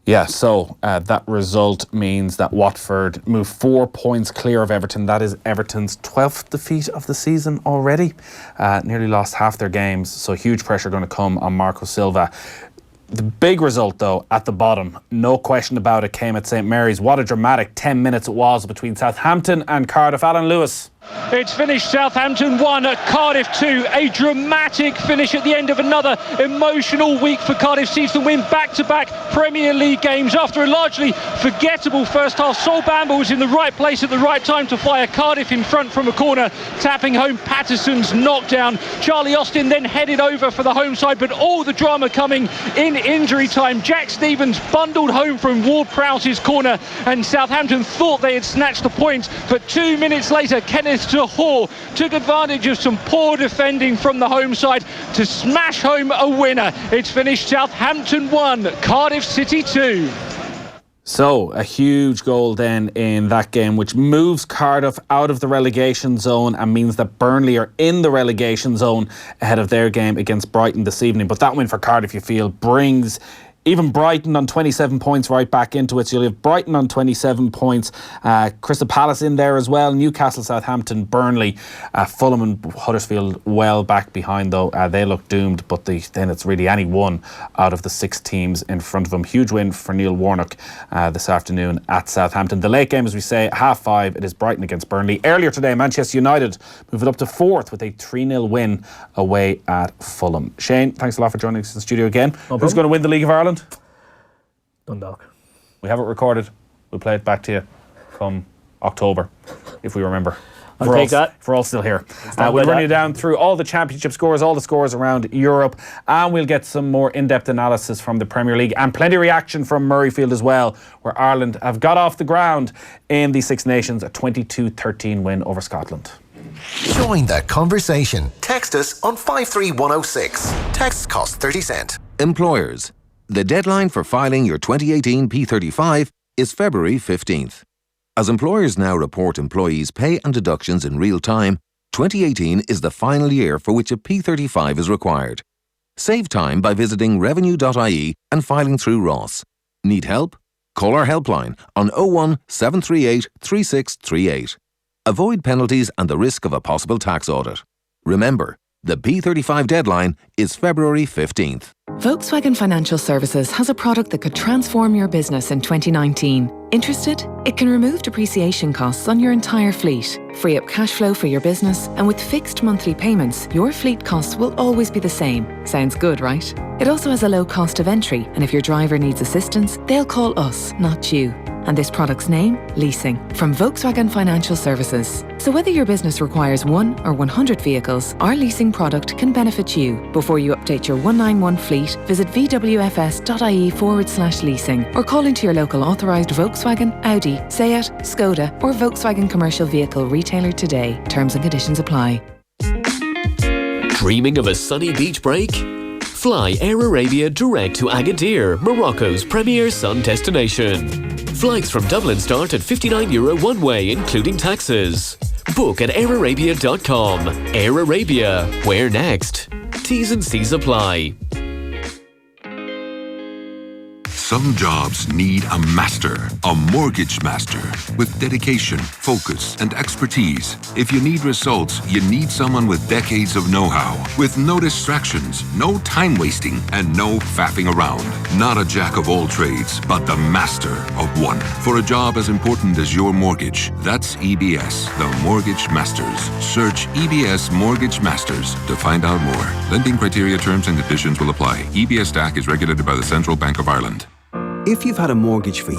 Yeah, so that result means that Watford move 4 points clear of Everton. That is Everton's 12th defeat of the season already. Nearly lost half their games, so huge pressure going to come on Marco Silva. The big result, though, at the bottom, no question about it, came at St Mary's. What a dramatic 10 minutes it was between Southampton and Cardiff. Alan Lewis. It's finished Southampton 1 at Cardiff 2. A dramatic finish at the end of another emotional week for Cardiff. Sees them win back-to-back Premier League games after a largely forgettable first half. Sol Bamba was in the right place at the right time to fire Cardiff in front from a corner, tapping home Patterson's knockdown. Charlie Austin then headed over for the home side, but all the drama coming in injury time. Jack Stevens bundled home from Ward-Prowse's corner, and Southampton thought they had snatched the points, but 2 minutes later, Kenneth Tahor took advantage of some poor defending from the home side to smash home a winner. It's finished Southampton 1, Cardiff City 2. So, a huge goal then in that game, which moves Cardiff out of the relegation zone and means that Burnley are in the relegation zone ahead of their game against Brighton this evening. But that win for Cardiff, you feel, brings even Brighton on 27 points right back into it. So you'll have Brighton on 27 points, Crystal Palace in there as well, Newcastle, Southampton, Burnley, Fulham and Huddersfield well back behind though. They look doomed, but then it's really any one out of the 6 teams in front of them. Huge win for Neil Warnock this afternoon at Southampton. The late game, as we say, 5:30, it is Brighton against Burnley. Earlier today, Manchester United moved up to 4th with a 3-0 win away at Fulham. Shane, thanks a lot for joining us in the studio again. Who's going to win the League of Ireland? Dundalk. We have it recorded. We'll play it back to you come October, if we remember. I'll take that. If we're all still here. We'll run you down through all the championship scores, all the scores around Europe, and we'll get some more in-depth analysis from the Premier League and plenty of reaction from Murrayfield as well, where Ireland have got off the ground in the Six Nations, a 22-13 win over Scotland. Join the conversation. Text us on 53106. Texts cost 30 cents. Employers. The deadline for filing your 2018 P35 is February 15th. As employers now report employees' pay and deductions in real time, 2018 is the final year for which a P35 is required. Save time by visiting revenue.ie and filing through Ross. Need help? Call our helpline on 01 738 3638. Avoid penalties and the risk of a possible tax audit. Remember, the P35 deadline is February 15th. Volkswagen Financial Services has a product that could transform your business in 2019. Interested? It can remove depreciation costs on your entire fleet, free up cash flow for your business, and with fixed monthly payments, your fleet costs will always be the same. Sounds good, right? It also has a low cost of entry, and if your driver needs assistance, they'll call us, not you. And this product's name? Leasing, from Volkswagen Financial Services. So whether your business requires 1 or 100 vehicles, our leasing product can benefit you. Before you update your 191 fleet, visit vwfs.ie/leasing or call into your local authorised Volkswagen, Audi, Seat, Skoda or Volkswagen commercial vehicle retailer today. Terms and conditions apply. Dreaming of a sunny beach break? Fly Air Arabia direct to Agadir, Morocco's premier sun destination. Flights from Dublin start at €59 one way, including taxes. Book at airarabia.com. Air Arabia, where next? T's and C's apply. Some jobs need a master, a mortgage master, with dedication, focus, and expertise. If you need results, you need someone with decades of know-how, with no distractions, no time wasting, and no faffing around. Not a jack of all trades, but the master of one. For a job as important as your mortgage, that's EBS, the Mortgage Masters. Search EBS Mortgage Masters to find out more. Lending criteria, terms, and conditions will apply. EBS DAC is regulated by the Central Bank of Ireland. If you've had a mortgage for